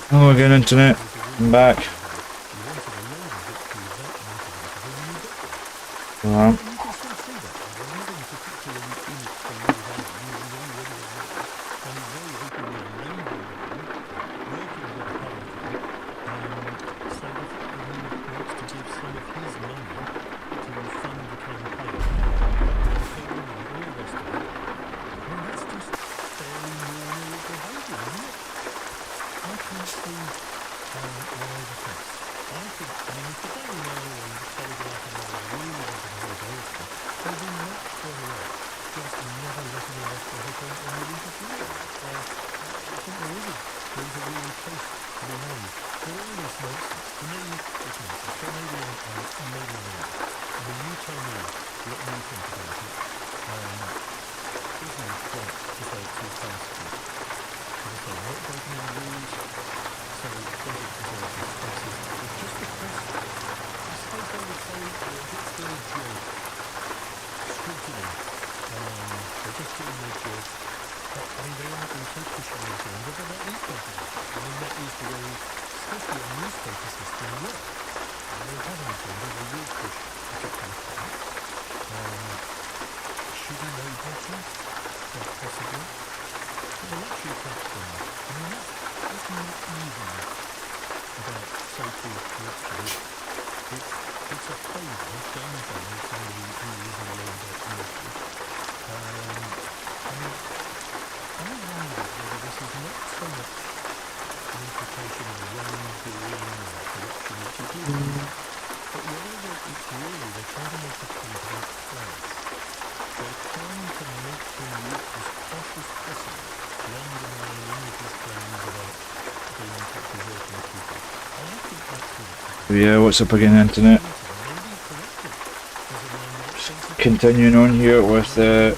Hello again, internet. I'm back. Yeah, what's up again, internet? Continuing on here with a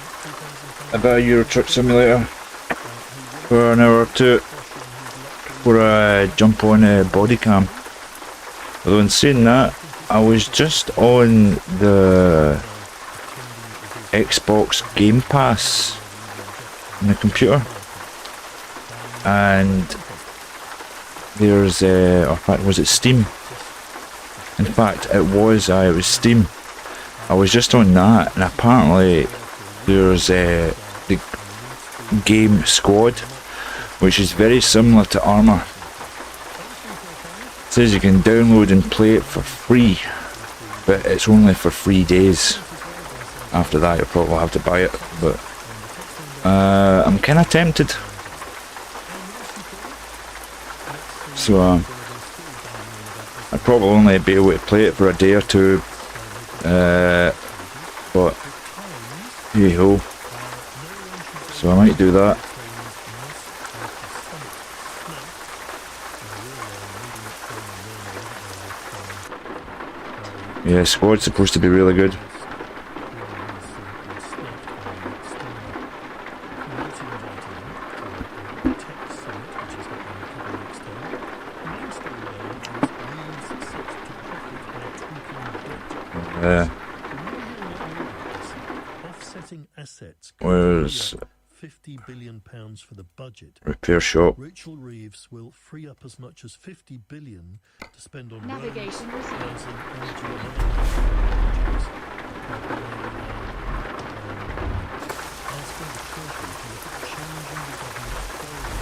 bit of Euro Truck Simulator for an hour or two before I jump on a body cam. Although in saying that, I was just on the Xbox Game Pass on the computer, and there's or in fact, was it Steam? In fact, it was Steam. I was just on that, and apparently there's the game Squad, which is very similar to Armour. It says you can download and play it for free, but it's only for 3 days. After that you'll probably have to buy it, but I'm kind of tempted. So I'd probably only be able to play it for a day or two, but hey ho, so I might do that. Yeah, Squad's supposed to be really good. Where's £50 billion for the budget? Repair shop. Rachel Reeves will free up as much as £50 billion to spend on navigation, housing, energy, asking the Treasury to look at changing the government's borrowing.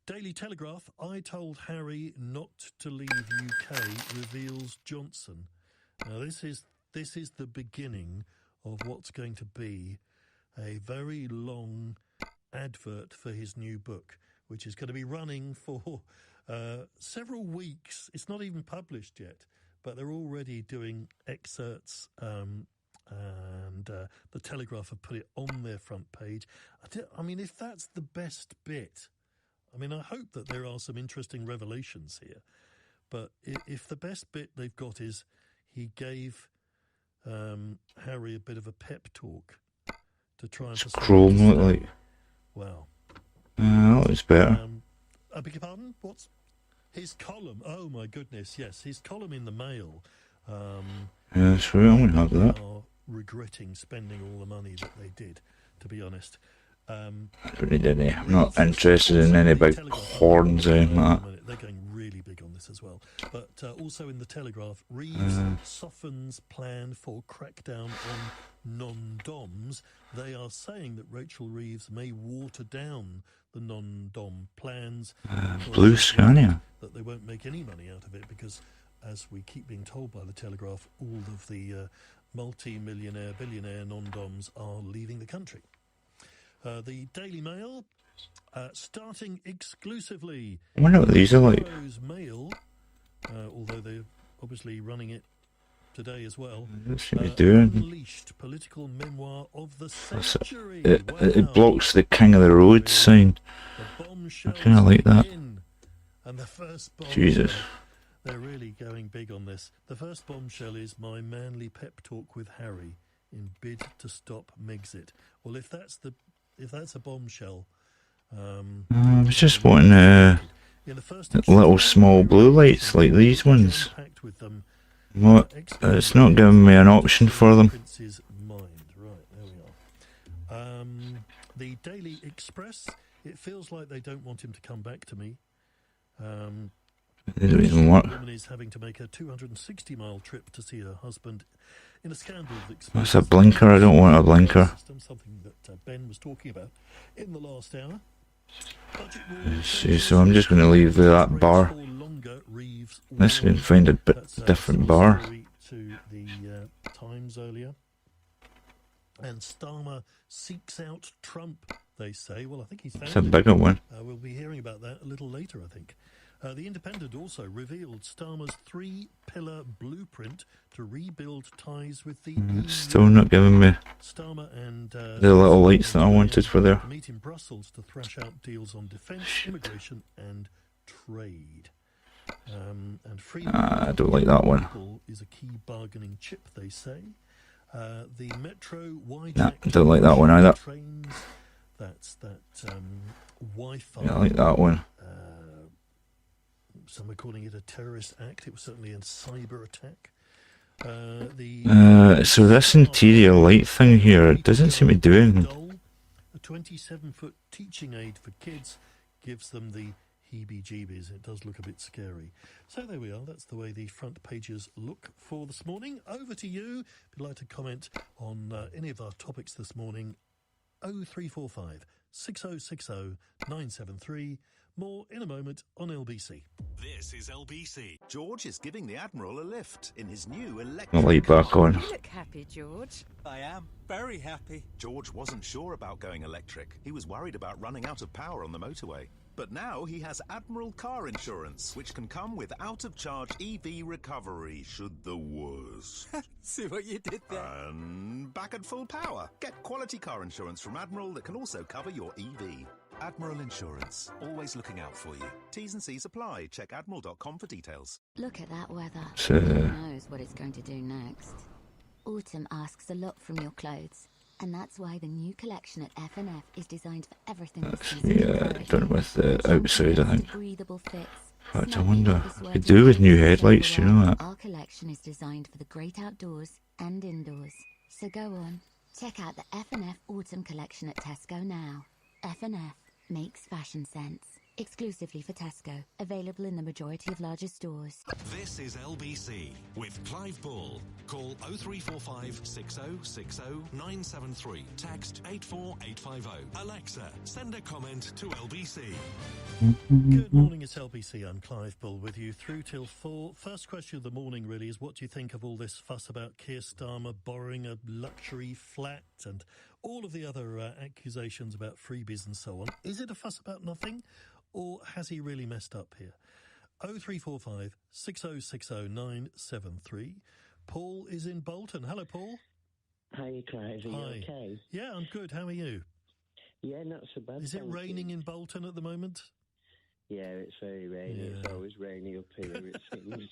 Daily Telegraph, I told Harry not to leave UK, reveals Johnson. Now this is the beginning of what's going to be a very long advert for his new book, which is going to be running for several weeks. It's not even published yet, but they're already doing excerpts, and the Telegraph have put it on their front page. I mean, if that's the best bit, I mean, I hope that there are some interesting revelations here. But if the best bit they've got is he gave Harry a bit of a pep talk to try and Scroll like. Wow. That was better. I beg your pardon? What's his column? Oh my goodness, yes, his column in the Mail. Yeah, sure, I'm gonna have that. Are regretting spending all the money that they did, to be honest. I don't need any. I'm not interested in any big horns or anything like that. They're going really big on this as well. But also in the Telegraph, Reeves softens plan for crackdown on non-DOMs. They are saying that Rachel Reeves may water down the non-DOM plans. Blue Scania. That they won't make any money out of it because, as we keep being told by the Telegraph, all of the multi-millionaire, billionaire non-DOMs are leaving the country. The Daily Mail, starting exclusively. I wonder what these are like. Mail, although they're obviously running it today as well. What's he doing? Unleashed political memoir of the century. It blocks the King of the Road sign. I kind of like that. And the first bombshell, Jesus. They're really going big on this. The first bombshell is my manly pep talk with Harry in bid to stop Megxit. Well, if that's a bombshell, I was just wanting little small blue lights like these ones. What? It's not giving me an option for them. Right, there we are. The Daily Express. It feels like they don't want him to come back to me. They don't even work. The woman is having to make a 260-mile trip to see her husband in a scandal of That's a blinker. I don't want a blinker. Something that Ben was talking about in the last hour. See, so I'm just going to leave that bar. Let's go and find a bit different bar. To the Times earlier. And Starmer seeks out Trump, they say. Well, I think he's found It's a bigger one. We'll be hearing about that a little later, I think. The Independent also revealed Starmer's 3-pillar blueprint to rebuild ties with the EU. Still not giving me Starmer and the little lights that I wanted for there. Meet in Brussels to thrash out deals on defence, immigration, and trade. And freedom I don't like that one. is a key bargaining chip, they say. The Metro Nah, I don't like that one either. Trains, that's that Wi-Fi. Yeah, I like that one. Some are calling it a terrorist act. It was certainly a cyber attack. So this interior light thing here, it doesn't seem to do anything. A 27-foot teaching aid for kids gives them the heebie-jeebies. It does look a bit scary. So there we are. That's the way the front pages look for this morning. Over to you. If you'd like to comment on any of our topics this morning, 0345 6060 973. More in a moment on LBC. This is LBC. George is giving the Admiral a lift in his new electric I'll light back on. You look happy, George. I am very happy. George wasn't sure about going electric. He was worried about running out of power on the motorway. But now he has Admiral car insurance, which can come with out-of-charge EV recovery should the worst. See what you did there? And back at full power. Get quality car insurance from Admiral that can also cover your EV. Admiral Insurance, always looking out for you. T's and C's apply. Check admiral.com for details. Look at that weather. So, Who knows what it's going to do next? Autumn asks a lot from your clothes, and that's why the new collection at F&F is designed for everything this season. yeah, done with the outside, I think. Breathable fits. But I wonder, I could do with new headlights, you know that? Our collection is designed for the great outdoors and indoors. So go on, check out the F&F Autumn collection at Tesco now. F&F, makes fashion sense. Exclusively for Tesco. Available in the majority of larger stores. This is LBC with Clive Bull. Call 0345 6060 973. Text 84850. Alexa, send a comment to LBC. Good morning, it's LBC. I'm Clive Bull with you through till 4. First question of the morning really is, what do you think of all this fuss about Keir Starmer borrowing a luxury flat and all of the other accusations about freebies and so on? Is it a fuss about nothing, or has he really messed up here? 0345 6060 973. Paul is in Bolton. Hello, Paul. Hi, Clive. Are you okay? Yeah, I'm good. How are you? Yeah, not so bad. Is it raining in Bolton at the moment? Yeah, it's very rainy. Yeah. It's always rainy up here, it seems.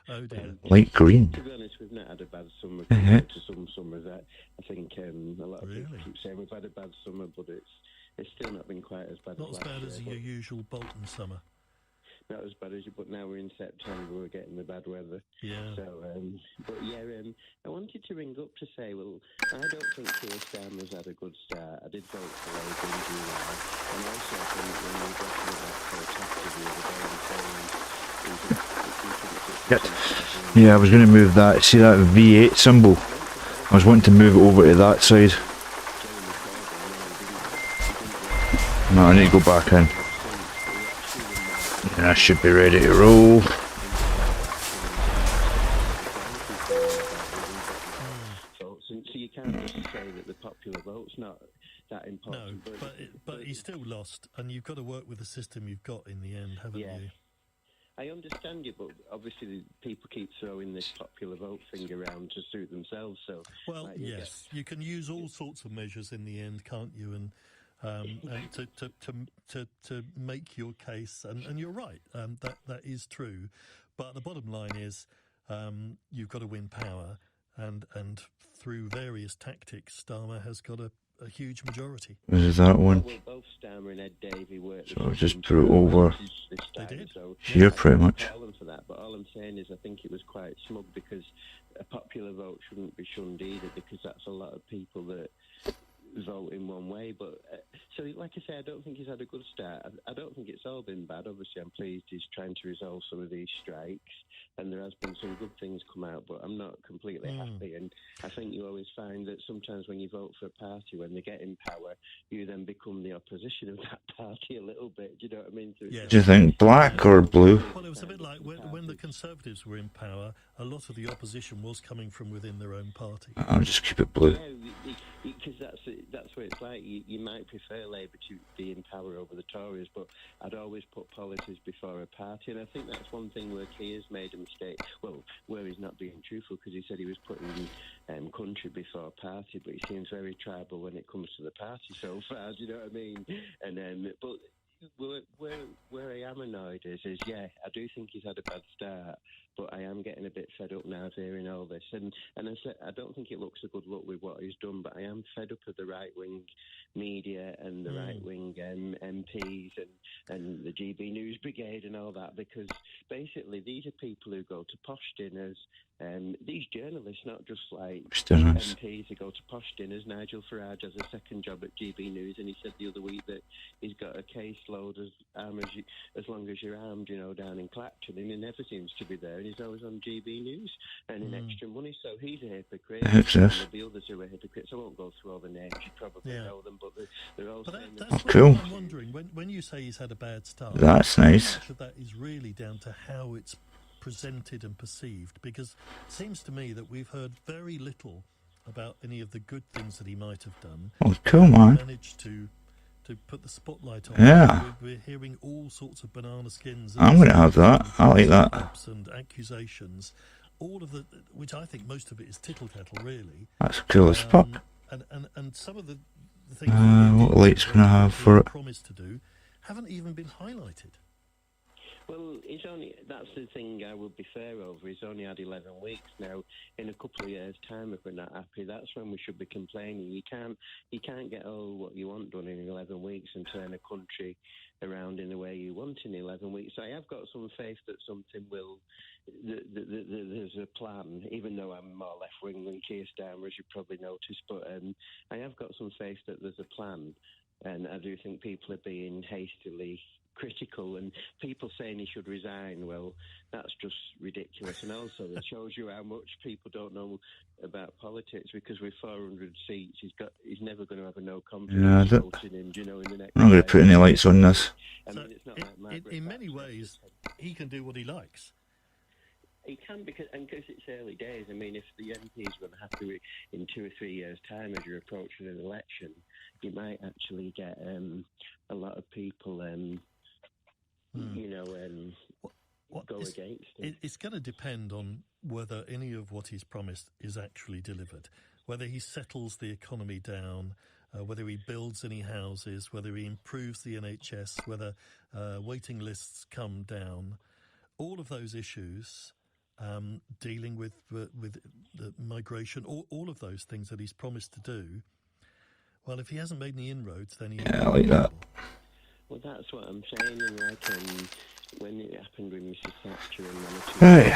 Oh, dear. Light green. To be honest, we've not had a bad summer compared to some summers. I think a lot of people keep saying we've had a bad summer, but it's still not been quite as bad. Not as bad as your usual Bolton summer. Not as bad as you, but now we're in September, we're getting the bad weather. Yeah. So, I wanted to ring up to say, well, I don't think Keir Starmer's had a good start. I did vote for Labour in July, and also I think when we were talking about protesting the other day, Yeah, I was going to move that. See that V8 symbol? I was wanting to move it over to that side. No, I need to go back in. And I should be ready to roll. So you can't just say that the popular vote's not that important. No, but he still lost, and you've got to work with the system you've got in the end, haven't you? I understand you, but obviously people keep throwing this popular vote thing around to suit themselves. So, well, yes, you can use all sorts of measures in the end, can't you? And to make your case, and you're right, that is true. But the bottom line is, you've got to win power, and through various tactics, Starmer has got a huge majority. Is that one? Well, both Starmer and Ed Davey worked. So I'll just put it over They did. So here pretty much. I call them for that, but all I'm saying is I think it was quite smug, because a popular vote shouldn't be shunned either, because that's a lot of people that vote in one way. But so, like I say, I don't think he's had a good start. I don't think it's all been bad. Obviously, I'm pleased he's trying to resolve some of these strikes, and there has been some good things come out, but I'm not completely happy. And I think you always find that sometimes when you vote for a party, when they get in power, you then become the opposition of that party a little bit. Do you know what I mean? So Do you think black or blue? Well, it was a bit like when the Conservatives were in power, a lot of the opposition was coming from within their own party. I'll just keep it blue. Yeah, because that's what it's like. You might prefer Labour to be in power over the Tories, but I'd always put policies before a party, and I think that's one thing where Keir's made a mistake. Well, where he's not being truthful, because he said he was putting country before party, but he seems very tribal when it comes to the party so far. Do you know what I mean? And but where I am annoyed is I do think he's had a bad start, but I am getting a bit fed up now of hearing all this. And I said, I don't think it looks a good look with what he's done, but I am fed up of the right-wing media and the right-wing MPs and the GB News Brigade and all that, because basically these are people who go to posh dinners. These journalists, not just like MPs who go to posh dinners. Nigel Farage has a second job at GB News, and he said the other week that he's got a caseload as long as you're armed, down in Clacton, and he never seems to be there, and he's always on GB News earning extra money, so he's a hypocrite. And the others who are hypocrites, I won't go through all the names, you probably know them, but they're all saying that's cool. what I'm wondering, when you say he's had a bad start, that's nice. How much of that is really down to how it's presented and perceived? Because it seems to me that we've heard very little about any of the good things that he might have done. Oh, cool, man. Managed to put the spotlight on. Yeah. We're hearing all sorts of banana skins. I'm going to have that. I like that. And accusations, all of which I think most of it is tittle-tattle, really. That's cool as fuck. And some of the things what light's going to have for it? Promised to do haven't even been highlighted. Well, that's the thing I would be fair over. He's only had 11 weeks now. In a couple of years' time, if we're not happy, that's when we should be complaining. You can't get all what you want done in 11 weeks and turn a country around in the way you want in 11 weeks. So I have got some faith that something will. There's a plan, even though I'm more left-wing than Keir Starmer, as you probably noticed. But I have got some faith that there's a plan. And I do think people are being hastily critical, and people saying he should resign, well, that's just ridiculous. And also it shows you how much people don't know about politics, because with 400 seats he's never going to have a no confidence vote in him, you know, in the next I'm not going to put any lights on this. I mean, it's not like Margaret in many Thatcher. ways, he can do what he likes. He can, because it's early days. I mean, if the MPs are unhappy in 2 or 3 years' time as you're approaching an election, you might actually get a lot of people, go against him. It's going to depend on whether any of what he's promised is actually delivered, whether he settles the economy down, whether he builds any houses, whether he improves the NHS, whether waiting lists come down. All of those issues, dealing with the migration, all of those things that he's promised to do. Well, if he hasn't made any inroads, then he... Yeah, I like that. Well, that's what I'm saying, and when it happened with Mrs. Thatcher and Right.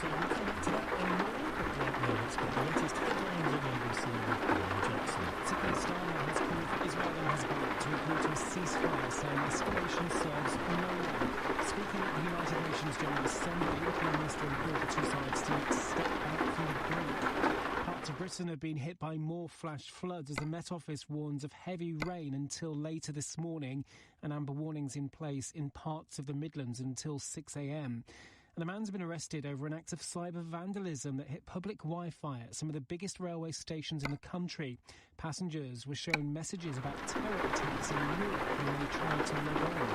So we'll come back to that and more, but right now let's get the latest headlines on ABC with Brian Jackson. Sydney Starmer has called for Israel and Hezbollah to agree to a ceasefire, saying escalation serves no one. Speaking at the United Nations General Assembly, the Prime Minister implored the two sides to step back from the brink. Parts of Britain have been hit by more flash floods as the Met Office warns of heavy rain until later this morning, and amber warnings in place in parts of the Midlands until 6 a.m. And a man's been arrested over an act of cyber vandalism that hit public Wi-Fi at some of the biggest railway stations in the country. Passengers were shown messages about terror attacks in Europe when they tried to log on.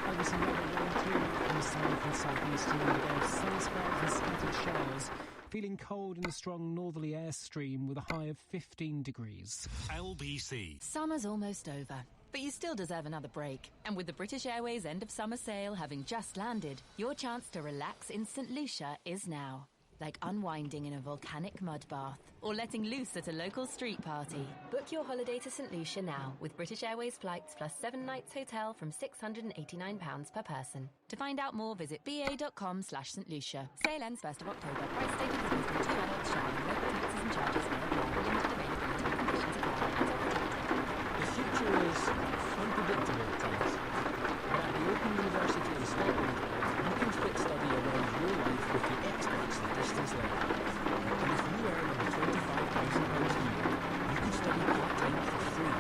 Over some weather rolling through from the south and southeastern with a day of sun spells and scattered showers. Feeling cold in the strong northerly airstream with a high of 15 degrees. LBC. Summer's almost over, but you still deserve another break. And with the British Airways end of summer sale having just landed, your chance to relax in St. Lucia is now. Like unwinding in a volcanic mud bath or letting loose at a local street party. Book your holiday to St. Lucia now with British Airways flights plus 7 nights hotel from £689 per person. To find out more, visit ba.com/St. Lucia. Sale ends 1st of October. Price stated for wisdom 2 adults sharing. Local taxes and charges may apply. Limited availability. Conditions apply. As of The future is unpredictable at times. But at the Open University in Scotland, you can fit study around your life with the experts in distance learning. And if you earn over £25,000 a year, you can study part-time for free.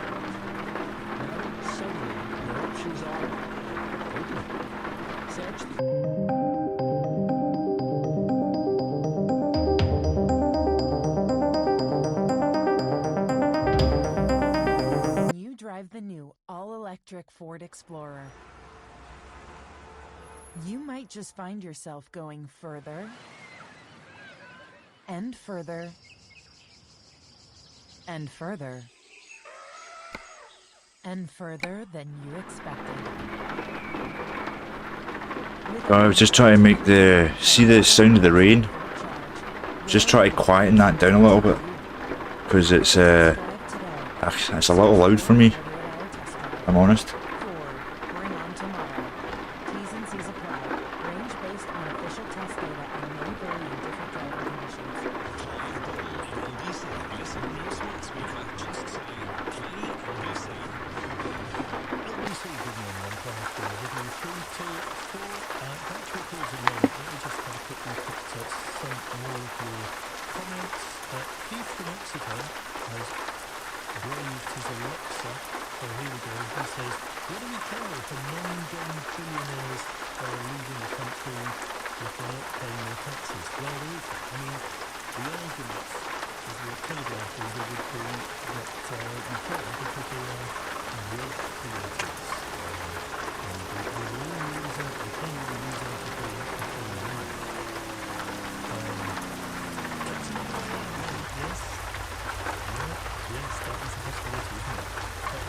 Now, suddenly, your options are open. Search the... You drive the new all-electric Ford Explorer. You might just find yourself going further and further and further and further than you expected. I was just trying to make the sound of the rain. Just try to quieten that down a little bit because it's a little loud for me. I'm honest. Bring on tomorrow. T's and C's apply. Range based on official test data and may vary in different driving conditions. LBC. Listen, no smart speaker. Just saying. Play LBC. LBC, good morning, I'm Clive Ball, with you 3 till 4. Back to your calls in a moment. Let me just have a quick look at some more of your comments. Keith from Exeter has braved his Alexa. So here we go. He says, what do we care if a non-dom trillionaires are leaving the country if they're not paying their taxes? Well, there is that. I mean, the argument, as the Telegraph reader would be, that you care because they are wealth creators. And they will all use out, they can only use out if they want to pay the money. That's not yes. Yes, that is a possibility, isn't it?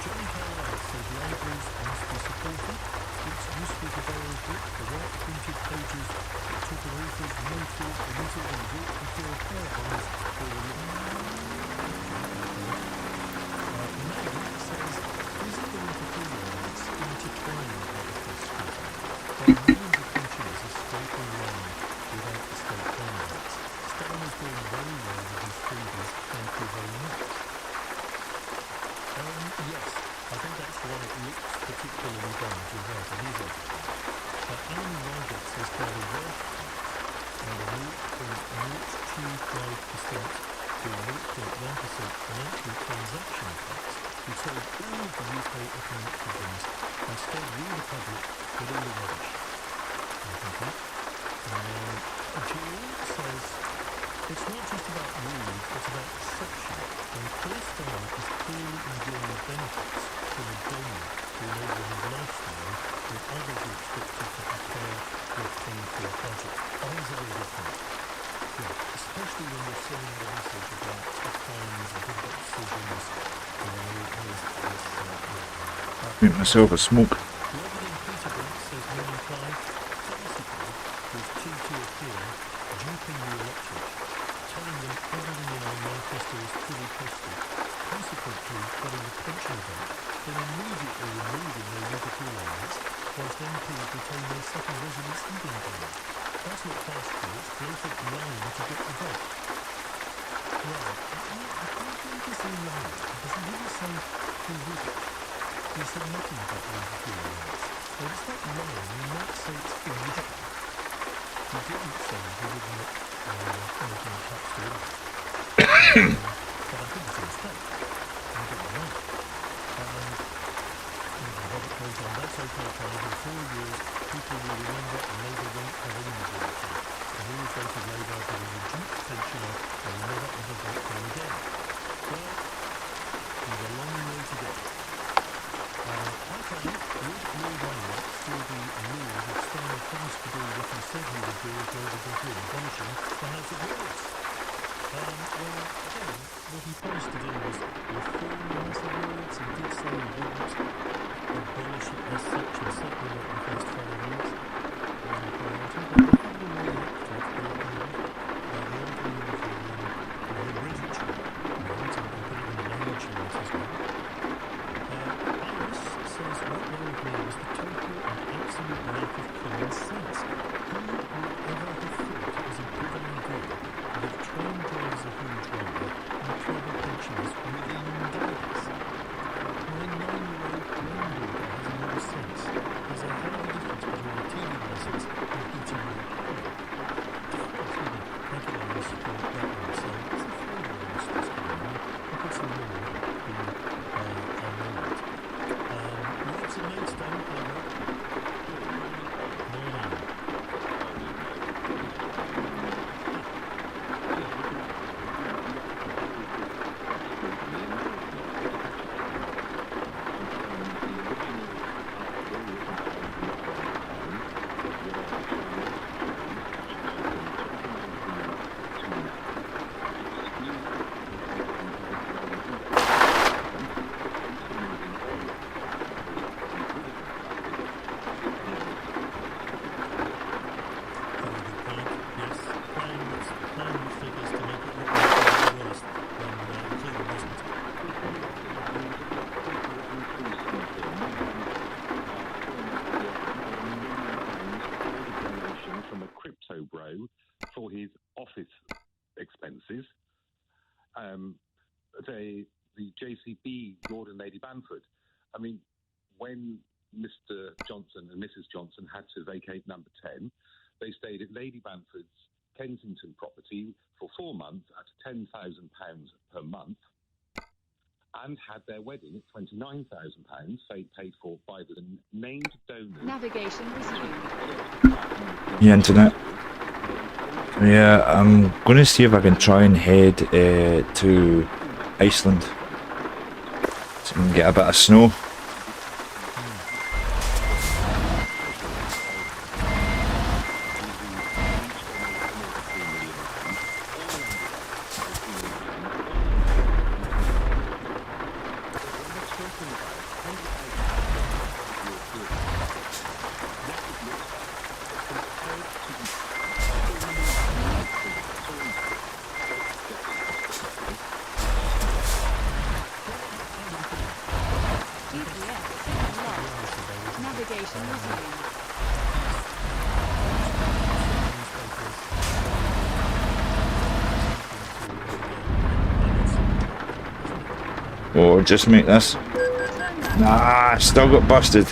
Johnny Carlisle says libraries must be supported. It's useful to borrow a book. The white printed pages that took an author's motive, omitted and brought before her eyes for a look. May says, is it going to feel like it's intertwined with the first scrutiny? While millions of pensioners are scraping along without the state payments, Stan is doing very well with his freebies. Thank you very much. Yes, I think that's why it looks particularly bad. You're right, it is odd. Alan Ryder says fairly well, and a 0.025% to 0.1% financial transaction tax would solve all of the UK economic problems. Instead, we the public get all the rubbish. Thank you. Jill says, it's not just about rules, it's about perception. And Chris Starr is clearly enjoying benefits from a donor to enable his lifestyle that others are expected to prepare their 24 budget. That is a very good point. Yeah, especially when you're sending a message about tough times and difficult decisions. Make myself a smoke. Robert in Peterborough says, morning Clive, basically was to appear, duping the electorate, telling them everything in our manifesto is fully costed, consequently getting the pension vote, then immediately removing their liberty allowance, whilst MPs retain their second residence living allowance. That's not farcical, it's basic lying to get the vote. Right, I don't think it's in lying, because he didn't say who did it. He said nothing about the interview rights. So it's not lying, you might say it's illegal. He didn't say he would not anything attached to it. But I think it's a mistake. I get it wrong. Robert goes on, that's okay, Clive. In 4 years, people will remember and Labour won't have any majority. And who has voted Labour but is a Duke pensioner and will never ever vote for them again? Well, there's a long way to go. I found would Lord Mayor still be annoyed if Starmer promised to do what he said he would do if Labour got in, abolishing the House of Lords? Well, again, what he promised to do was reform the House of Lords. He did say he wouldn't abolish it as such, and certainly not in the first 5 years. Wasn't a priority, but they haven't really acted the argument of the hereditary right, and putting in an age limit as well. Iris says what worried me was the total and absolute lack of common sense. Who would ever have thought it was a good idea to give train drivers a huge wonder and tribal pensioners within days? My 9-year-old granddaughter has no sense. There's a hell of a difference between a TV license and eating your pie. Thank you, Iris, for that one. So it's a flavour of this coming on. I'll put some more in a moment. Lots of notes done, Robert. Morning. For his office expenses, the JCB, Lord and Lady Banford. I mean, when Mr. Johnson and Mrs. Johnson had to vacate number 10, they stayed at Lady Banford's Kensington property for 4 months at £10,000 per month and had their wedding at £29,000, paid for by the named donors. Navigation resumed. The internet. Yeah, I'm going to see if I can try and head to Iceland so we can get a bit of snow. Or just make this. Nah, still got busted.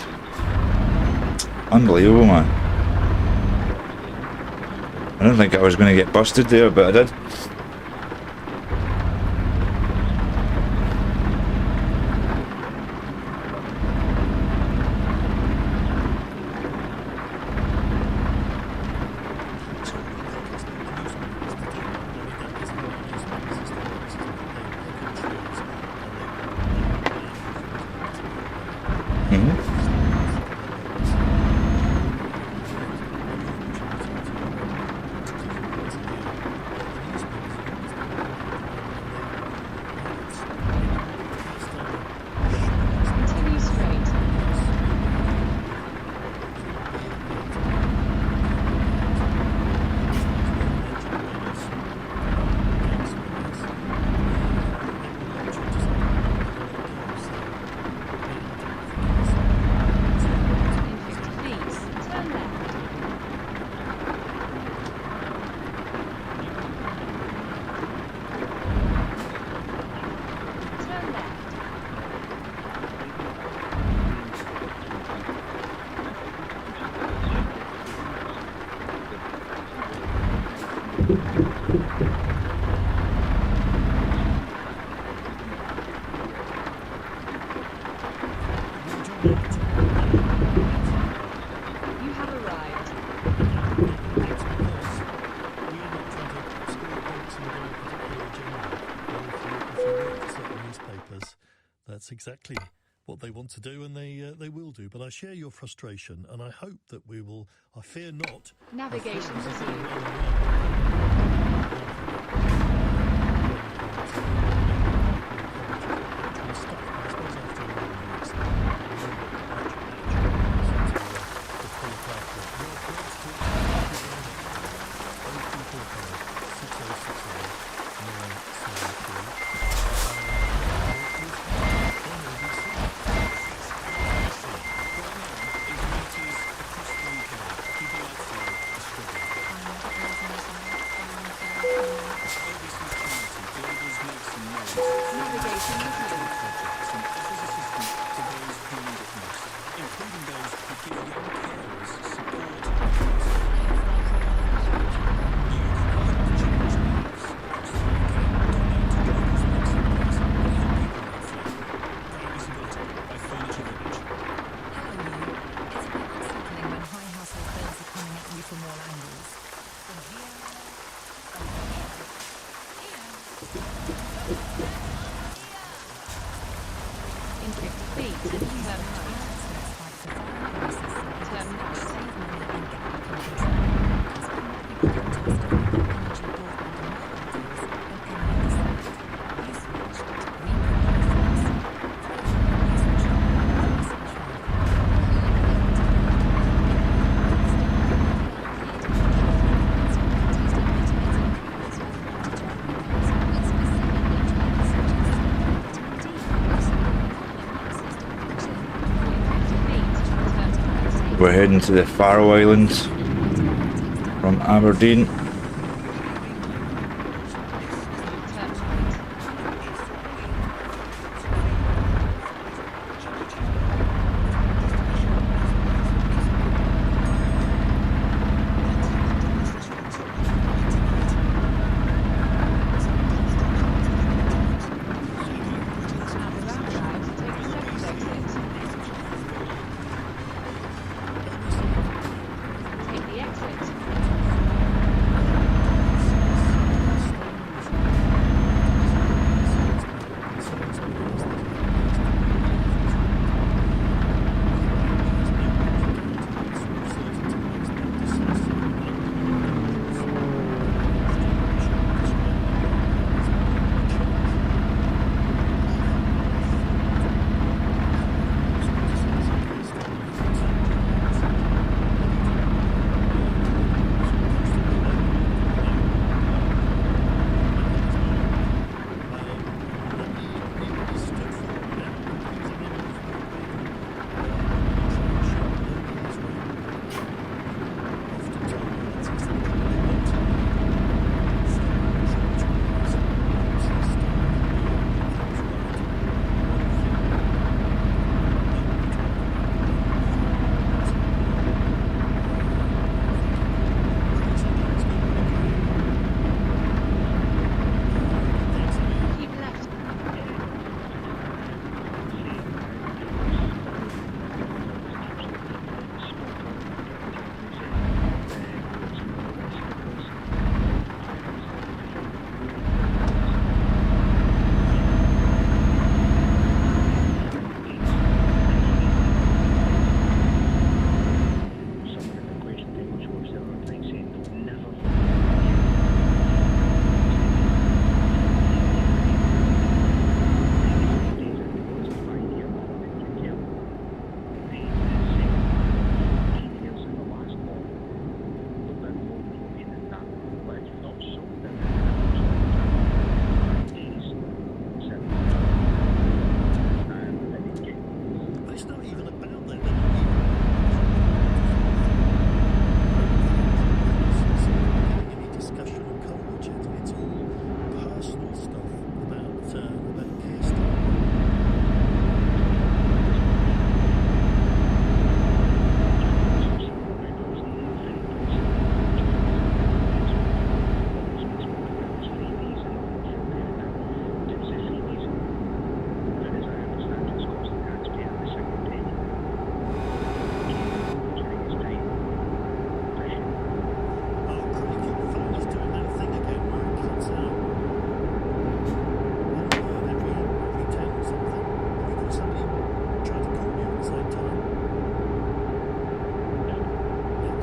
Unbelievable, man. I don't think I was going to get busted there, but I did. You have arrived. It's because we're not trying to score points and go a particular agenda. But if you work for certain newspapers, that's exactly what they want to do, and they will do. But I share your frustration, and I hope that we will. I fear not. Navigation resumed. We're heading to the Faroe Islands from Aberdeen.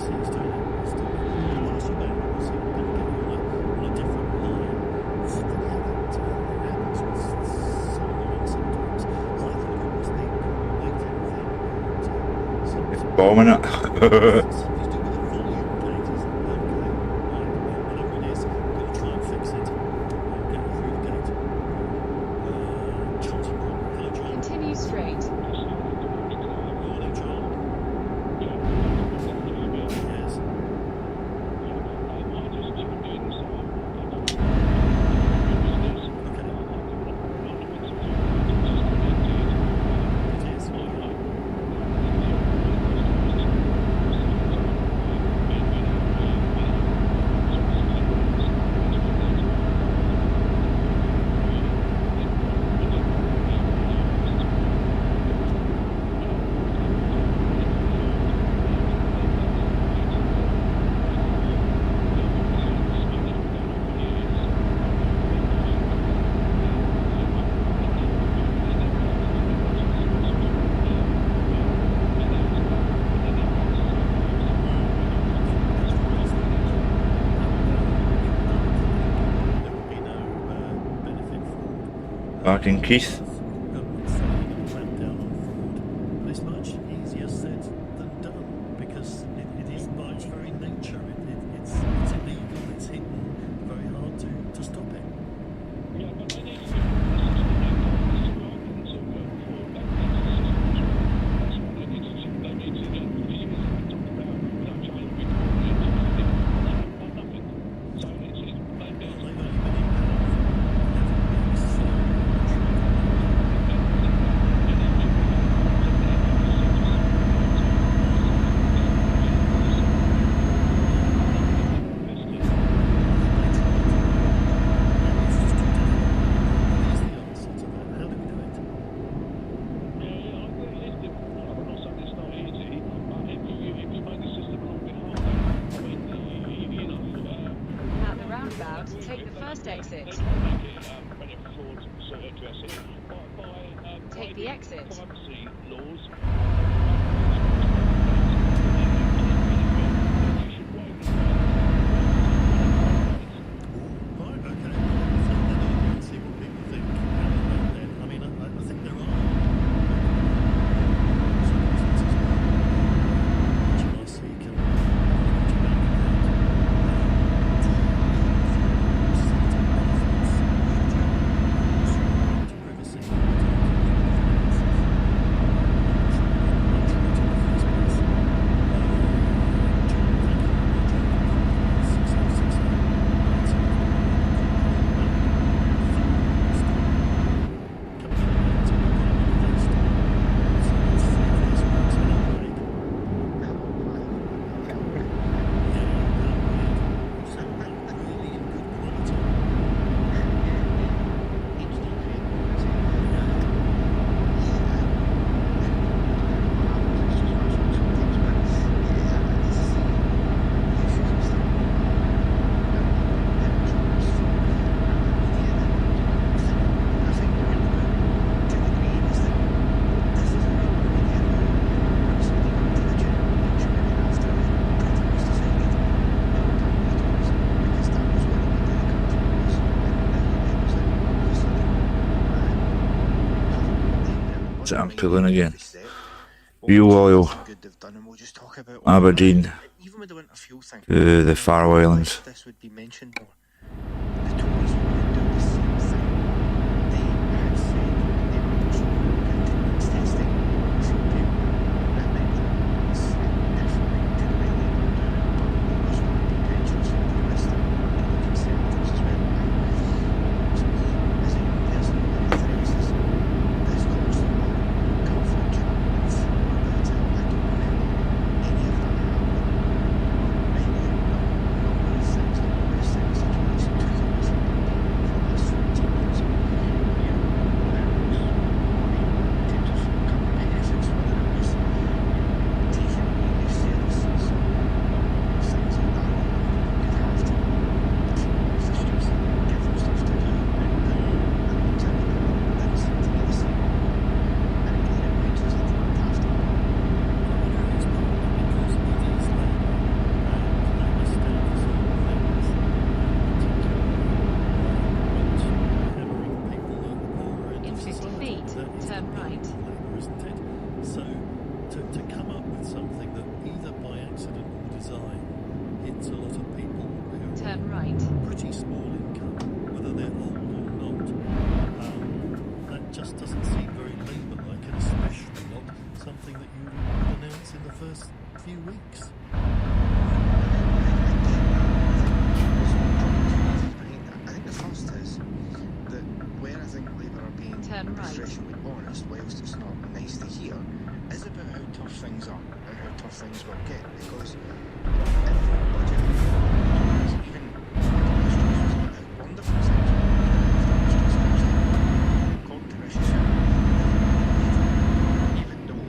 He's doing it. He's doing it. The last you made was he going to get you on a different line. It's funny how that happens with some lines sometimes. I thought it was the coordinating thing. It's bombing it. Something to do with the volume gate, isn't it? Okay. Right. Well, whatever it is, I'm going to try and fix it. I'll get you through the gate. John's problem. Hello, John. Continue straight. Morning, John. Yes. It is. There would be no benefit from Back in Keith. government saying and clamp down on fraud. But it's much easier said than done because it is by its very nature. It's illegal, it's hidden, very hard to stop it. At the roundabout, take the first exit. Take the exit. Right, okay. Let's see what people think about that. I mean, I think there are circumstances which I see can put you back to privacy. So I'm pulling again. Fuel oil, Aberdeen to the Faroe Islands. This would be mentioned more. design hits a lot of people who Turn are right. pretty small income, whether they're old or not. That just doesn't seem very Labour-like, and especially not something that you would announce in the first few weeks. I think the first is that where I think Labour are being frustratingly honest, whilst it's not nice to hear, is about how tough things are and how tough things will get. Because if the budget, even wonderful things, controversial, even though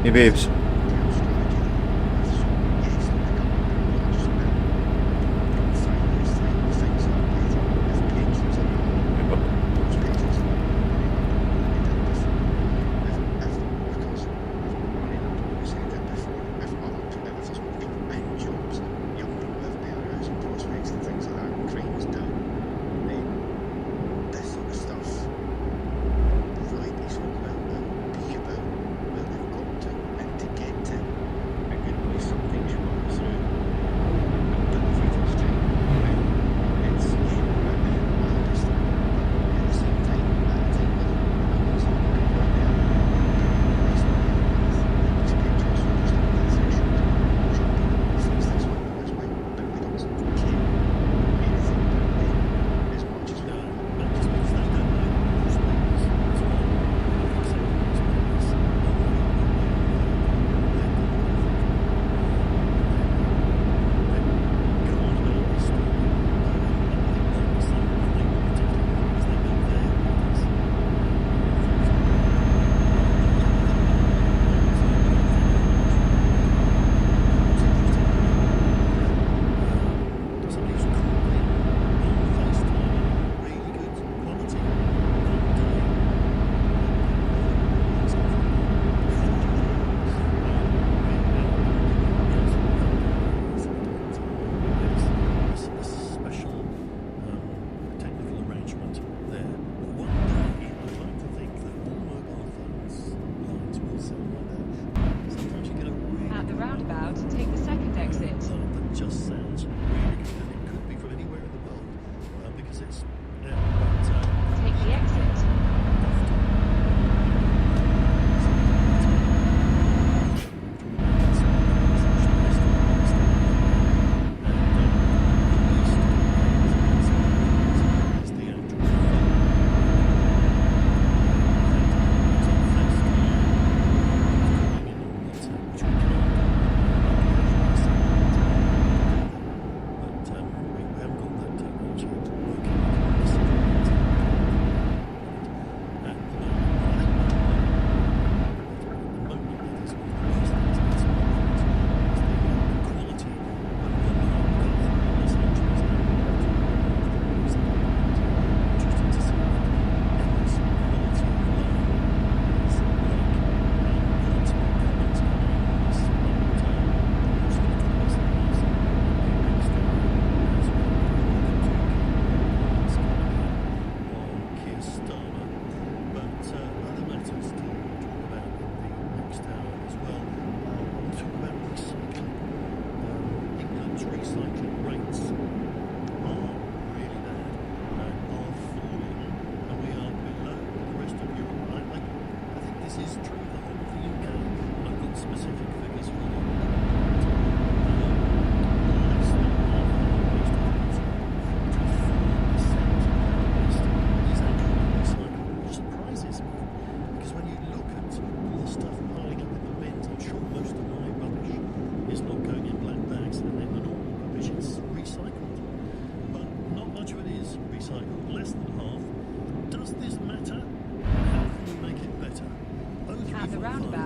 Hey babes.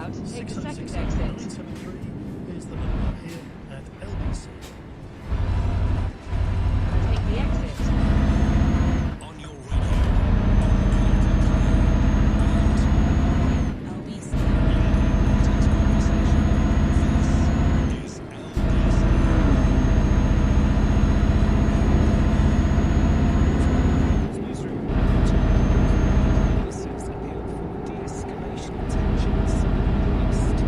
roundabout, take the second 6060 exit. 973 is the number here at LBC. Take the exit. On your radio. LBC. This is LBC. Newsroom. Policies appeal for de-escalation of tensions in the Middle East.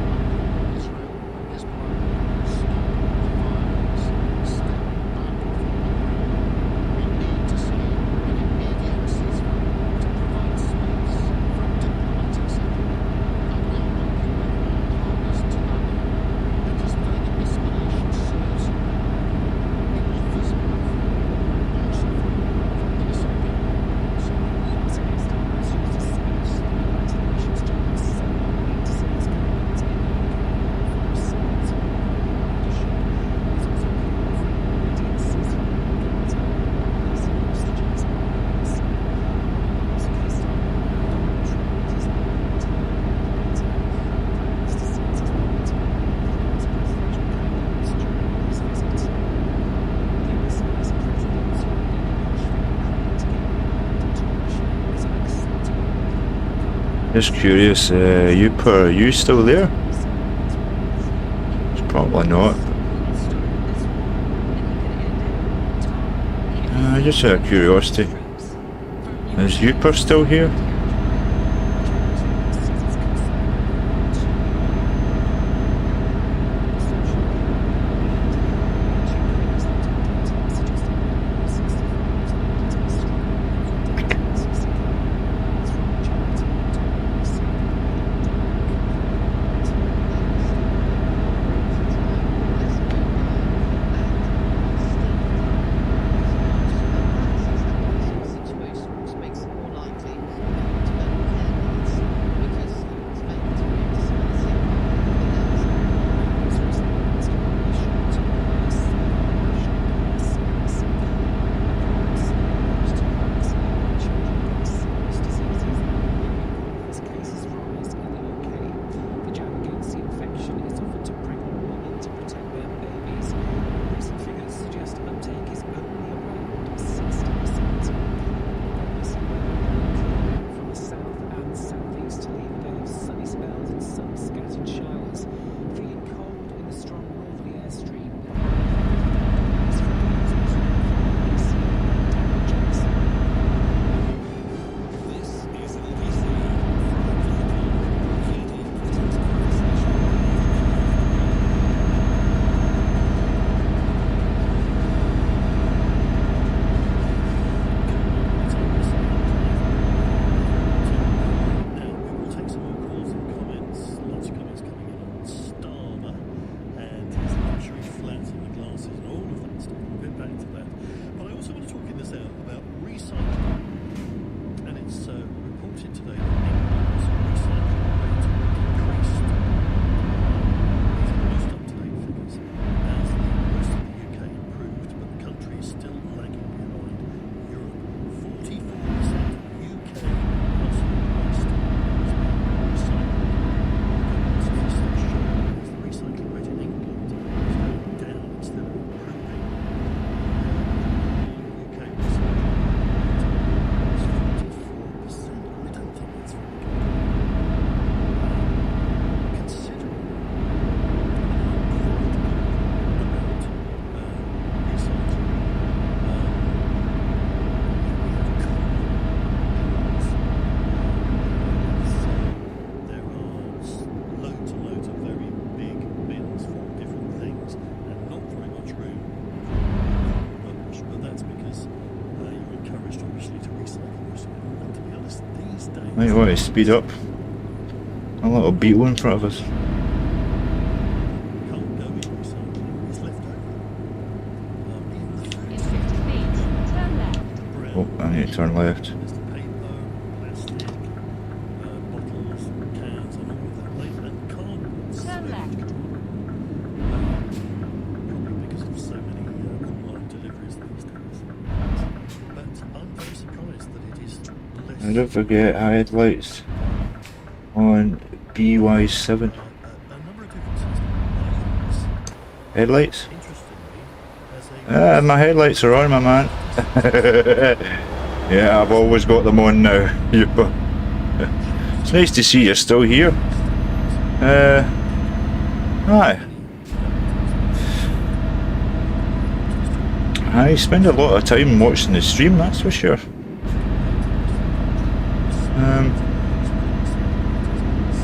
Israel is planning to stop the violence, step back from war. We need to see an immediate ceasefire to provide space for a diplomatic settlement that will open our partners to that end, because further escalation serves no one. It offers nothing more suffering from innocent people and civilians. Pakistan has used a space in the United Nations General Assembly to say its commitment in the UK for responsible leadership. It's also called for an immediate ceasefire in Gaza, releasing hostages and weapons. Pakistan Donald Trump is now returning to Prime Minister Singh is meeting with presidential candidates during his visit. The US Vice President told the Ukraine to get behind Turkish is unacceptable. Just curious, Uper, are you still there? It's probably not. Just out of curiosity. Is Uper still here? Situation which makes it more likely to develop their needs because it's made to As cases rise in the UK, the jab against the infection is offered to pregnant women to protect their babies. Recent figures suggest uptake is only around 60%. From the south and southeast to leave a day of sunny spells and some scattered showers. Feeling cold in the strong northerly airstream. This is LBC. Now, we will take some more calls and comments. Lots of comments coming in on Starmer and his luxury flat and the glasses and all of that stuff. We'll get back to that. But I also want to talk in this hour about recycling. And it's reported today that England's recycling rate decreased. These are the most up-to-date figures as the rest of the UK improved, but the country is still lagging behind Europe. 44% of UK household waste is being recycled. Statistics show that the recycling rate in England is going down instead of improving. UK recycling rate is 44%. I don't think that's very good. Considering loads and loads of very big bins for different things and not very much room for rubbish, but that's because you're encouraged obviously to recycle yourself. And to be honest, these days Might want to speed up. A little beetle in front of us. can't go in recycling, it's left over. Even the food In 50 feet, turn left. brown Oh, I need to turn left. there's the paper, plastic, bottles, cans and all of that. And cardboard. Turn left. Probably because of so many online deliveries these days. But I'm very surprised that it is less. And don't forget headlights on BY7. Headlights? My headlights are on, my man. Yeah, I've always got them on now. It's nice to see you're still here. Aye. I spend a lot of time watching the stream, that's for sure.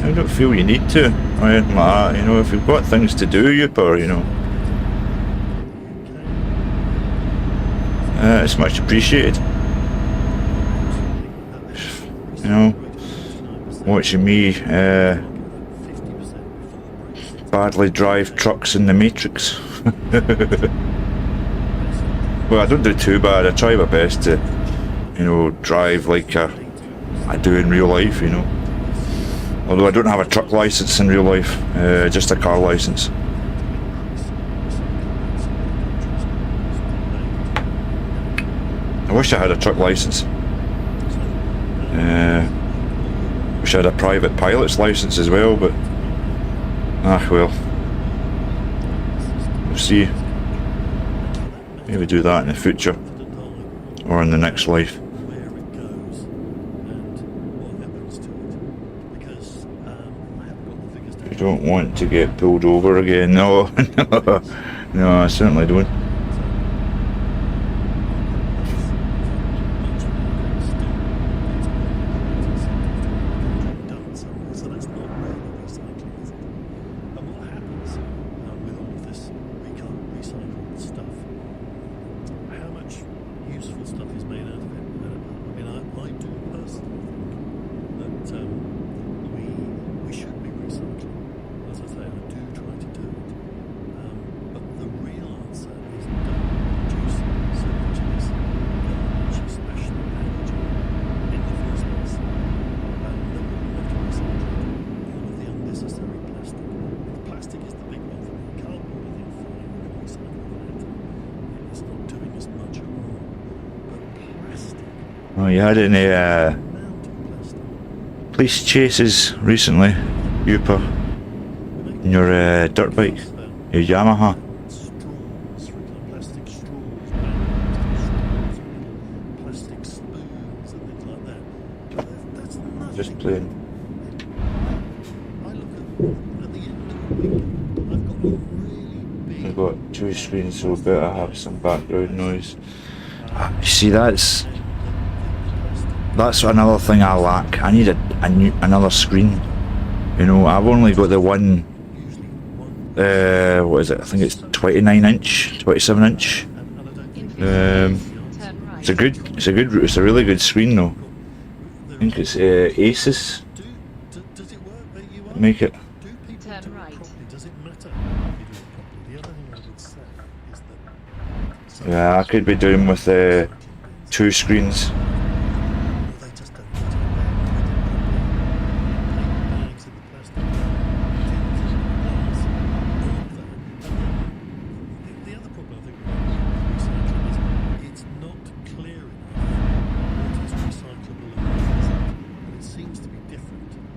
I don't feel you need to, or anything like that, you know, if you've got things to do, you know. It's much appreciated. You know, watching me badly drive trucks in the Matrix. Well, I don't do too bad. I try my best to, you know, drive like I do in real life, you know. Although I don't have a truck license in real life, just a car license. I wish I had a truck license. Wish I had a private pilot's license as well, but well, we'll see. Maybe do that in the future or in the next life. You don't want to get pulled over again. No, no, I certainly don't. Oh, you had any police chases recently, Uper, in your dirt bike, your Yamaha? Just playing. I've got two screens, so better have some background noise. You see, that's another thing I lack. I need another screen. You know, I've only got the one. What is it? I think it's 29 inch, 27 inch. It's a really good screen though. I think it's Asus. Make it. Yeah, I could be doing with two screens.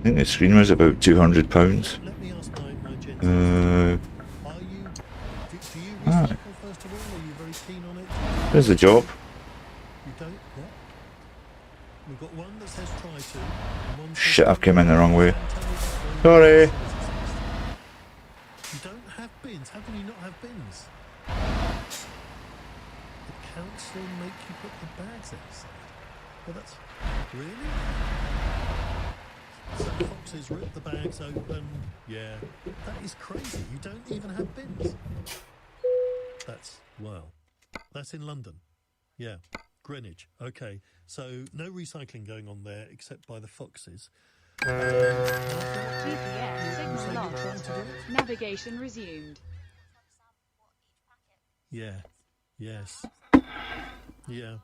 I think the screen was about £200. There's the job. Shit, I've come in the wrong way. Sorry. You don't have bins. How can you not have bins? The council make you put the bags outside. Well, that's really. Some foxes rip the bags open. Yeah, that is crazy. You don't even have bins. That's in London. Yeah, Greenwich. Okay, so no recycling going on there except by the foxes. GPS signal lost. Navigation resumed. Yeah. Yes. Yeah.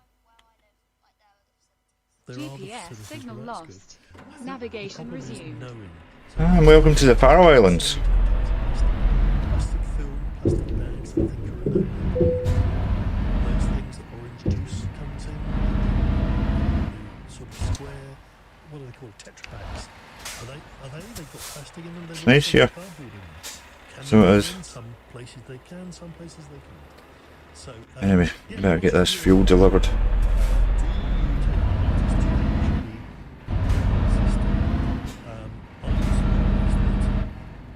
GPS signal lost. Navigation resumed. And welcome to the Faroe Islands. Plastic film, plastic bags, I think are a no-no. Those things that orange juice comes in, sort of square, what do they call it, Tetra bags. Are they? They've got plastic in them. It's nice here. Can So they it is. in some places they can, some places they can't. So Anyway, yeah, better get what's this your- fuel delivered. Do you take advantage to actually I'm surprised that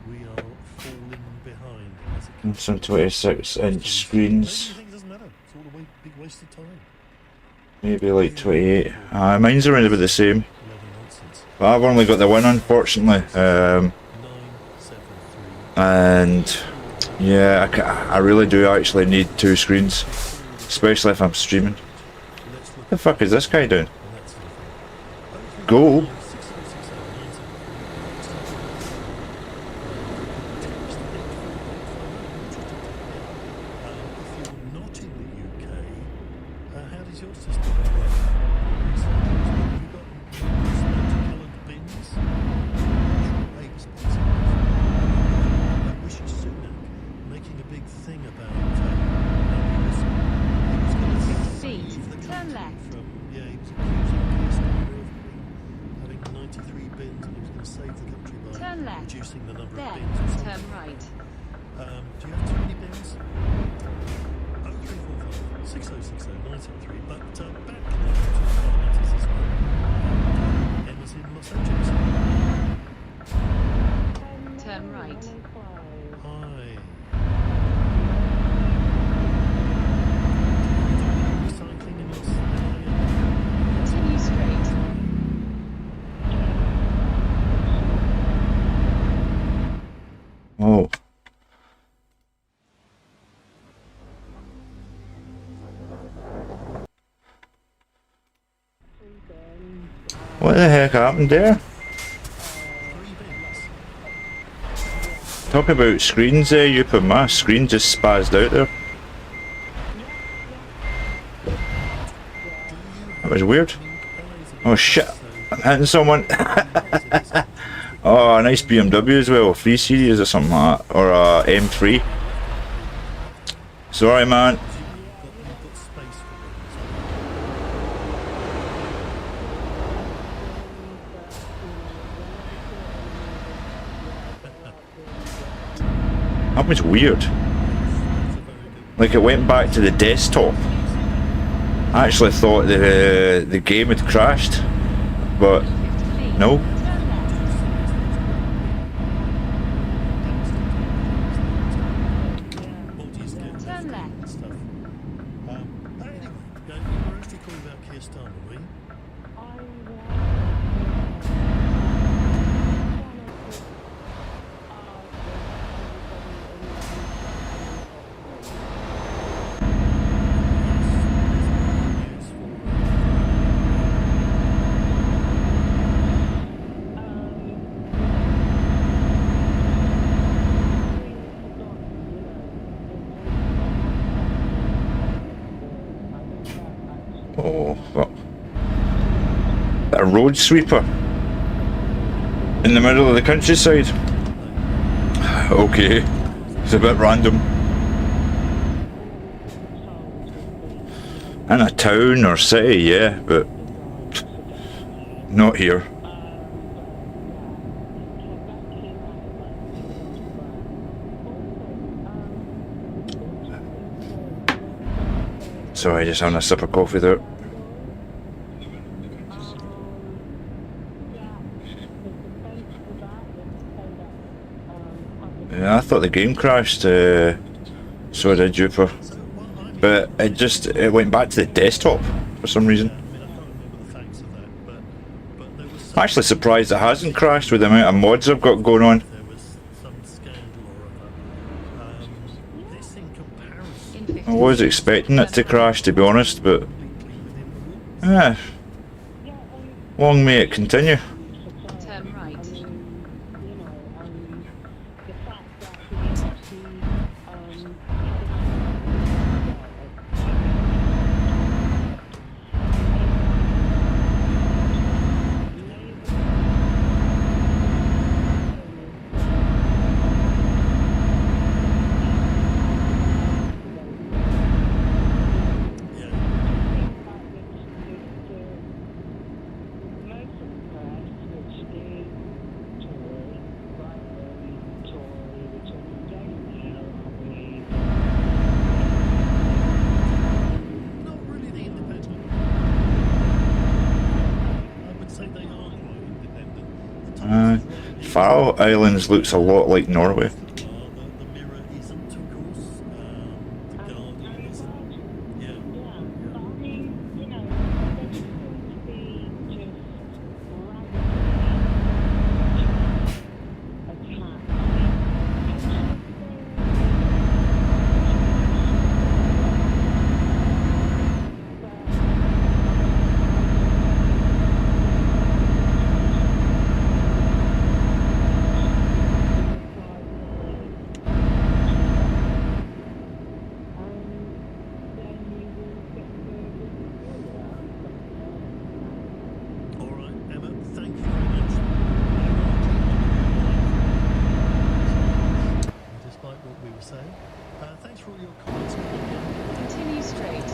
we are falling behind as a country. Some 26-inch screens. Maybe you think it doesn't matter. It's all a big waste of time. Maybe like 28. Mine's around about the same. 11 nonsense. But I've only got the one, unfortunately. 973. And yeah, I really do actually need two screens, especially if I'm streaming. What the fuck is this guy doing? Go! If you're not in the UK, how does your system work? So, have you got multicoloured bins? Pay responsibilities. Rishi Sunak making a big thing about he was going to save the Turn country left. from he was accusing Keir Starmer of having 93 bins, and he was going to save the country by Turn left. reducing the number There. of bins. Or something. Turn right. Do you have too many bins? 0345 6060 973. But back to the matters as well. Emma's in Los Angeles. Turn right. Hi. Recycling in Los Angeles. Continue straight. Oh. What the heck happened there? Talk about screens there, you put my screen just spazzed out there. That was weird. Oh shit, I'm hitting someone. Oh, a nice BMW as well, 3 Series or something like that, or a M3. Sorry man. That was weird. Like it went back to the desktop. I actually thought the game had crashed, but no. Turn left. Anyway, you were actually calling about Keir Starmer, were you? Oh fuck. A road sweeper in the middle of the countryside. Okay, it's a bit random. In a town or city, yeah, but not here. Sorry, just having a sip of coffee there. Yeah, I thought the game crashed, so did Jupiter. But it went back to the desktop for some reason. I'm actually surprised it hasn't crashed with the amount of mods I've got going on. I was expecting it to crash, to be honest, but long may it continue. Turn right. Faroe Islands looks a lot like Norway. The Mirror isn't, of course. The Guardian isn't. Yeah. All right, Emma, thank you very much. Despite what we were saying, thanks for all your comments. Continue straight.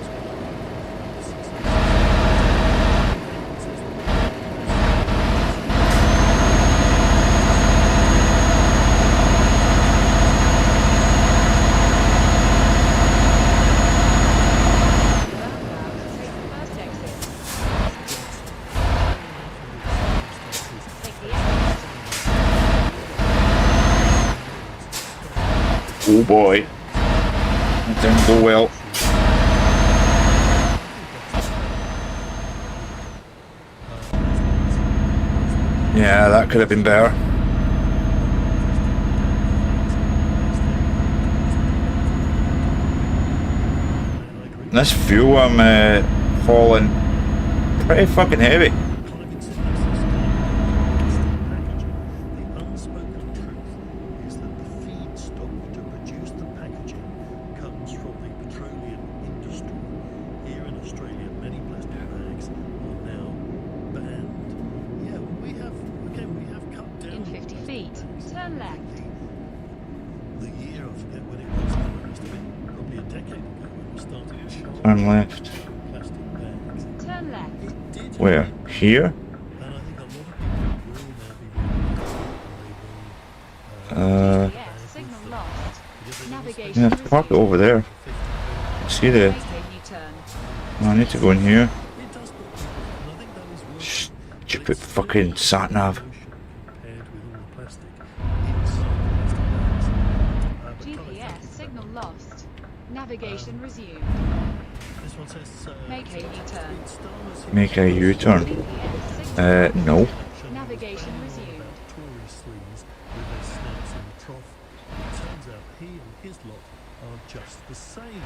Oh boy, that didn't go well. Yeah, that could have been better. This fuel I'm hauling pretty fucking heavy. The unspoken truth is that the feedstock to produce the packaging comes from the petroleum industry. Here in Australia, many plastic bags are now banned. Yeah, we have cut down. In 50 feet, turn left. The year, I forget when it was, it must have been probably a decade ago when we started charging Turn left. plastic bags. Turn left. Where? Here? And I think a lot of people will now be really GPS signal lost. Navigation Yeah, park it over there. See the... Make a U-turn. Oh, I need to go in here. Stupid fucking sat nav. GPS signal lost. Navigation resumed. This one says Make a U-turn. Make a U-turn. No. Navigation resumed. Tory sleeves with their snouts in the trough. It turns out he and his lot are just the same.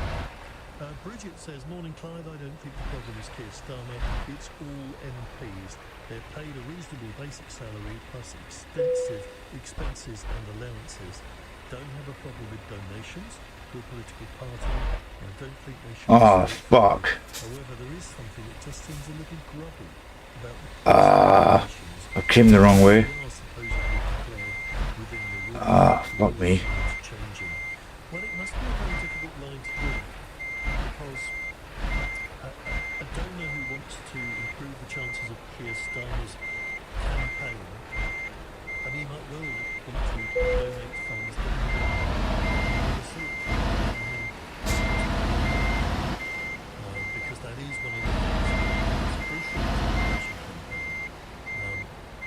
Bridget says, morning Clive, I don't think the problem is Keir Starmer, it's all MPs. They're paid a reasonable basic salary plus extensive expenses and allowances. Don't have a problem with donations to a political party. I don't think they should. Oh, fuck. However, there is something that just seems a little grubby about I came the wrong way. Fuck me. Well, it must be a very difficult line to draw because a donor who wants to improve the chances of Keir Starmer's campaign, and he might well want to donate funds that he because that is one of the things that's crucial to the election campaign.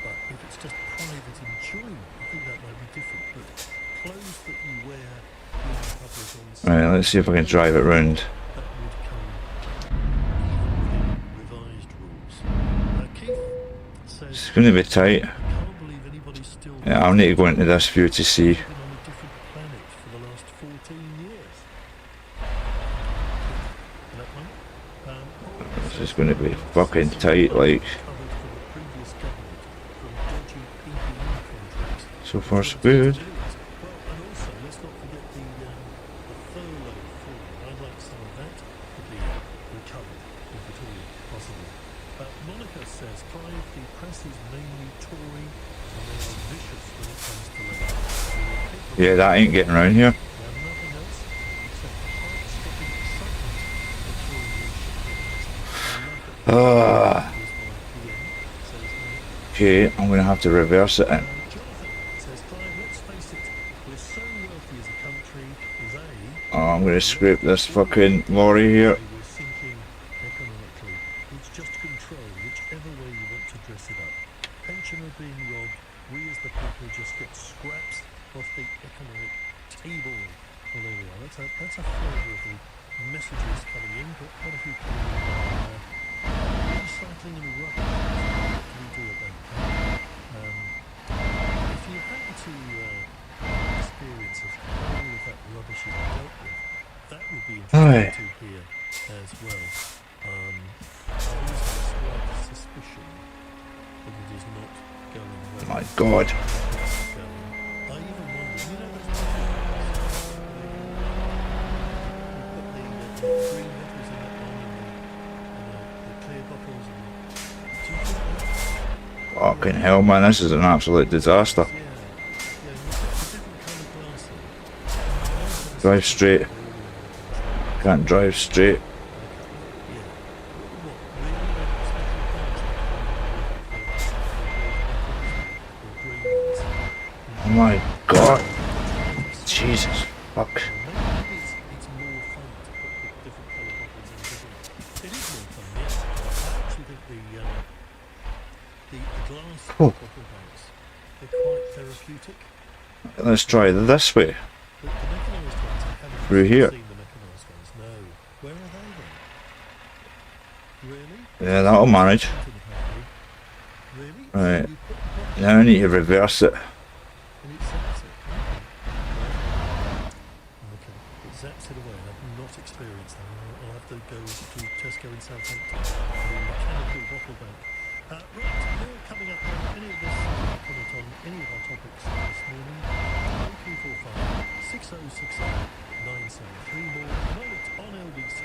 But if it's just private enjoyment, I think that might be different. But clothes that you wear in public on Right, let's see if I can drive it round. that would come within revised rules. Keith says, It's going to be tight. I can't believe anybody's still Yeah, I'll need to go into this view to see. been on a different planet for the last 14 years. That one? This is going to be fucking tight, like. Covered for the previous government from dodgy PPE contracts. So far so good. Well, and also, let's not forget the furlough fraud. I'd like some of that to be recovered, if at all possible. Monica says, Clive, the press is mainly Tory, and they are vicious when it comes to labour. Yeah, that ain't getting around here. They have nothing else except the heart-stopping excitement of Tory leadership. Okay, I'm going to have to reverse it in. Oh, I'm going to scrape this fucking lorry here. We're sinking economically. It's just control, whichever way you want to dress it up. pensioner being robbed, we as the people just get scraps off the economic table. Well, there we are. That's a flavour of the messages coming in. Got quite a few coming in. Recycling and rubbish. What can we do about that? If you happen to experience of how all of that rubbish is dealt with, that would be interesting to hear as well. I always have a slight suspicion that it is not going well. My God. I even wonder, you know those bottles, we put the green bottles in that one and the clear bottles and do you think that Fucking hell, man, this is an absolute disaster. Drive straight. Can't drive straight. Oh my God. Jesus. Fuck. Oh. Let's try this way. Through here. Yeah, that'll manage. Right. Now I need to reverse it. Zaps it away. I've not experienced that. I'll have to go to Tesco in Southampton. The mechanical bottle bank. Right, more coming up on any of this. Comment on any of our topics this morning. 0345 6060 973. More moment on LBC.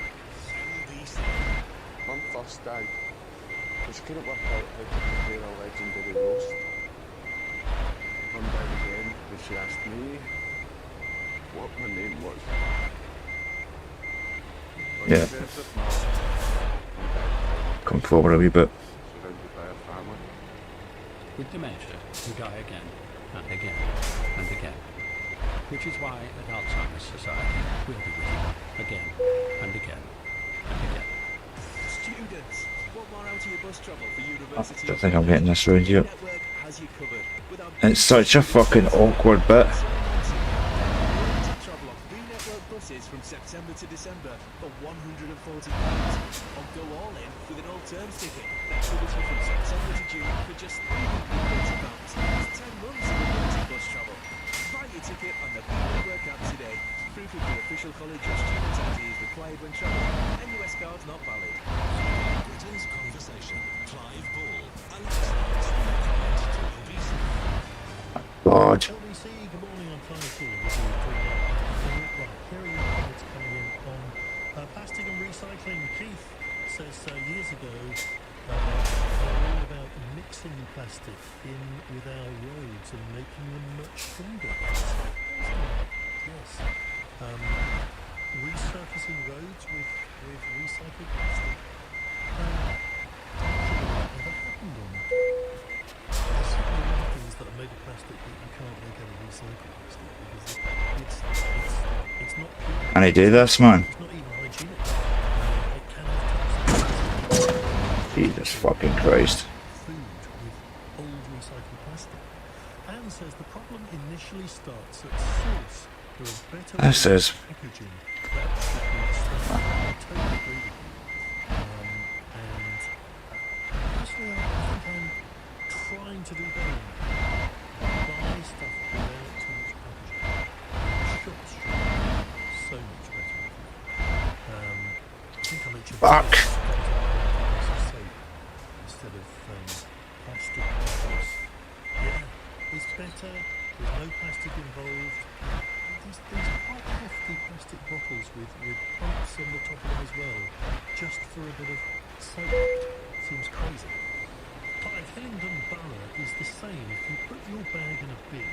On first day, we couldn't work out how to prepare a legendary roast. Come down again, and she asked me what my name was. Yeah. Come forward a wee bit. Surrounded by a family. With dementia, you die again, and again, and again. Which is why at Alzheimer's Society, we'll be with you again, and again, and again. Students, want more out of your bus travel for university? I don't think I'm getting this round yet. It's such a fucking awkward bit. Buses from September to December for £140. Or go all in with an all-terms ticket that covers you from September to June for just £340. That's 10 months of ability bus travel. Buy your ticket on the Network app today. Proof of the official college or student ID is required when travelling. NUS card's not valid. Britain's Conversation. Clive Ball. Alexa, comment to LBC. God. LBC, good morning. I'm Clive Ball. Here are your comments coming in on plastic and recycling. Keith says years ago they were all about mixing plastic in with our roads and making them much stronger. Yes. Resurfacing roads with recycled plastic. That happened on. There's certainly a lot of things that are made of plastic that you can't make out of recycled plastic because it's not. Can I do this, man? It's not even hygienic. It can have toxins. Jesus fucking Christ. Food with old recycled plastic. Anne says the problem initially starts at source. There is better This is packaging that should be stopped. I totally agree with you. And personally, I think I'm trying to do better. Buy stuff without too much packaging. Shops so much better. I think I mentioned fuck. Soap instead of plastic bottles. Yeah, it's better. There's no plastic involved. These quite hefty plastic bottles with pumps on the top of them as well, just for a bit of soap. Seems crazy. Clive, Hillingdon Borough is the same. If you put your bag in a bin,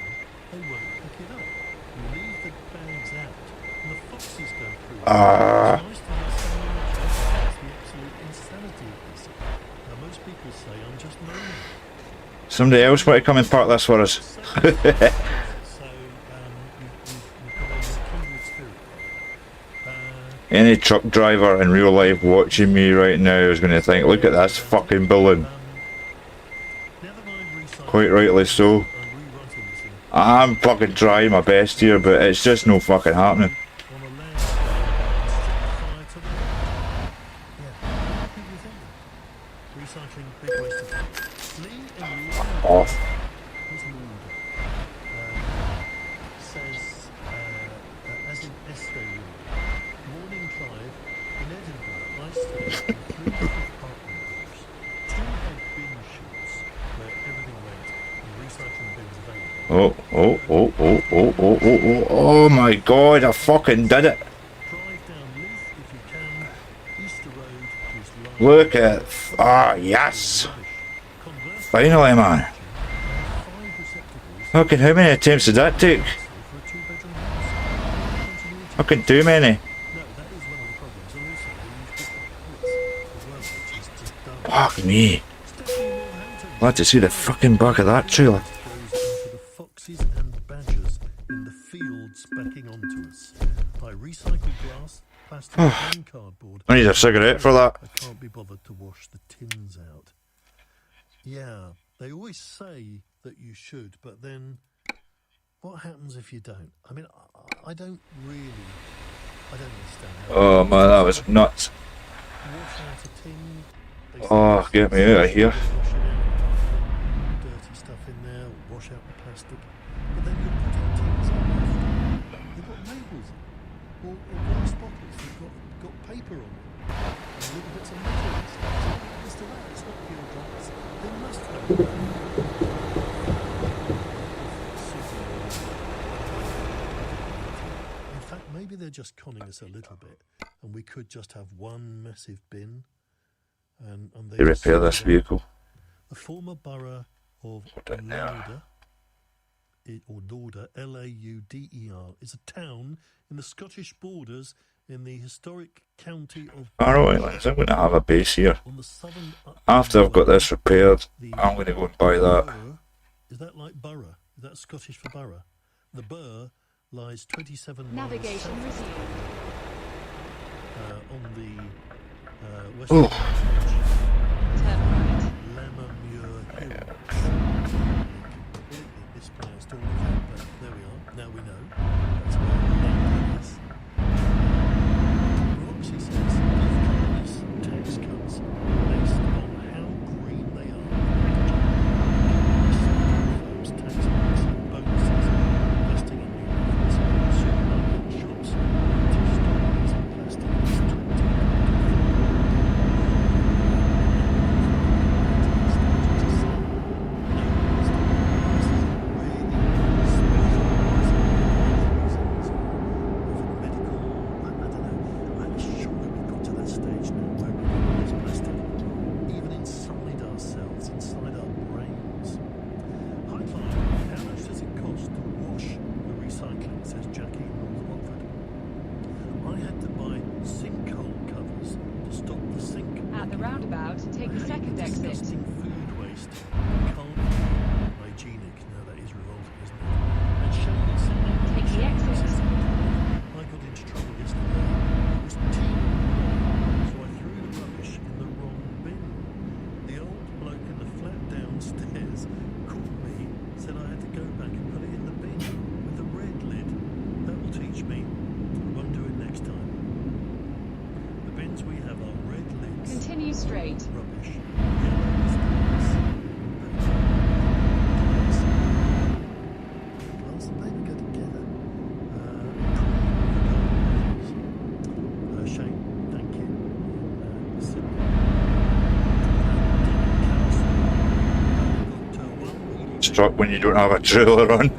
they won't pick it up. You leave the bags out, and the foxes go through it. It's nice to have someone else. That's the absolute insanity of this. Now, most people say I'm just moaning. Somebody else want to come and park this for us. Any truck driver in real life watching me right now is going to think, look at this fucking balloon. Never mind quite rightly so. I'm fucking trying my best here, but it's just no fucking happening. Off. Oh my god, I fucking did it. Look at, yes. Finally, man. Fucking, how many attempts did that take? Fucking too many. Fuck me. Glad to see the fucking back of that trailer. Foxes and badgers in the fields backing onto us. I recycle glass, plastic and cardboard. I need a cigarette for that. I can't be bothered to wash the tins out. Yeah, they always say that you should, but then what happens if you don't? I mean, I don't understand how. Oh man, that was nuts. Wash out a tin. Oh, get me out of here. Dirty stuff in there, wash out the plastic. But then you put our tins in. They've got labels on, or glass bottles. They've got paper on them, and little bits of metal and stuff. It's to that. It's not pure glass. They must have. In fact, maybe they're just conning us a little bit, and we could just have one massive bin. And They repair this vehicle. The former borough of Lauder, Lauder, is a town in the Scottish borders in the historic county of. Alright, lads, I'm going to have a base here. After I've got this repaired, I'm going to go and buy that. Is that like borough? Is that Scottish for borough? The Burr lies 27 Navigation miles resumed. On the western Turn right. Lammermuir Hills. Completely mispronounced all of that, but there we are. Now we know. That's where the land is. Roxy says give companies tax cuts based on how green they are. Firms tax breaks and bonuses, investing in new methods, supermarket shops, vintage stores and plastics, 20. Struck when you don't have a trailer on.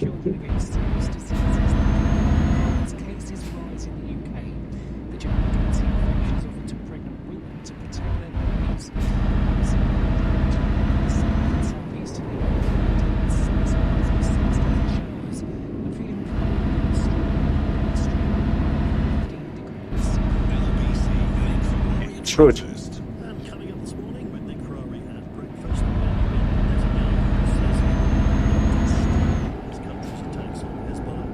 shield you against serious diseases like as cases rise in the UK, the German Cancer Foundation has offered to pregnant women to protect their babies. Southeastern England, sun's rising, seas and showers, and feeling cold and strong, 15 degrees. Should. And coming up this morning with Nick Ferrari at breakfast. His country's attacks on Hezbollah.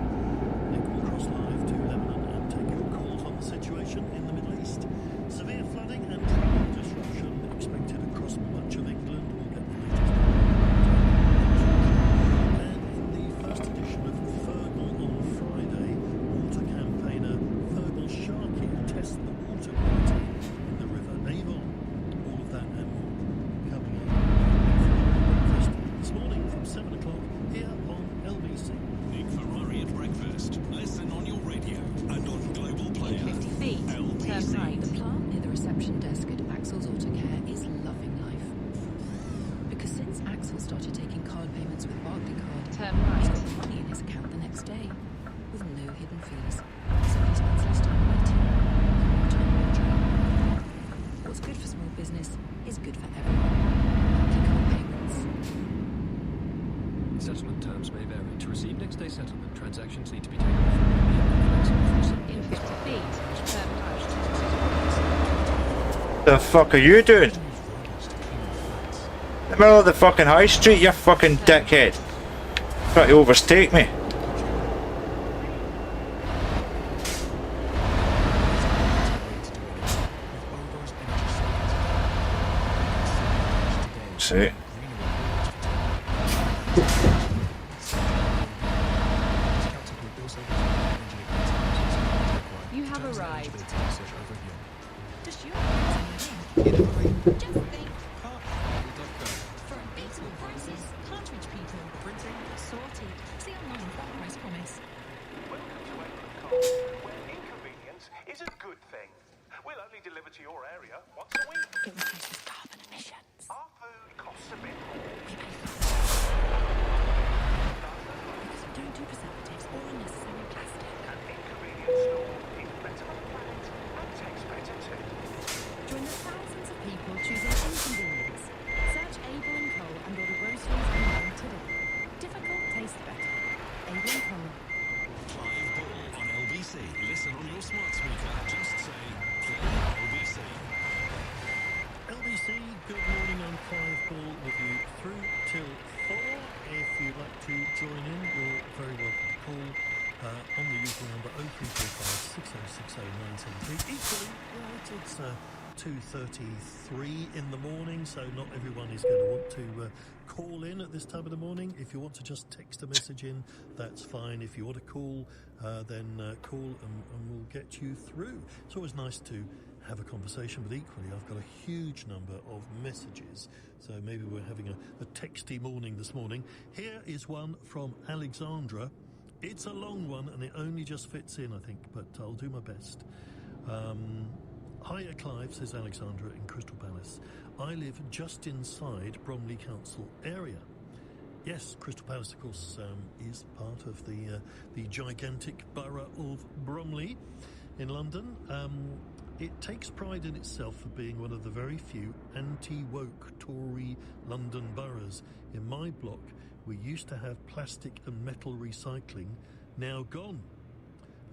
Nick will cross live to Lebanon and take your calls on the situation in the Middle East. Severe flooding and travel disruption expected across much of England. We'll get the latest. And in the first edition of Fergal on Friday, water campaigner Fergal Sharkey tests the water quality in the River Avon. All of that and more coming up breakfast this morning from 7 o'clock here on LBC. Nick Ferrari at breakfast. Listen on your radio and on Global Player. 50 feet. Turn right. The plant near the reception desk at Axel's Auto Care is loving life. Because since Axel started taking card payments with Barclaycard, Turn he's right. got money in his account the next day, with no hidden fees. So he spends less time waiting, and more time wandering. What's good for small business is good for everyone. Barclaycard payments. Settlement terms may vary. To receive next day settlement, transactions need to be taken off. In 50 feet, turn right. The fuck are you doing? In the middle of the fucking high street, you fucking dickhead. Trying to overtake me. See. You have arrived. Does your just think. For unbeatable prices, cartridge people. Printing. Sorted. See online for price promise. Welcome to England Coal, where inconvenience is a good thing. We'll only deliver to your area once a week. It reduces carbon emissions. Our food costs a bit more. We pay for because we don't do preservatives or unnecessary plastic. An inconvenience store is better for the planet and tastes better too. Join the thousands of people choosing inconvenience. Search Able & Co. and order groceries online today. Difficult tastes better. Able & Co. Clive Bull on LBC. Listen on your smart speaker. Just say, play LBC. LBC, good morning. I'm Clive Ball with you through till 4. If you'd like to join in, you're very welcome to call on the usual number 0345 6060 973. Equally, it's 2:33 in the morning, so not everyone is going to want to call in at this time of the morning. If you want to just text a message in, that's fine. If you want to call, then call and we'll get you through. It's always nice to have a conversation, but equally I've got a huge number of messages, so maybe we're having a texty morning this morning. Here is one from Alexandra. It's a long one and it only just fits in, I think, but I'll do my best. Hiya Clive, says Alexandra in Crystal Palace. I live just inside Bromley Council area. Yes, Crystal Palace, of course, is part of the gigantic borough of Bromley in London. It takes pride in itself for being one of the very few anti-woke Tory London boroughs. In my block, we used to have plastic and metal recycling, now gone.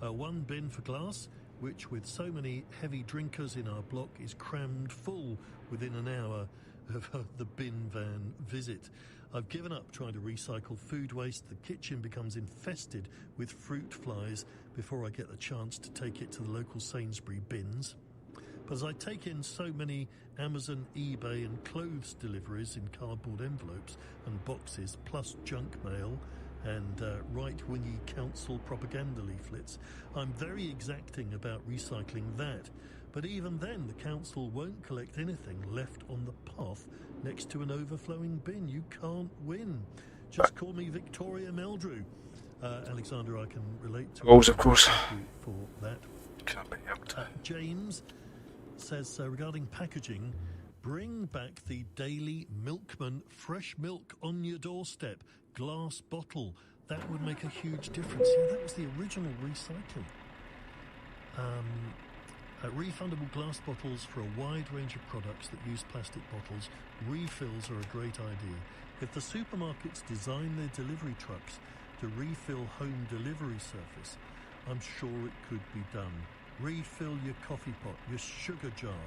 One bin for glass, which with so many heavy drinkers in our block is crammed full within an hour of the bin van visit. I've given up trying to recycle food waste. The kitchen becomes infested with fruit flies before I get the chance to take it to the local Sainsbury bins. But as I take in so many Amazon, eBay and clothes deliveries in cardboard envelopes and boxes, plus junk mail and right-wingy council propaganda leaflets, I'm very exacting about recycling that. But even then, the council won't collect anything left on the path next to an overflowing bin. You can't win. Just call me Victoria Meldrew. Alexander, I can relate to Always, of course. Thank you for that. Can't be helped. James says, regarding packaging, bring back the Daily Milkman fresh milk on your doorstep, glass bottle. that would make a huge difference. Yeah, that was the original recycling. Refundable glass bottles for a wide range of products that use plastic bottles. Refills are a great idea. If the supermarkets design their delivery trucks to refill home delivery service, I'm sure it could be done. Refill your coffee pot, your sugar jar,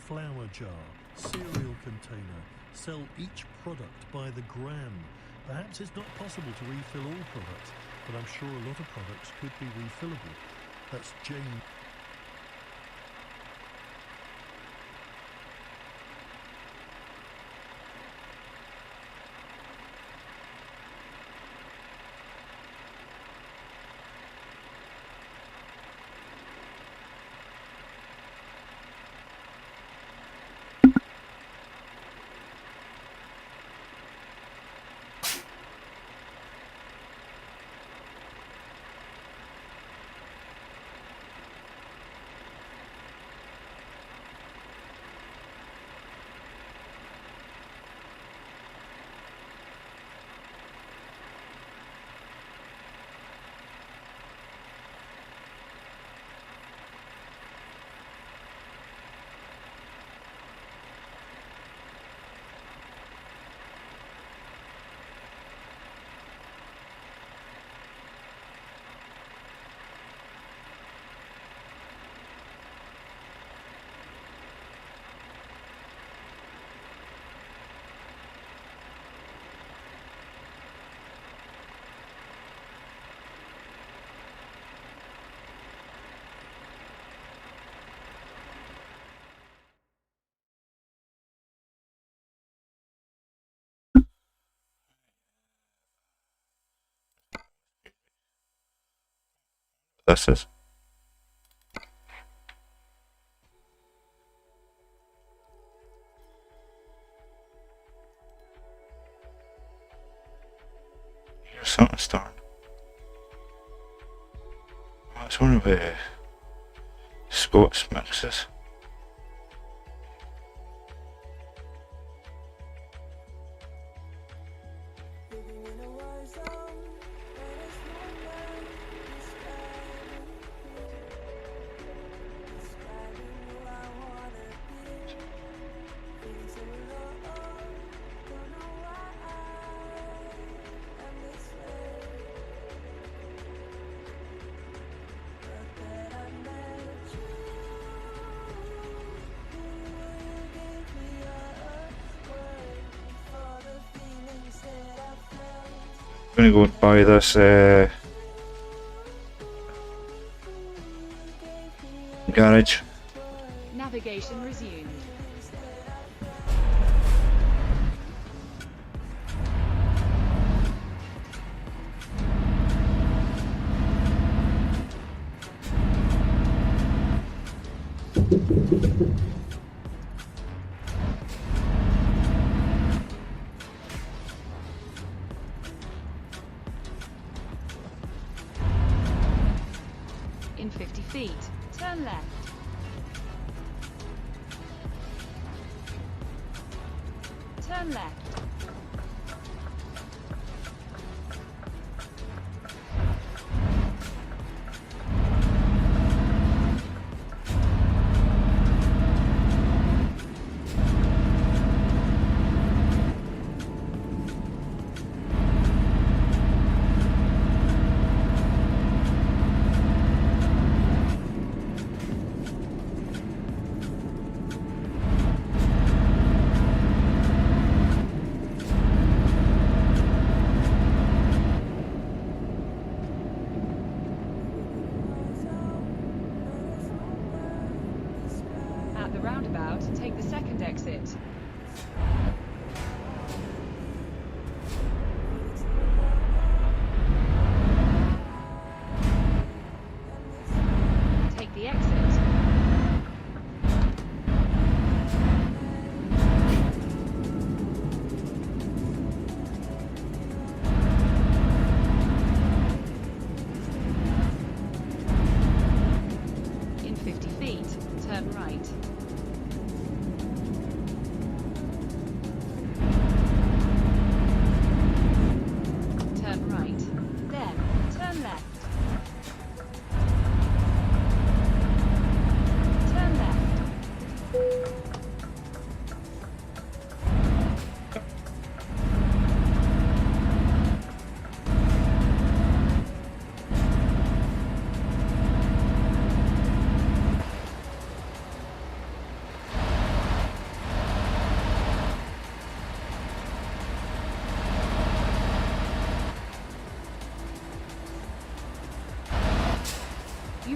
flour jar, cereal container. Sell each product by the gram. Perhaps it's not possible to refill all products, but I'm sure a lot of products could be refillable. That's Jane. This is. Here's something starting. Oh, it's one of the Scots mixes. I'm gonna go and buy this garage. Navigation resumed. In 50 feet, turn left. Turn left. At the roundabout, take the second exit. Take the exit. In 50 feet, turn right.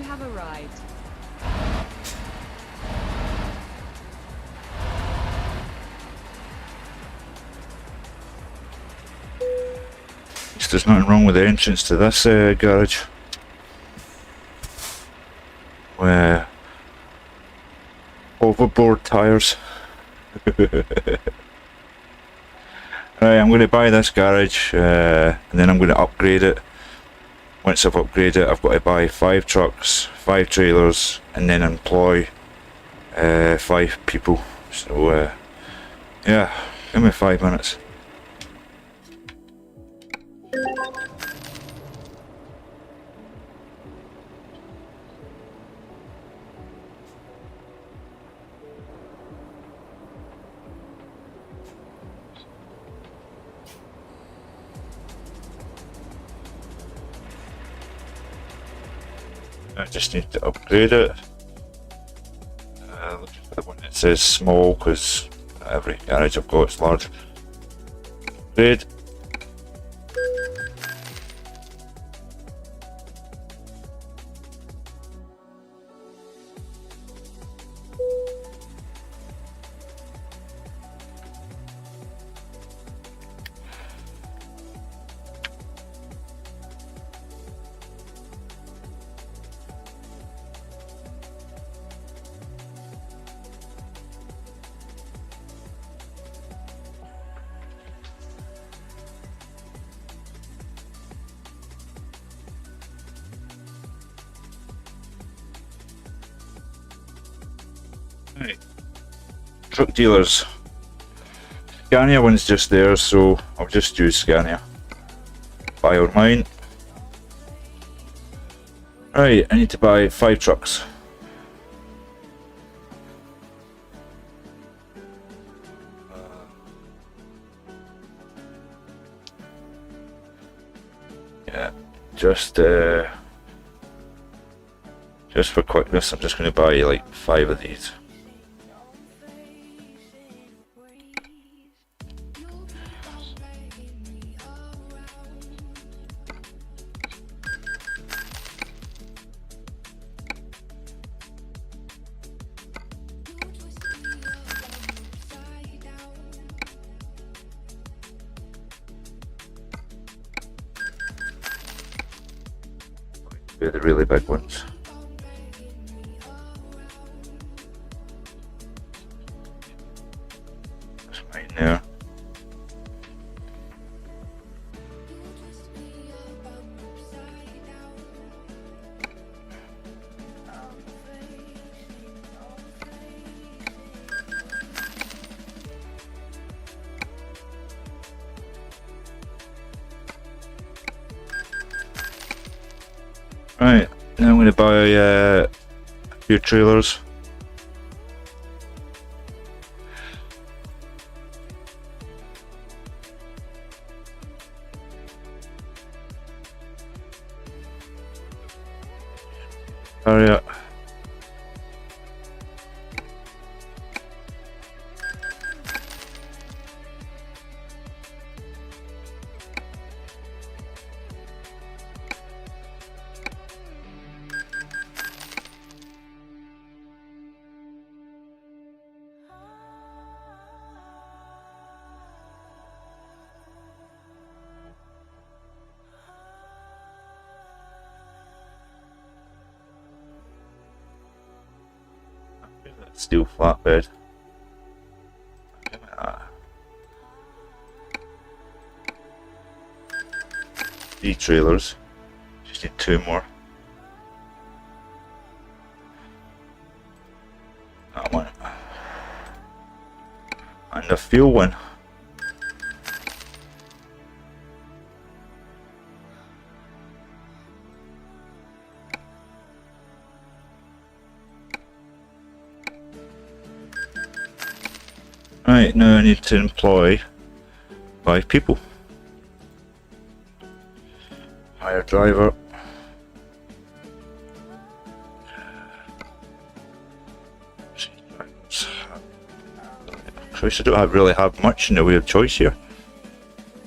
have arrived. There's nothing wrong with the entrance to this garage. Overboard tyres. Right, I'm going to buy this garage and then I'm going to upgrade it. Once I've upgraded it, I've got to buy 5 trucks, 5 trailers, and then employ 5 people. So yeah, give me 5 minutes. I just need to upgrade it. Look at the one that says small, because every garage I've got is large. Upgrade. Right. Truck dealers. Scania one's just there, so I'll just use Scania. Buy online. Right, I need to buy 5 trucks. Yeah, just for quickness, I'm just going to buy like 5 of these. They're the really big ones. That's mine there. Right, now I'm going to buy a few trailers. Hurry up. Steel flatbed. Give me that. 3 trailers. Just need 2 more. That one. And a fuel one. Right, now I need to employ 5 people. Hire driver. Choice, I don't really have much in the way of choice here.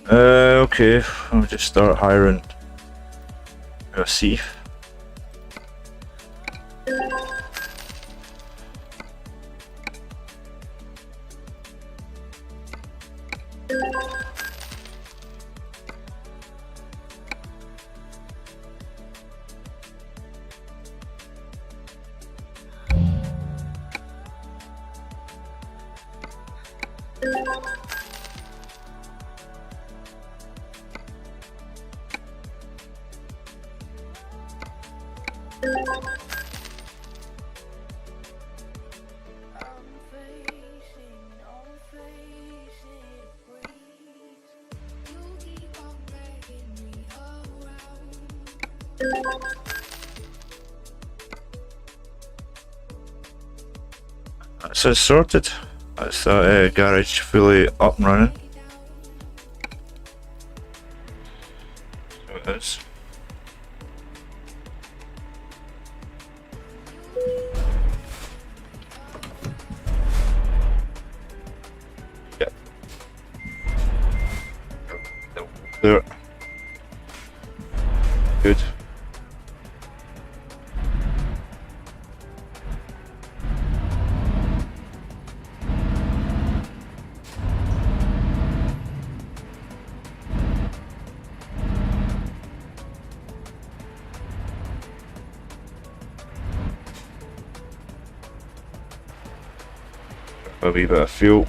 Okay, I'll just start hiring a thief. That's it sorted. That's that garage fully up and running. So it is. Yep. There. Good. A wee bit of fuel.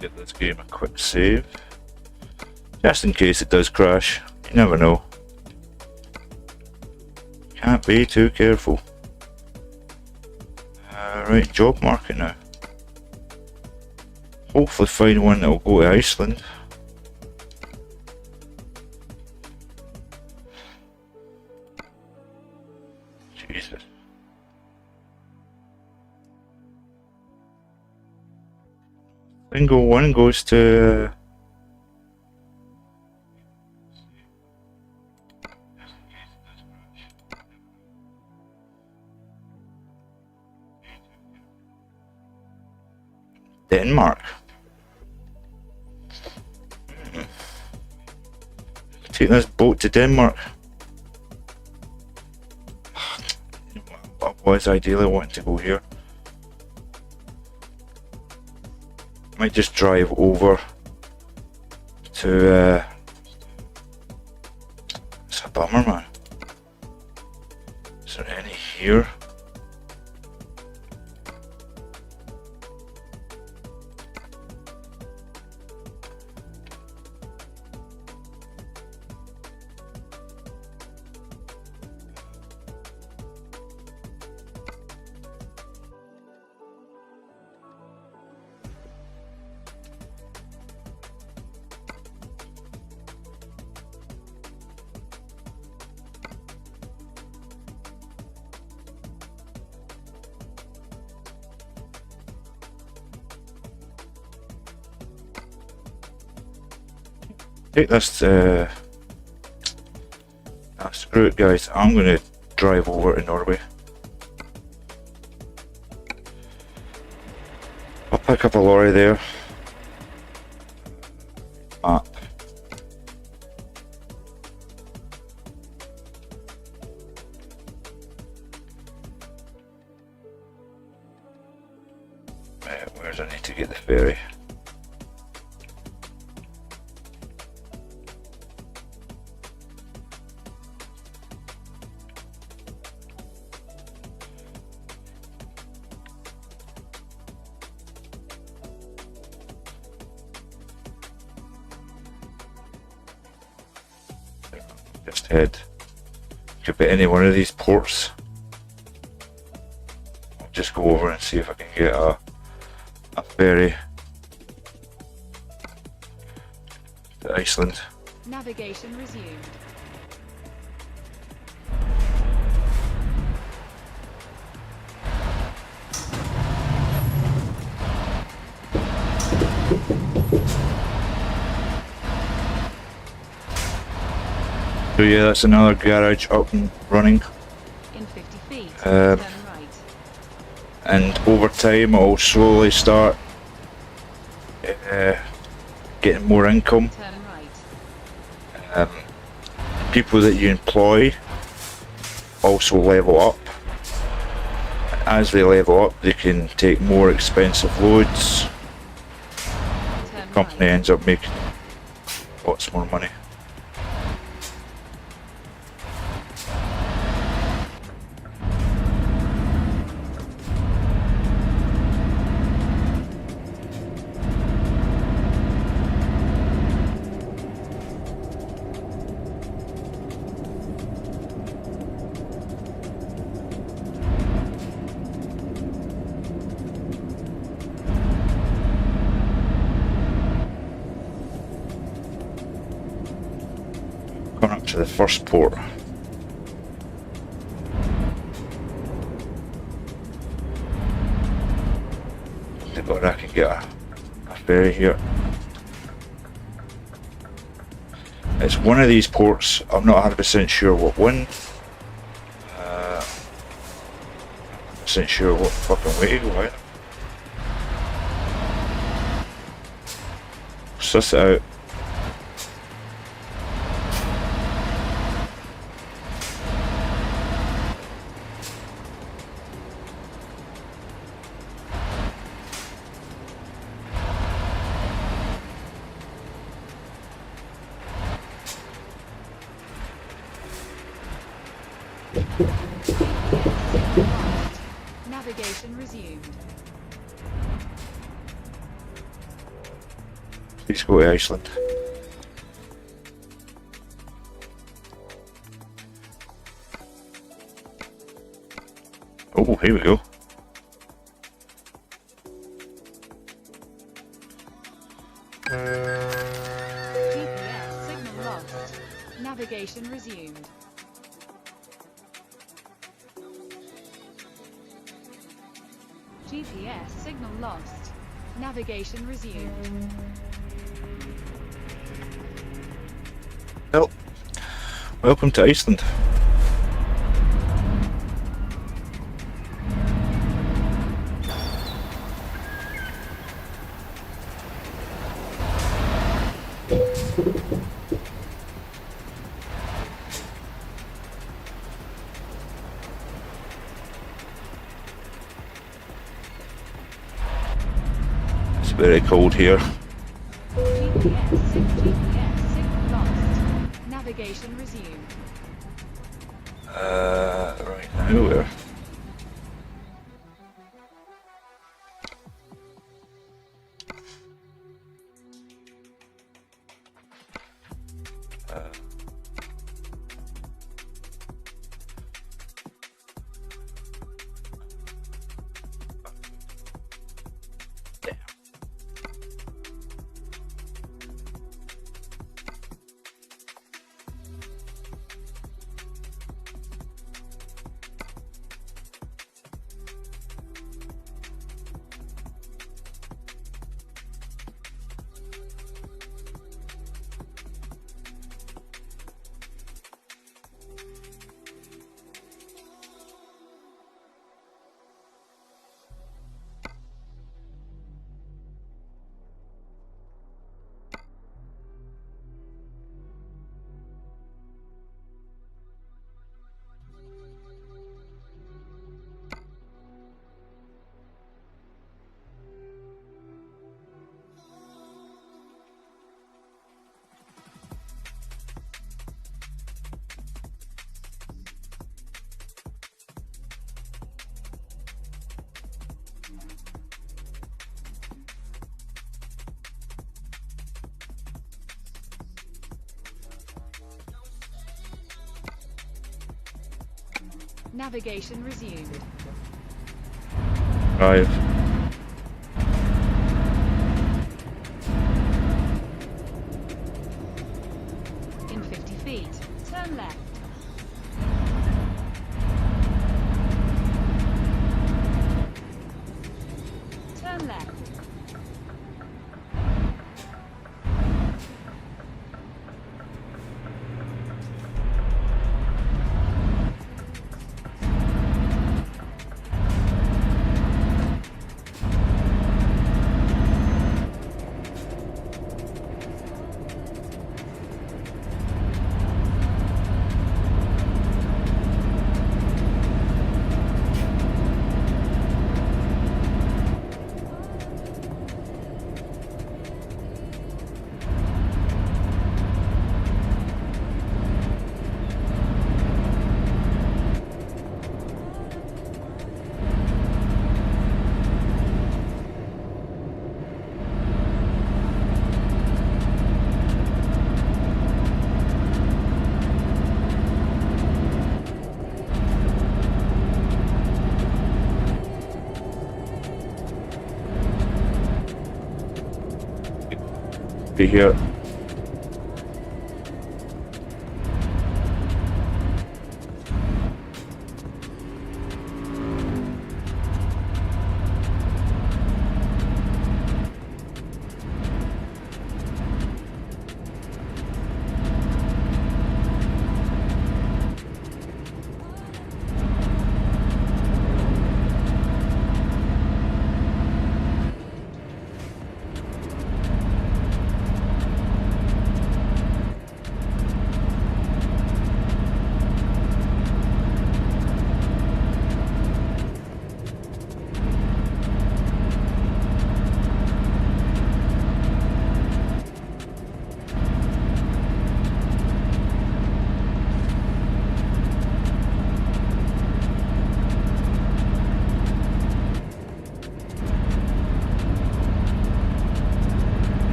Give this game a quick save, just in case it does crash. You never know. Can't be too careful. Right, job market now. Hopefully find one that will go to Iceland. Jesus. Single one goes to Denmark. Take this boat to Denmark. I was ideally wanting to go here. Might just drive over to it's a bummer, man. Is there any here? Take this, screw it guys, I'm going to drive over to Norway. I'll pick up a lorry there. Map. Where do I need to get the ferry? Just head. Could be any one of these ports. I'll just go over and see if I can get a ferry to Iceland. Navigation resumed. So yeah, that's another garage up and running. In 50 feet, turn right. And over time it'll slowly start getting more income. Turn right. People that you employ also level up. As they level up, they can take more expensive loads. The company ends up making lots more money. Going up to the first port. Thank God I can get a ferry here. It's one of these ports, I'm not 100% sure what one. 100% sure what fucking way to go out. Suss it out. Navigation resumed. Please go to Iceland. Oh, here we go. GPS signal lost. Navigation resumed. GPS signal lost. Navigation resumed. Well, welcome to Iceland. It's very cold here. GPS signal lost. Navigation resumed. Right now where? Navigation resumed. Drive. In 50 feet, turn left. Turn left. happy here.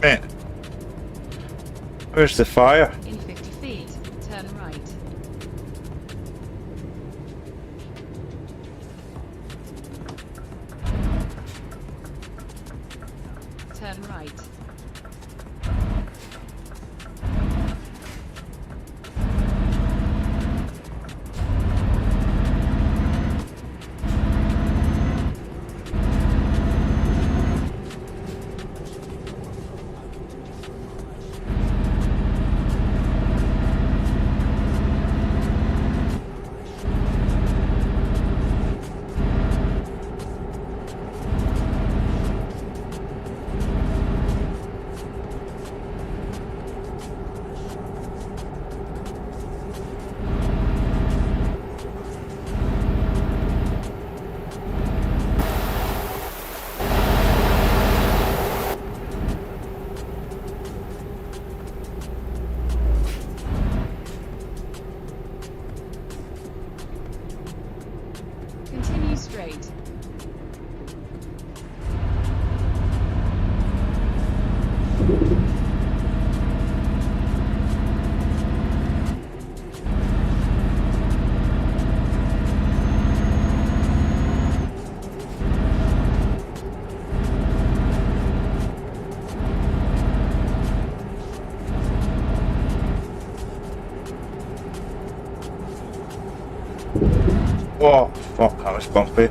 Man, where's the fire? In 50 feet, turn right. Turn right. Continue straight. Oh, fuck, that was bumpy.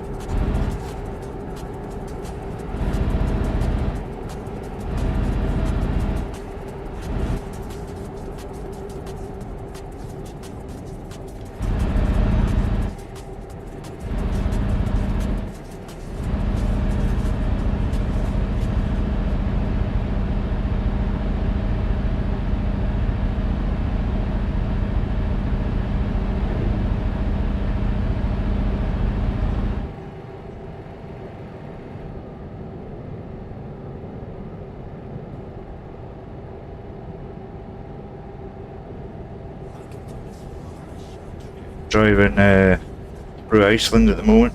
Driving through Iceland at the moment.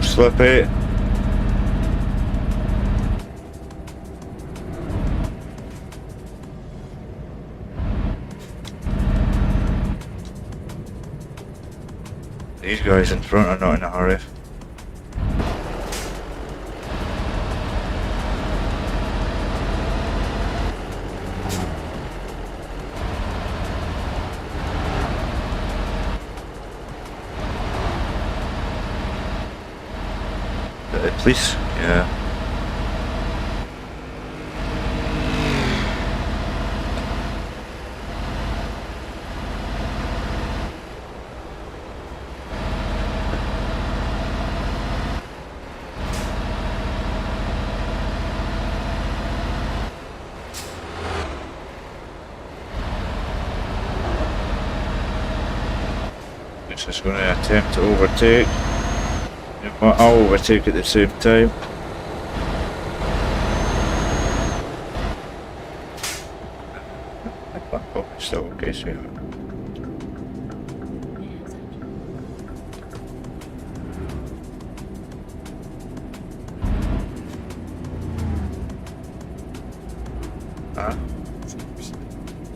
Slippy. These guys in front are not in a hurry. The police? Yeah. Which is going to attempt to overtake. I'll overtake at the same time. Oh, still okay, sweetheart.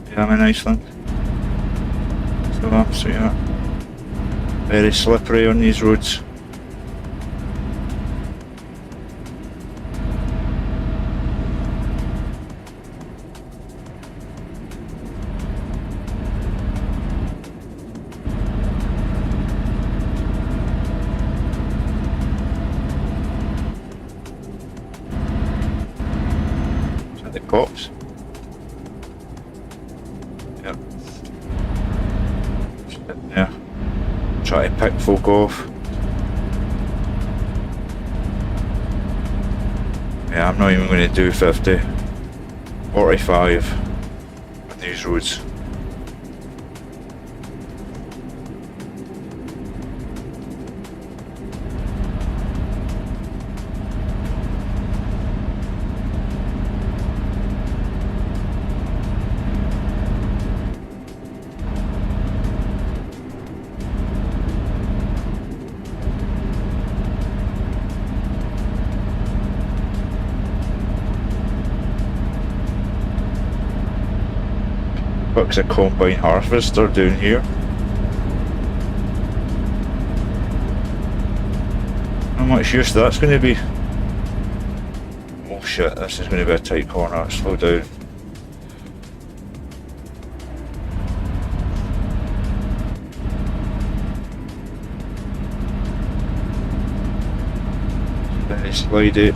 Yeah, I'm in Iceland. So I'm sweetheart. Very slippery on these roads. The cops. Yep. Yeah. Try to pick folk off. Yeah, I'm not even going to do 50. 45 on these roads. What's a combine harvester down here? How much use that's going to be? Oh shit, this is going to be a tight corner. Slow down. Very slidey.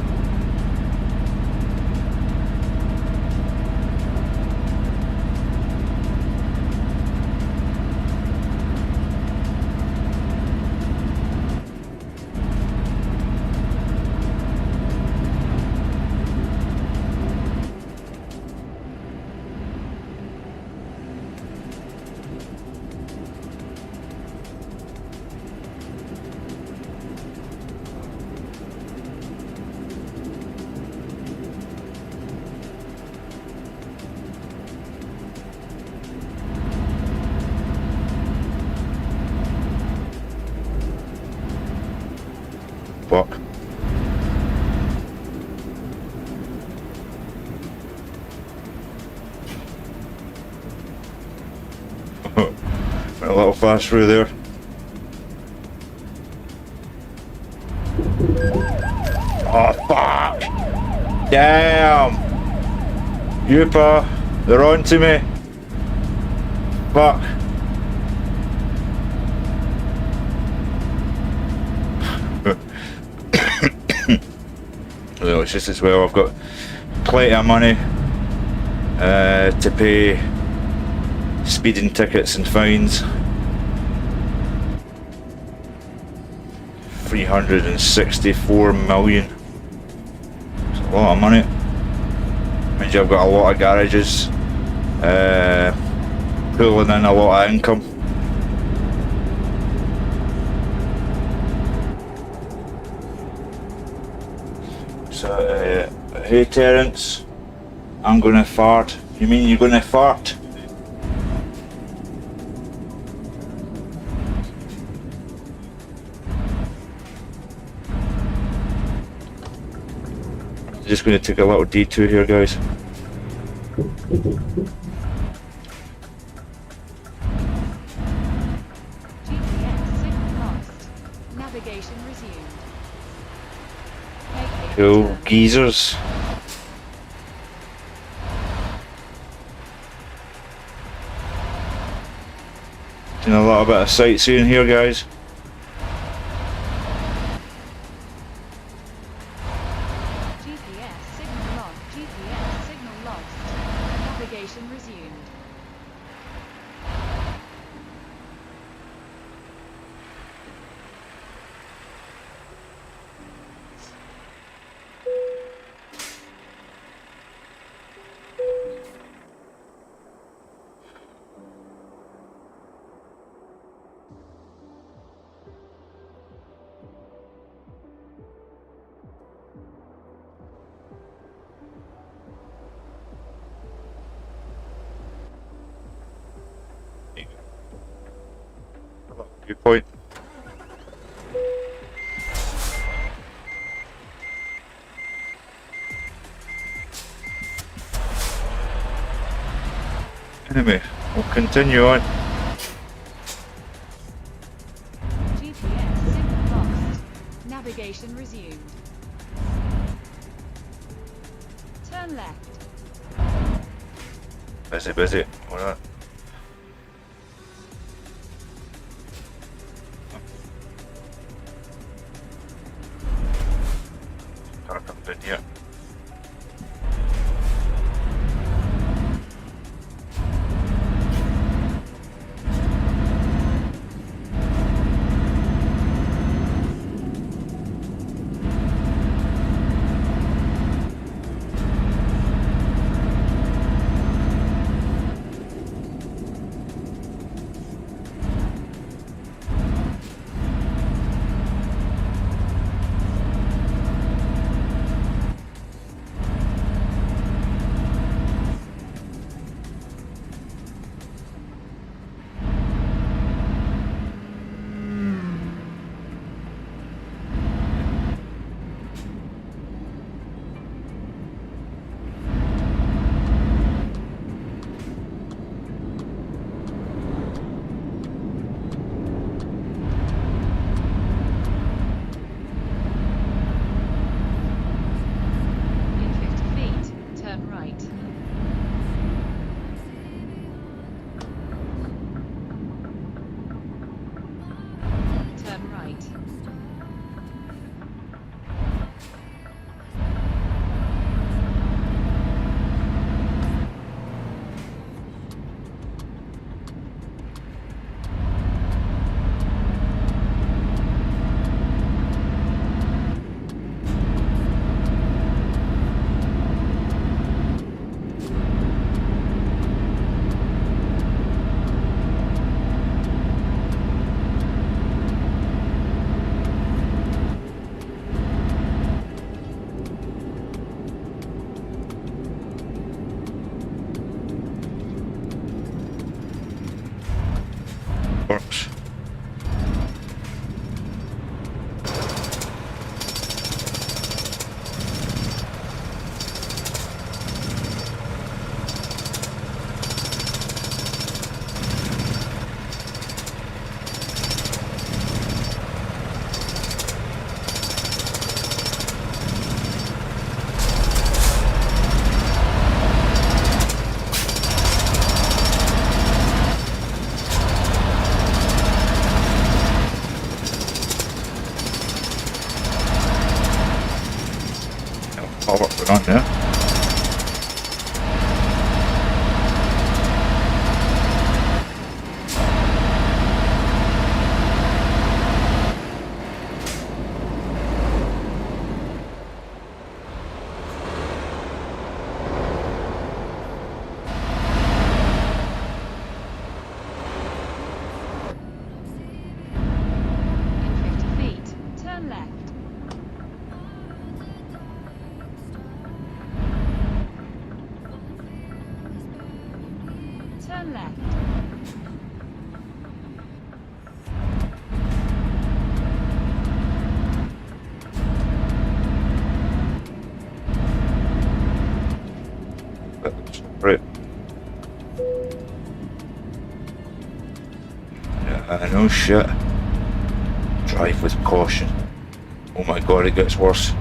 Fuck. Went a little fast through there. Oh fuck! Damn! Yupa, they're on to me. Fuck. Well, it's just as well I've got plenty of money to pay speeding tickets and fines. 364 million. It's a lot of money. Means you I've got a lot of garages pulling in a lot of income. So, hey Terence, I'm gonna fart. You mean you're gonna fart? Just going to take a little detour here, guys. GPS signal lost. Navigation resumed. Cool geezers. Doing a little bit of sightseeing here, guys. GPS signal lost. GPS signal lost. Navigation resumed. Viewpoint. Anyway, we'll continue on. GPS signal lost. Navigation resumed. Turn left. Busy. Alright. Car comes in here. Works. All what's going on there. In 50 feet, turn left. No shit. Drive with caution. Oh my god, it gets worse.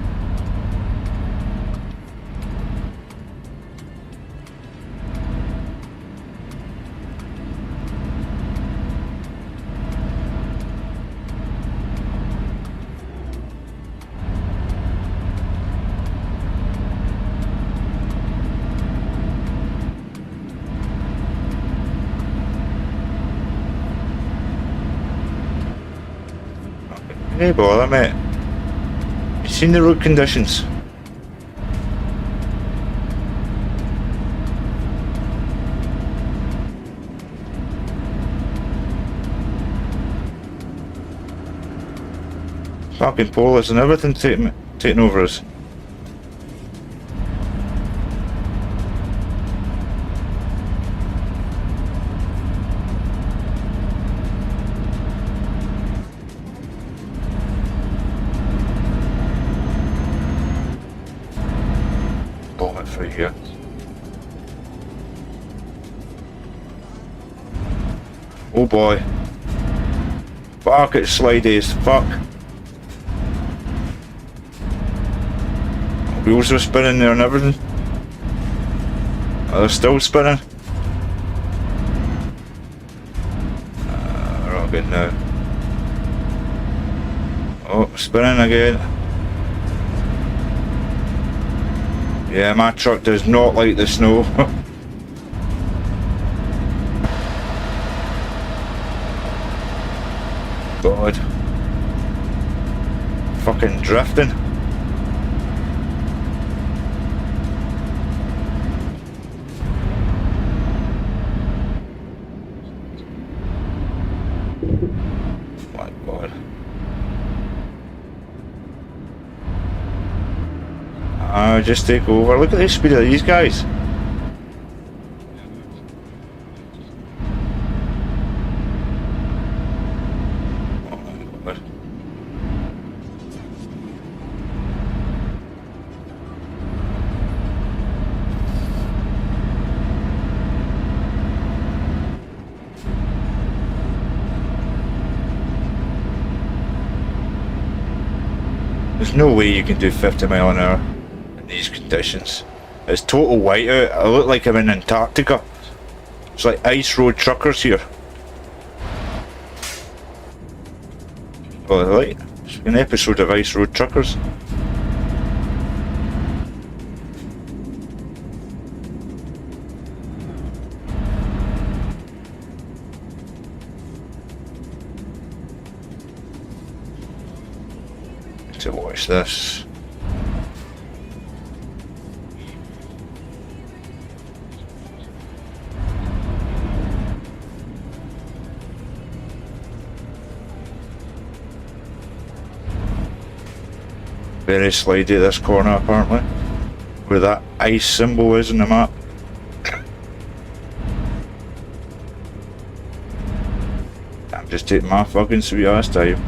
Hey bother, mate. You seen the road conditions? Fucking police and everything taking over us. Bomb it through here. Oh boy. Fuck, it's slideys. Fuck. Wheels are spinning there and everything. They're still spinning. We're all good now. Oh, spinning again. Yeah, my truck does not like the snow. God. Fucking drifting. My God. Just take over. Look at the speed of these guys. There's no way you can do 50 mile an hour in these conditions. It's total whiteout. I look like I'm in Antarctica. It's like ice road truckers here. Well, like an episode of Ice Road Truckers. To watch this. Very slidey this corner apparently, where that ice symbol is in the map. I'm just taking my fucking sweet ass time.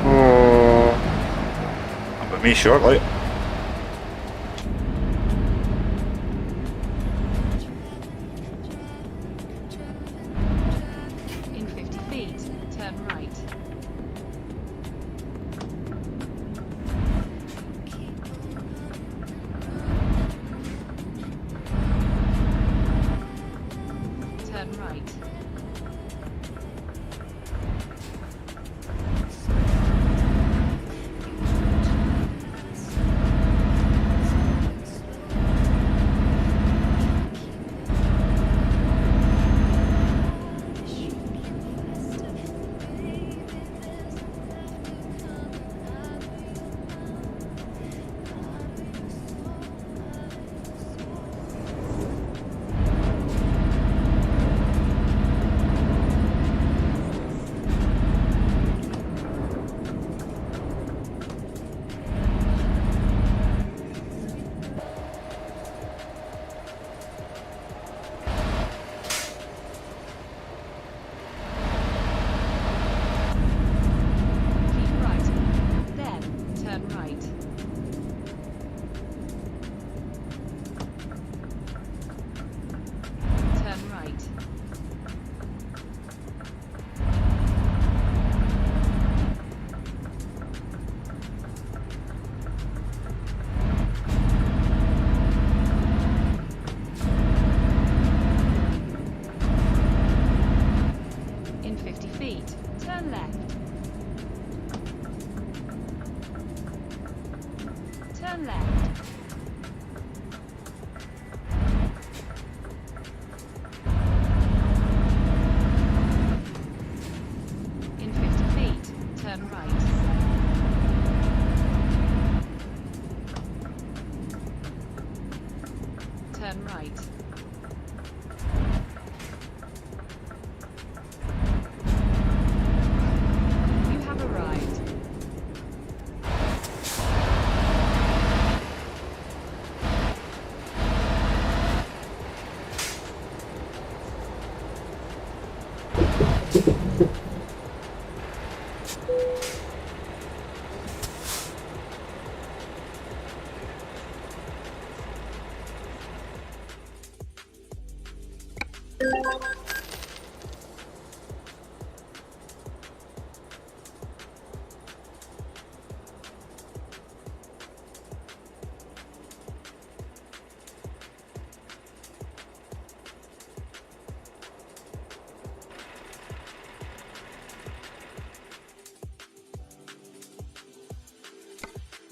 Oh, I'm with me shortly. In 50 feet, turn right. Turn right. Keep right. Then, turn right. Turn right. In 50 feet, turn left. Turn left. In 50 feet, turn right. Turn right. You have arrived.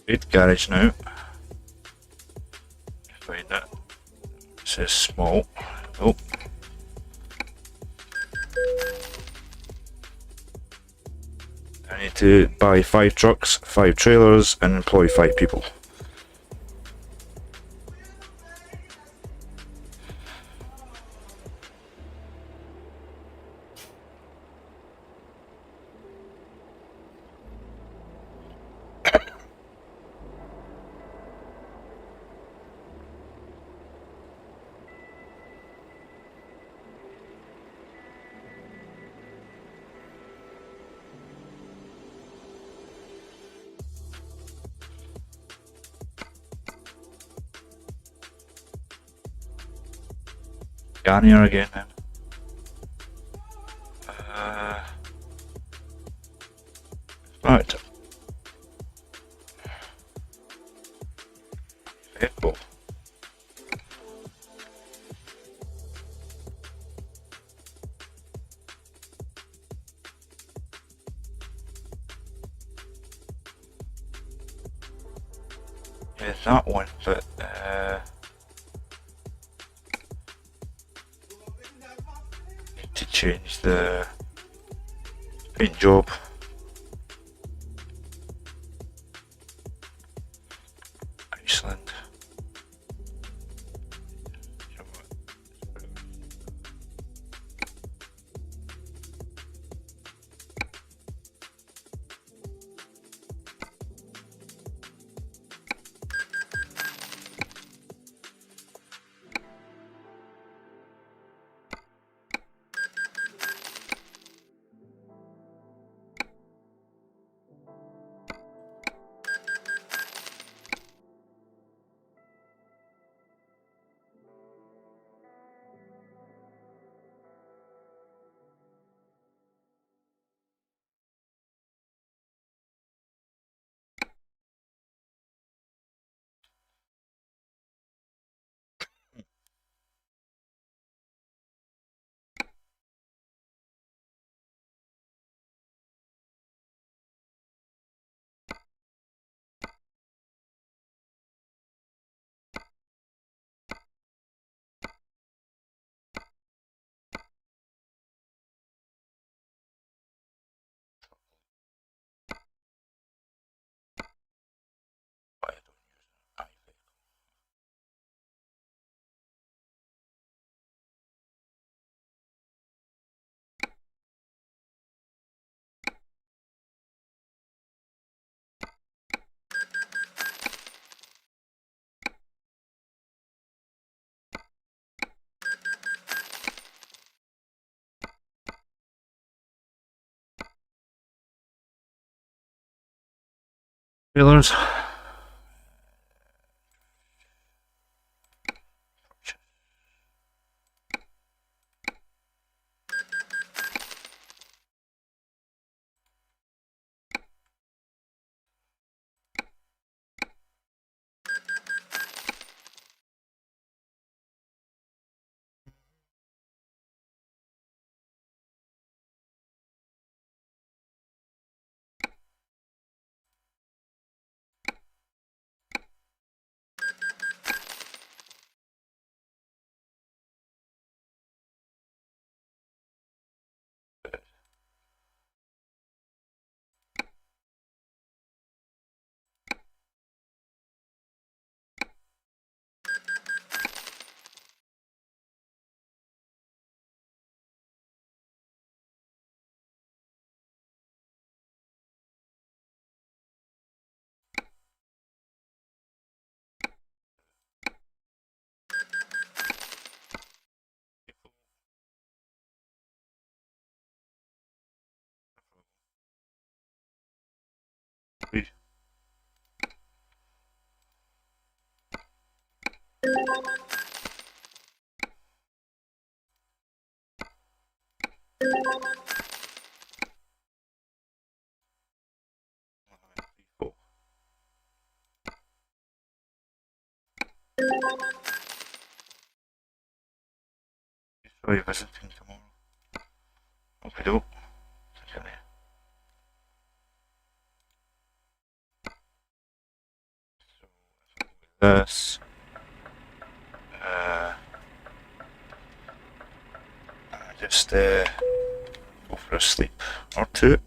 Great garage now. Find it. It says small. Oh. I need to buy 5 trucks, 5 trailers, and employ 5 people. Down here again then. Right. Vehicle. Yeah, that one, but need to change the paint job. Iceland. trailers. Are you visiting tomorrow? Okay, do. This. Just go for a sleep or two.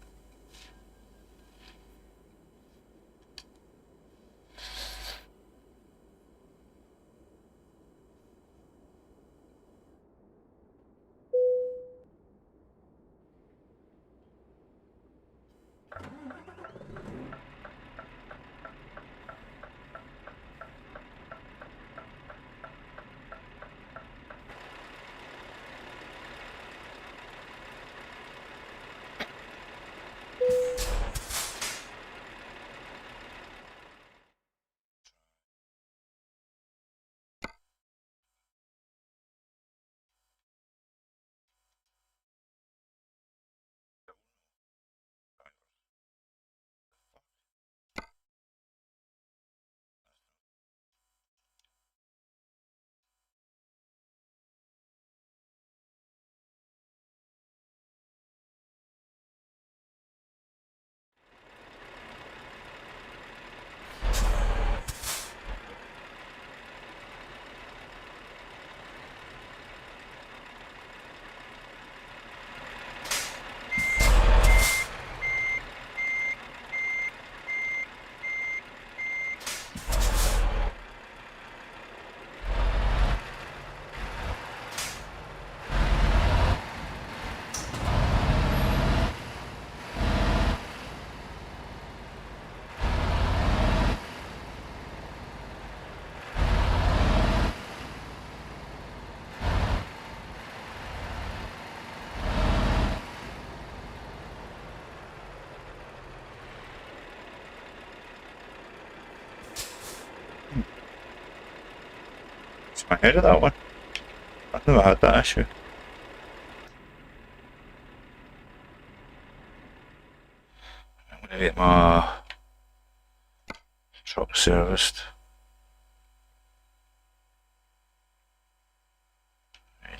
My head of that one. I've never had that issue. I'm going to get my truck serviced.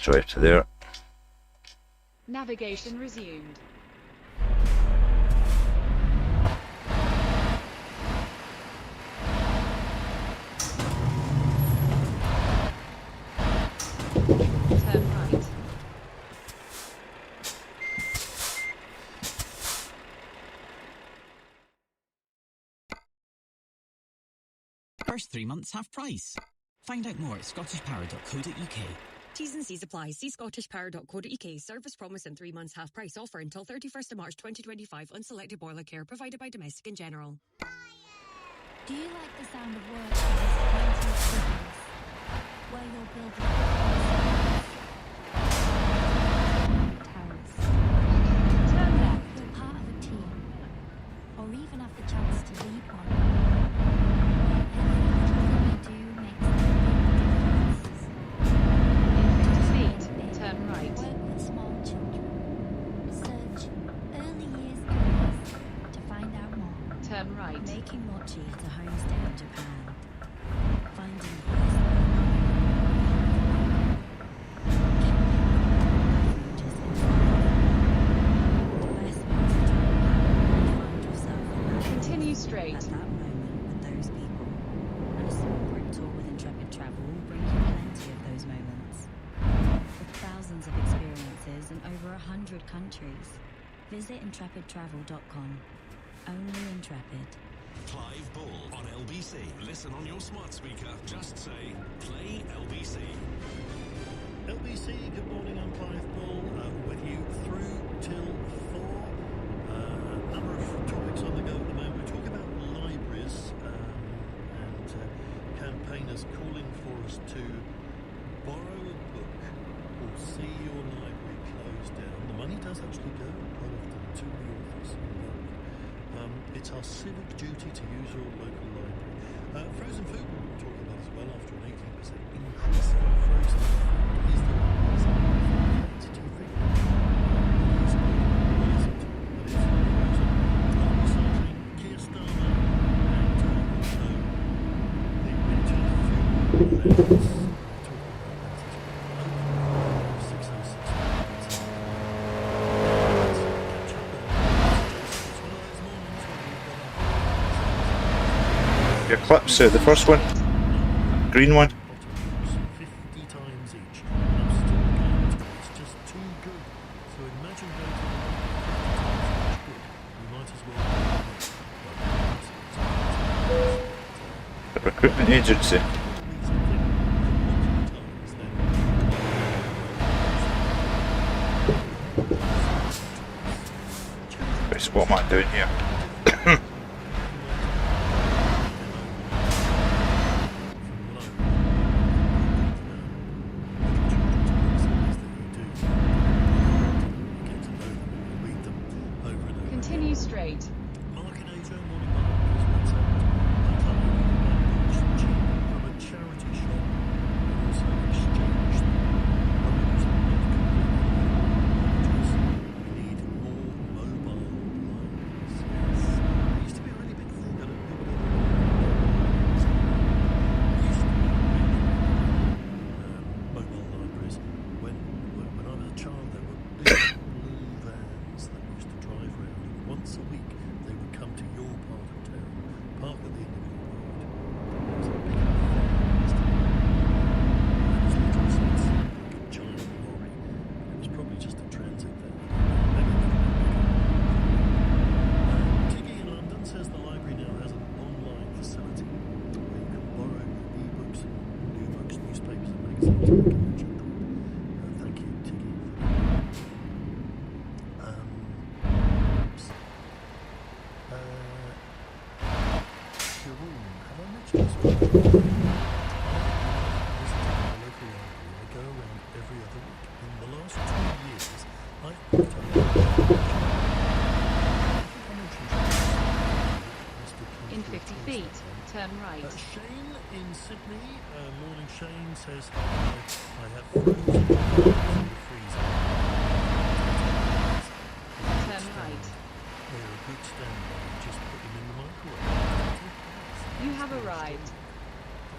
Drive to there. Navigation resumed. Turn right. First 3 months half price. Find out more at scottishpower.co.uk. T's and C's apply. See scottishpower.co.uk. Service promise and 3 months half price offer until 31st of March 2025 on selected boiler care provided by Domestic and General. Do you like the sound of work in this plenty of cities where you're building towers? Turn left. You're part of a team, or even have the chance to lead one. Turn right. Making mochi at a homestay in Japan. Finding Continue straight. At that moment with those people. And a small group tour with Intrepid Travel will bring you plenty of those moments. With thousands of experiences in over 100 countries. Visit intrepidtravel.com. Only Intrepid. Clive Bull on LBC. Listen on your smart speaker. Just say, play LBC. LBC, good morning, I'm Clive Bull, with you through till 4. A number of topics on the go at the moment. We're talking about libraries and campaigners calling for us to borrow a book or see your library closed down. The money does actually go quite often to the authors involved. It's our civic duty to use your local library. Frozen food we're talking about as well after an 18% increase in frozen food. Is there a reason for that, do you think? It is good, or is it? But it's frozen. Recycling, Keir Starmer, and also the winter fuel allowance. Your clips, the first one, green one. 50 times each. I'm still going to. It's just too good. So imagine going to the library. You might as well. The recruitment agency. Right, what am I doing here? Continue straight. Markinator, morning market, I can't even buy books cheap from a charity shop and also exchange them. Libraries are not convenient. We need more mobile libraries. Yes. It used to be a really big thing. I don't know what it used to be mobile libraries. When I was a child, there were big blue vans that used to drive around. Once a week, they would come to your part of town, park at the end of your road. It was a big van. It was little seats, like a giant lorry. It was probably just a transit van. Tiggy in London says the library now has an online facility where you can borrow e-books and new books, newspapers and magazines. Thank you, Tiggy, for that. Have I mentioned this before? I local library. I go around every other week. In the last 2 years, I've picked up. In 50 feet, turn right. Shane in Sydney, morning Shane, says I have frozen in the freezer. Turn right. They're a good standby. Just put them in the microwave. You have arrived. We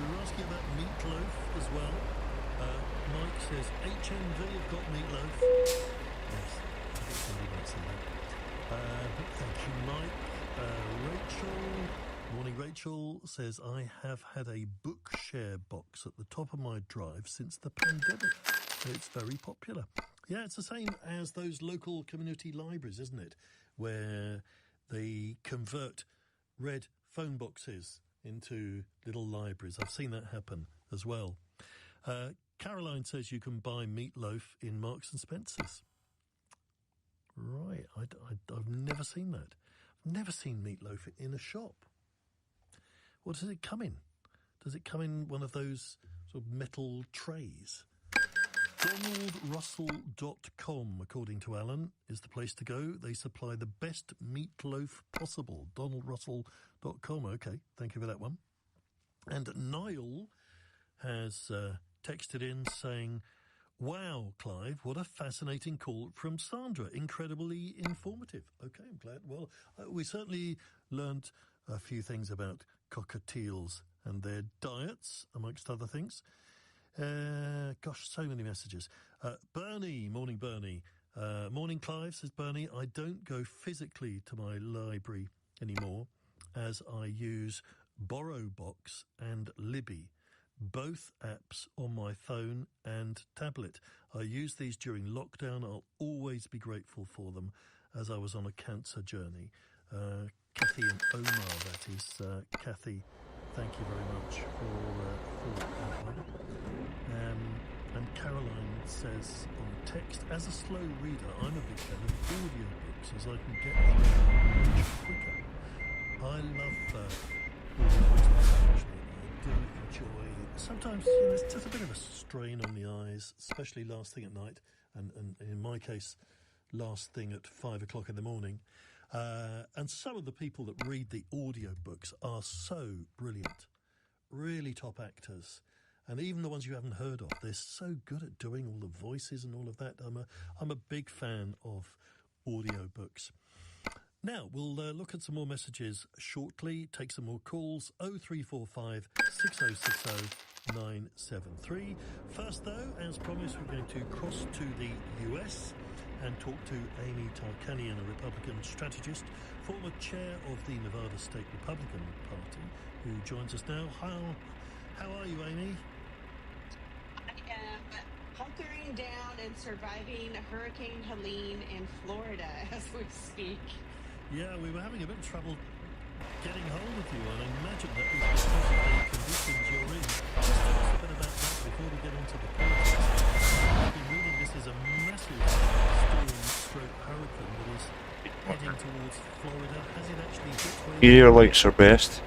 were asking about meatloaf as well. Mike says HMV have got meatloaf. Yes, I think somebody might say that. Thank you, Mike. Rachel, morning Rachel, says I have had a bookshare box at the top of my drive since the pandemic. It's very popular. Yeah, it's the same as those local community libraries, isn't it? Where they convert red phone boxes into little libraries. I've seen that happen as well. Caroline says you can buy meatloaf in Marks and Spencer's. Right, I've never seen that. I've never seen meatloaf in a shop. What does it come in? Does it come in one of those sort of metal trays? DonaldRussell.com, according to Alan, is the place to go. They supply the best meatloaf possible. DonaldRussell.com. Okay, thank you for that one. And Niall has texted in saying, Wow, Clive, what a fascinating call from Sandra. Incredibly informative. Okay, I'm glad. Well, we certainly learnt a few things about cockatiels and their diets, amongst other things. Gosh, so many messages. Bernie, morning, Bernie. Morning, Clive, says Bernie. I don't go physically to my library anymore as I use BorrowBox and Libby, both apps on my phone and tablet. I used these during lockdown. I'll always be grateful for them as I was on a cancer journey. Kathy and Omar, that is. Kathy, thank you very much for that one. And Caroline says on text, as a slow reader, I'm a big fan of audiobooks as I can get them much quicker. I love audiobooks, actually. I do enjoy. Sometimes it's just a bit of a strain on the eyes, especially last thing at night, and in my case, last thing at 5 o'clock in the morning. And some of the people that read the audiobooks are so brilliant, really top actors. And even the ones you haven't heard of, they're so good at doing all the voices and all of that. I'm a big fan of audiobooks. Now, we'll look at some more messages shortly, take some more calls, 0345 6060 973. First, though, as promised, we're going to cross to the US and talk to Amy Tarkanian, a Republican strategist, former chair of the Nevada State Republican Party, who joins us now. How are you, Amy? I am hunkering down and surviving Hurricane Helene in Florida as we speak. Yeah, we were having a bit of trouble getting hold of you, and I imagine that was because of the conditions you're in. Just tell us a bit about that before we get into the politics. I've been reading this is a massive storm/hurricane that is heading towards Florida. Has it actually hit where Your likes are best.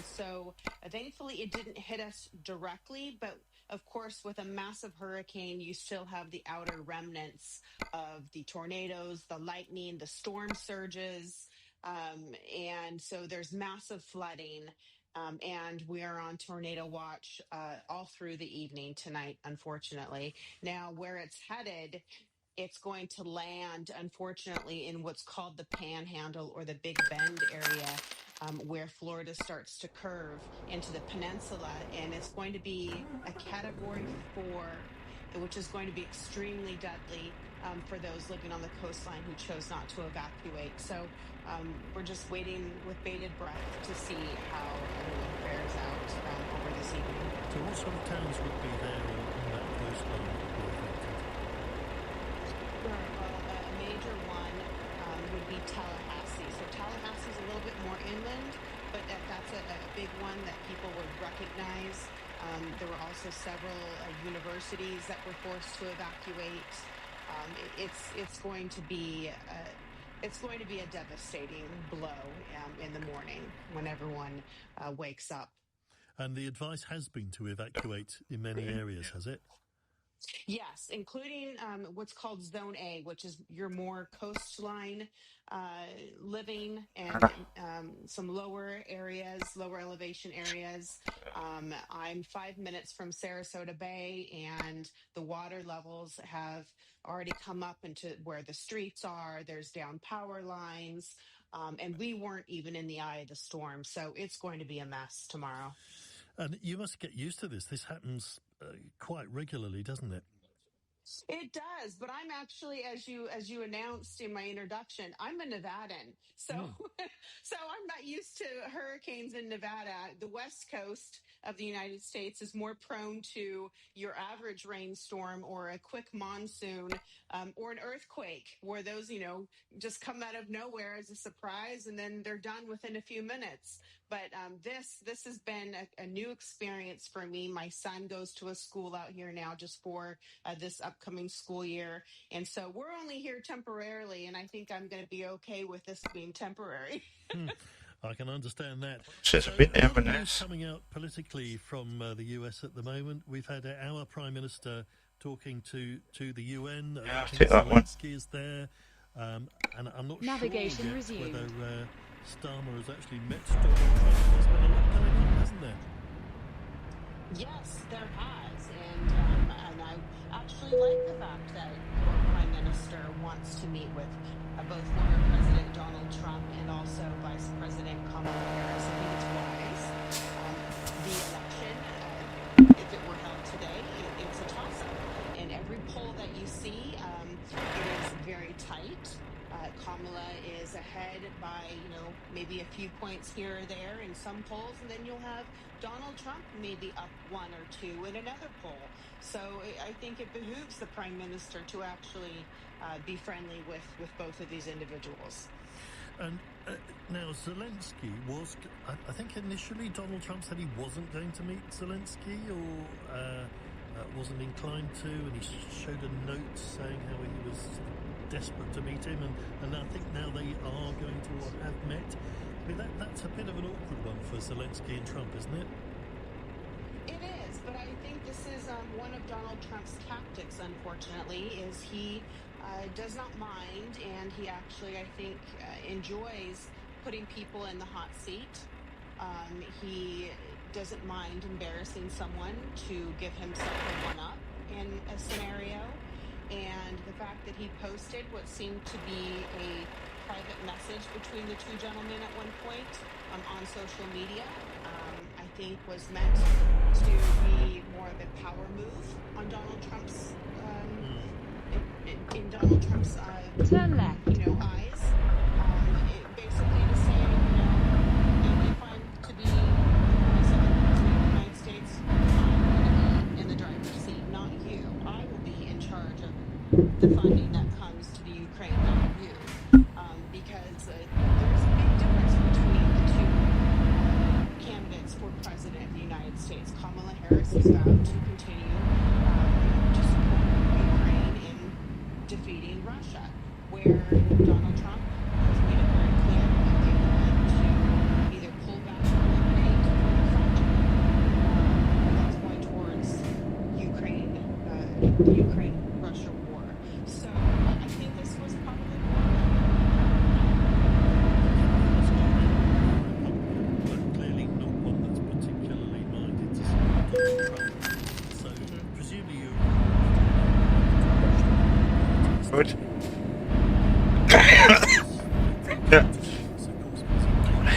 So thankfully it didn't hit us directly, but of course with a massive hurricane you still have the outer remnants of the tornadoes, the lightning, the storm surges, and so there's massive flooding, and we are on tornado watch all through the evening tonight, unfortunately. Now where it's headed, it's going to land, unfortunately, in what's called the Panhandle or the Big Bend area, where Florida starts to curve into the peninsula. And it's going to be a Category 4, which is going to be extremely deadly for those living on the coastline who chose not to evacuate. So we're just waiting with bated breath to see how everyone fares out over this evening. So what sort of towns would be there on that coastline? Sure. Well, a major one would be Tallahassee. So Tallahassee is a little bit more inland, but that's a big one that people would recognize. There were also several universities that were forced to evacuate. It's going to be a devastating blow in the morning when everyone wakes up. And the advice has been to evacuate in many areas, has it? Yes, including what's called Zone A, which is your more coastline living, and some lower areas, lower elevation areas. I'm 5 minutes from Sarasota Bay, and the water levels have already come up into where the streets are. There's down power lines, and we weren't even in the eye of the storm. So it's going to be a mess tomorrow. And you must get used to this. This happens quite regularly, doesn't it? It does, but I'm actually, as you announced in my introduction, I'm a Nevadan, so so I'm not used to hurricanes in Nevada. The West Coast of the United States is more prone to your average rainstorm or a quick monsoon, or an earthquake, where those just come out of nowhere as a surprise and then they're done within a few minutes. But this has been a new experience for me. My son goes to a school out here now just for this upcoming school year. And so we're only here temporarily, and I think I'm going to be okay with this being temporary. I can understand that. So it's a bit news coming out politically from the US at the moment. We've had our Prime Minister talking to the UN. Yeah, I'll take that one. Zelensky is there. And I'm not Navigation sure yet resumed. whether Starmer has actually met Donald Trump. There's been a lot going on, hasn't there? Yes, there has, and I actually like the fact that your prime minister wants to meet with both former President Donald Trump and also Vice President Kamala Harris. I think it's wise. The election, if it were held today, it's a toss-up. In every poll that you see, it is very tight. Kamala is ahead by, maybe a few points here or there in some polls, and then you'll have Donald Trump maybe up one or two in another poll. So I think it behooves the prime minister to actually be friendly with both of these individuals. And now Zelensky was, I think initially Donald Trump said he wasn't going to meet Zelensky or wasn't inclined to, and he showed a note saying how he was desperate to meet him, and I think now they are going to or have met. I mean, that's a bit of an awkward one for Zelensky and Trump, isn't it? It is, but I think this is one of Donald Trump's tactics, unfortunately, is he does not mind, and he actually, I think, enjoys putting people in the hot seat. He doesn't mind embarrassing someone to give himself a one-up in a scenario. And the fact that he posted what seemed to be a private message between the two gentlemen at one point on social media, I think was meant to be more of a power move on Donald Trump's in Donald Trump's turn left. Eyes. Basically to say, if I'm to be President of the United States, I'm going to be in the driver's seat, not you. I will be in charge of the funding that comes to the Ukraine, not you. Because there's a big difference between the two candidates for President of the United States. Kamala Harris has vowed to continue to support Ukraine in defeating Russia, where Donald Trump has made it very clear that they want to either pull back or eliminate the front that's going towards Ukraine, the Ukraine-Russia war. So I think this was probably but clearly not one that's particularly minded to support Donald Trump. So presumably you. Good.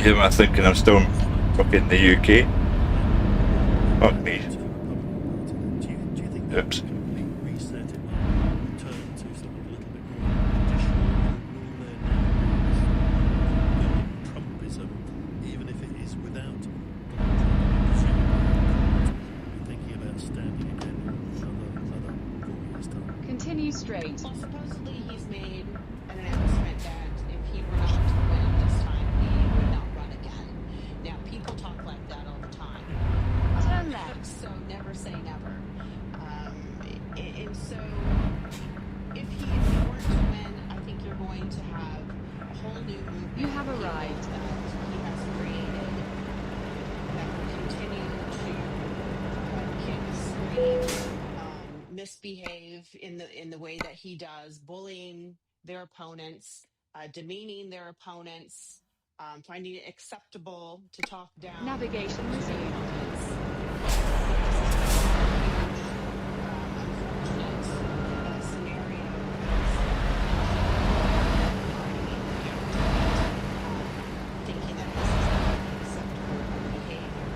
Who am I thinking? I'm still fucking the UK. Fuck me. Oops. Reset it might return to something a little bit more traditional rule there Trumpism, even if it is without Donald Trump. Thinking about standing again in another 4 years' time. Continue straight. Well, supposedly he's made an announcement that if he were not to win this time, he would not run again. Now, people talk like that all the time. Turn left. So never say never. And so if he weren't to win, I think you're going to have a whole new movement. You have arrived. That he has created that will continue to kick, scream, misbehave in the way that he does, bullying their opponents, demeaning their opponents, finding it acceptable to talk down Navigation resumed. Unfortunate scenario. Thinking that this is not acceptable behavior.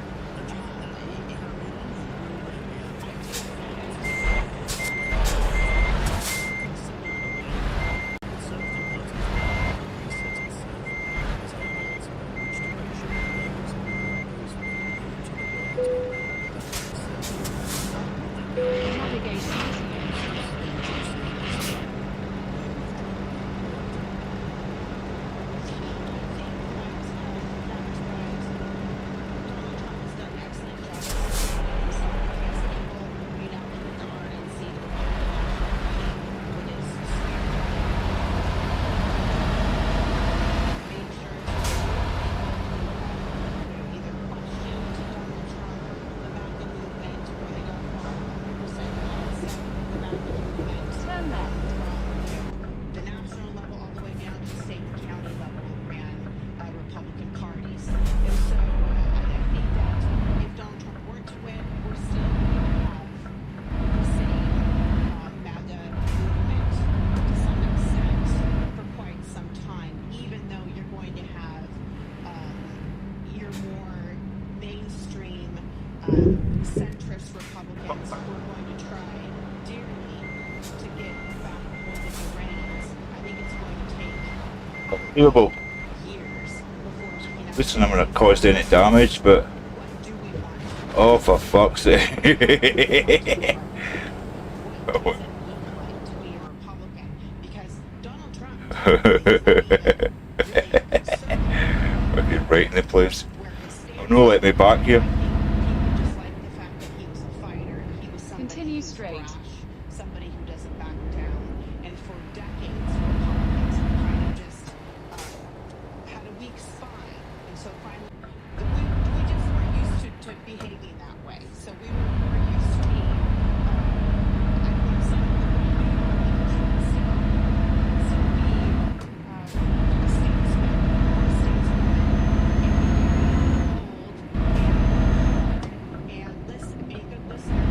centrist Republicans who are going to try dearly to get back holding the reins. I think it's going to take Unbelievable. years before we can At least I'm not caused any damage, but oh, for fuck's sake. Okay, right in the place. Oh no, let me back here. Continue straight. Somebody who doesn't back down. And for decades, Republicans have kind of just had a weak spine. And so finally, we just weren't used to behaving that way. So we were used to being, I think, some of the Republicans still being statesmen or stateswomen and listen, be a good listener.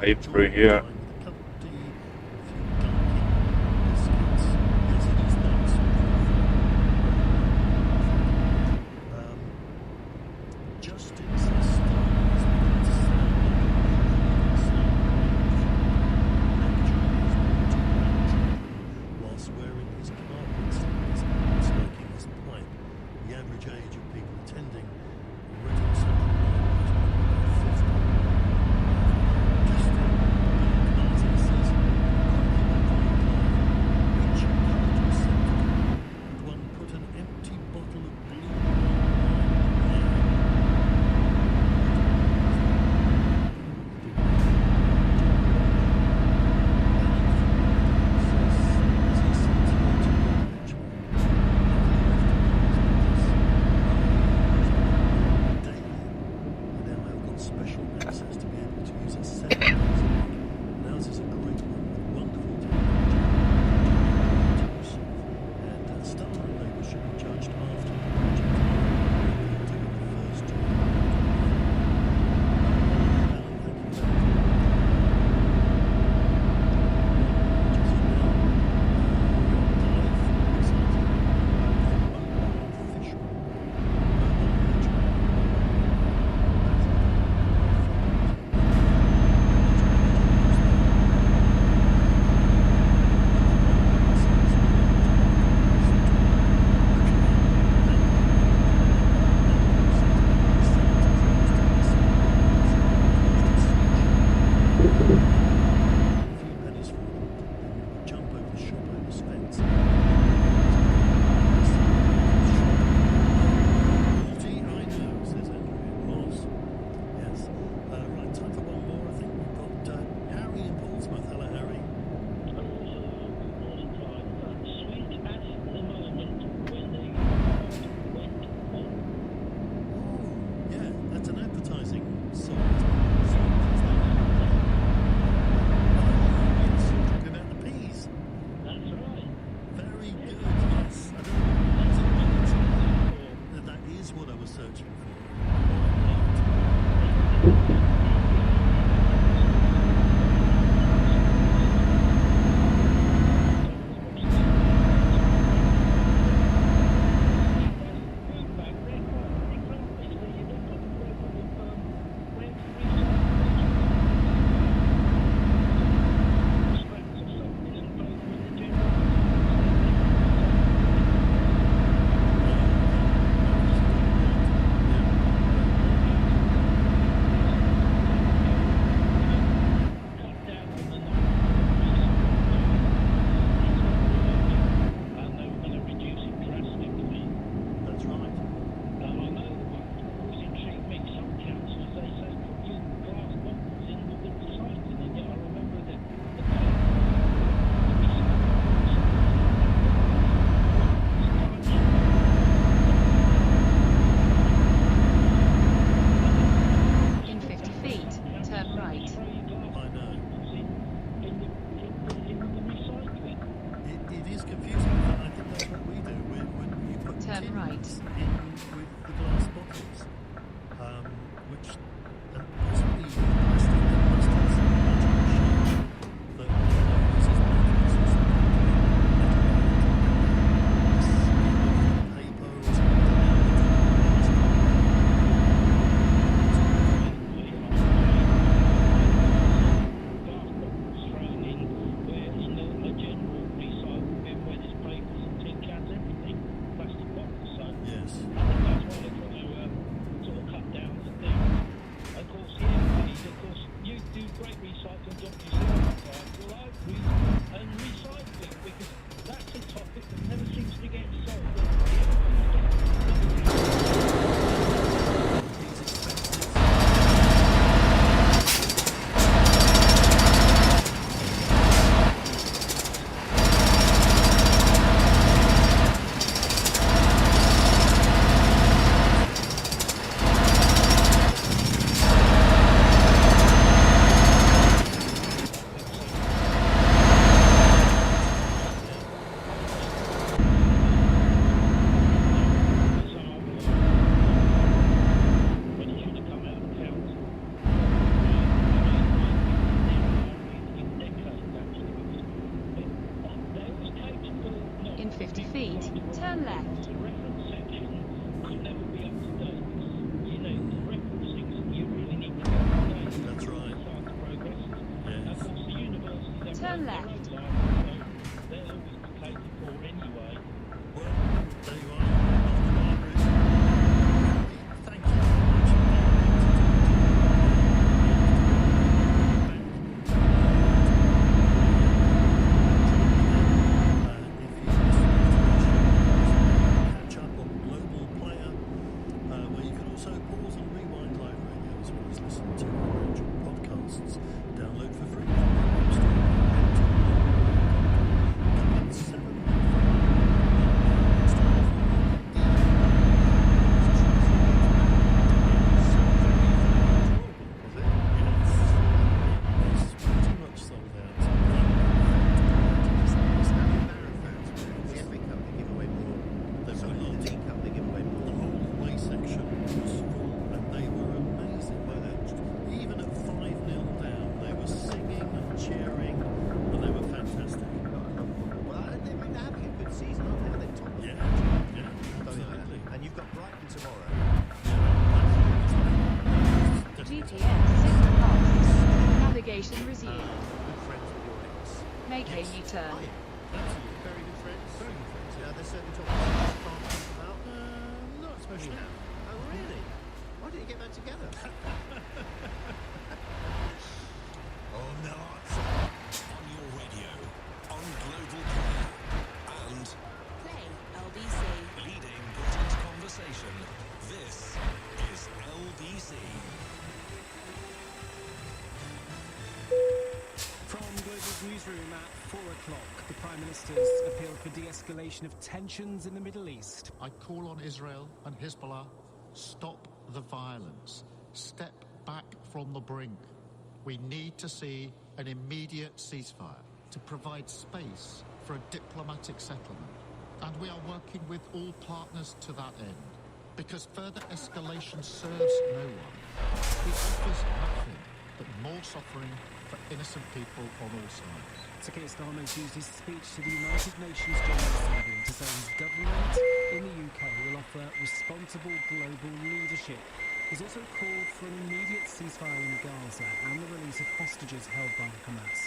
Right through here. also pause and rewind live radio as well as listen to our range of podcasts. Download for free from the App Store. Coming 7 Navigation resumed. Make a U-turn. Very good friends. Very good friends. Yeah, there's certain topics you just can't talk about. Not especially. Oh, really? Why didn't you get that together? Oh, not. On your radio, on Global Player, and Play LBC. leading Britain's conversation. This is LBC. From Global's newsroom at 4 o'clock, the Prime Minister's appealed for de-escalation of tensions in the Middle East. I call on Israel and Hezbollah, stop the violence. Step back from the brink. We need to see an immediate ceasefire to provide space for a diplomatic settlement. And we are working with all partners to that end. Because further escalation serves no one. It offers nothing but more suffering for innocent people on all sides. Sir Keir Starmer's used his speech to the United Nations General Assembly to say his government in the UK will offer responsible global leadership. He's also called for an immediate ceasefire in Gaza and the release of hostages held by Hamas.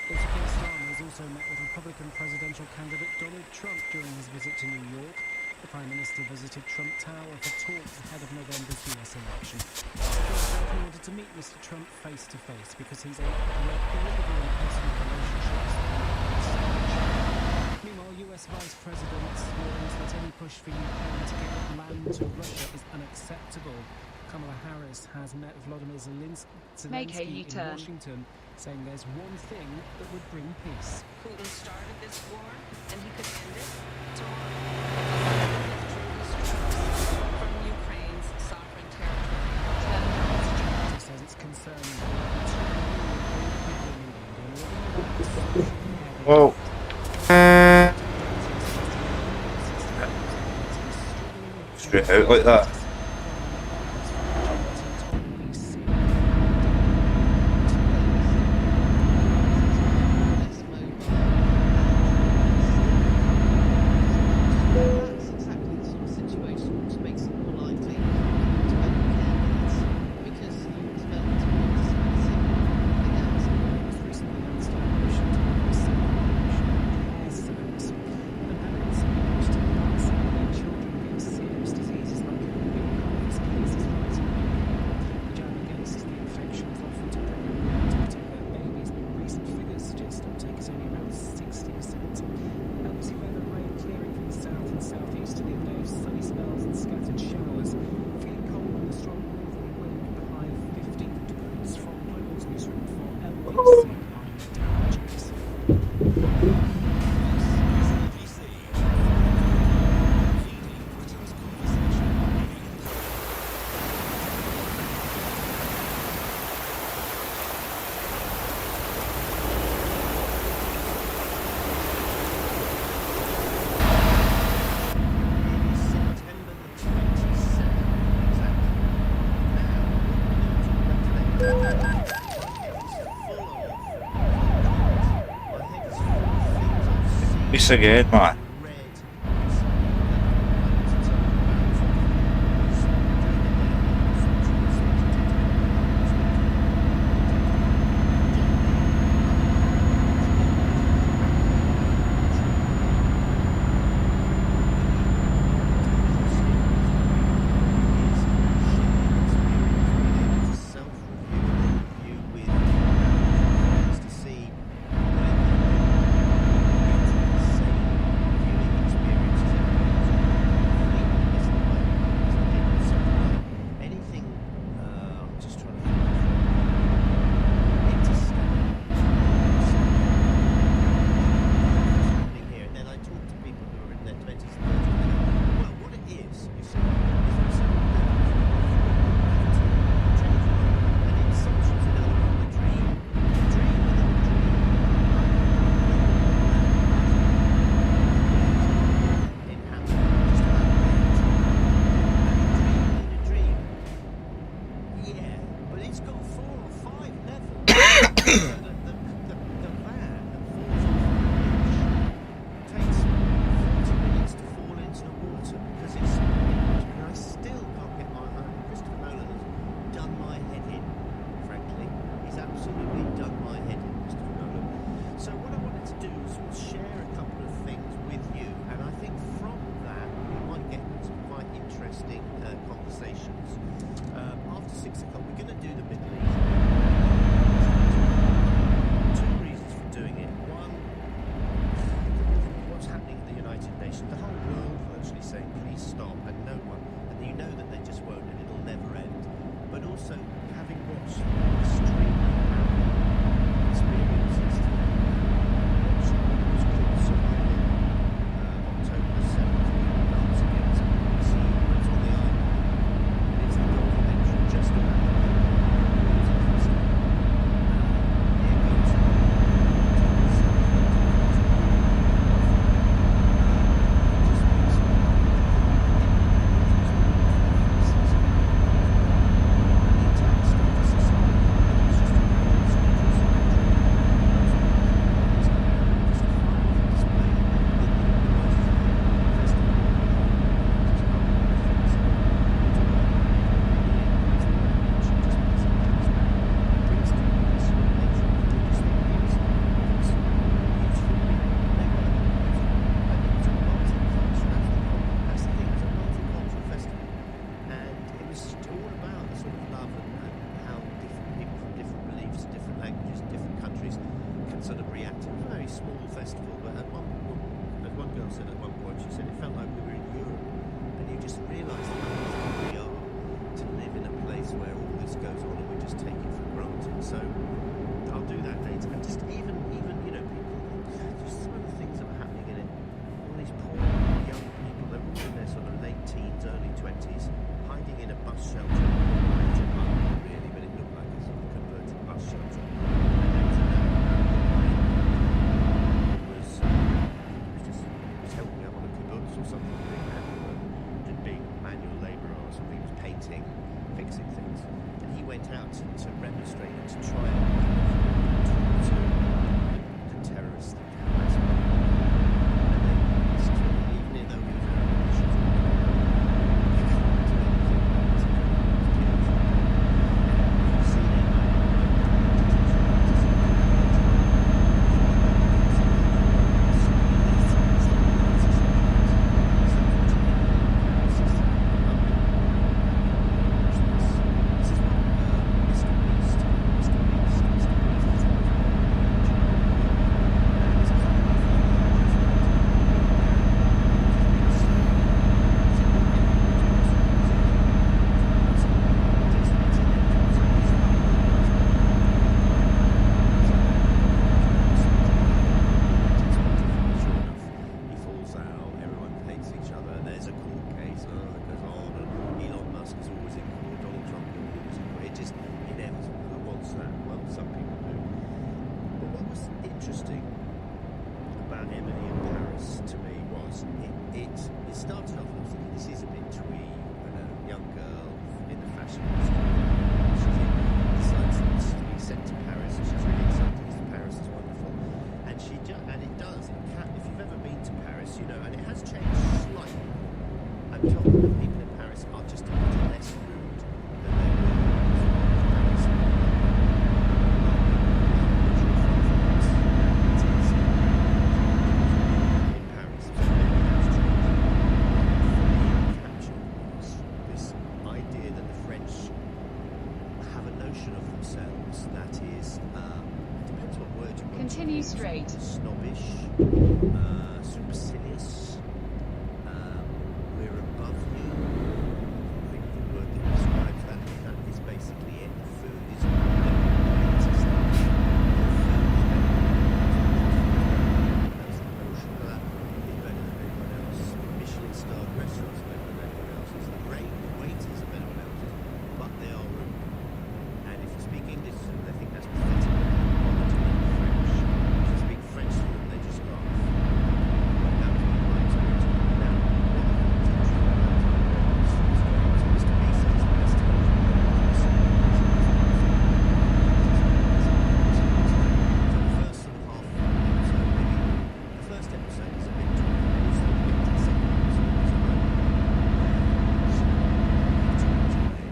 Sir Keir Starmer has also met with Republican presidential candidate Donald Trump during his visit to New York. The Prime Minister visited Trump Tower for talks ahead of November's US election. He wanted to meet Mr. Trump face to face because he's a believer in personal relationships. Meanwhile, US Vice President warns that any push for Ukraine to give land to Russia is unacceptable. Kamala Harris has met Volodymyr Zelensky in Washington, saying there's one thing that would bring peace. Putin started this war, and he could end it tomorrow. From Ukraine's sovereign territory. He says it's concerning. Whoa. Straight out like that. It's again, man. also, having watched extremely experiences today, watching what was called surviving October the 7th, Dance Against BBC, it's on the island. It's the documentary just about the music festival. It goes on October 20s, hiding in a bus shelter. It's a bunk, really, but it looked like a sort of converted bus shelter. And there was a man who was helping out on a kibbutz or something, being manual labourer or something. He was painting, fixing things. And he went out to remonstrate and to try and talk to the terrorists that Hamas were. And they still, even though he was out of the Continue straight. Snobbish, supercilious, we're above you. I think the word that describes that is basically it. The food is Michelin starred restaurants are better than everyone else's. The waiters are better than else's, but they are rude. And if you speak English to them, they think that's pathetic. French to them, they just laugh. That was my experience. Now, what I think is interesting about Mr. B says the best so the first sort of half episode, maybe the first episode is a bit the second episode is a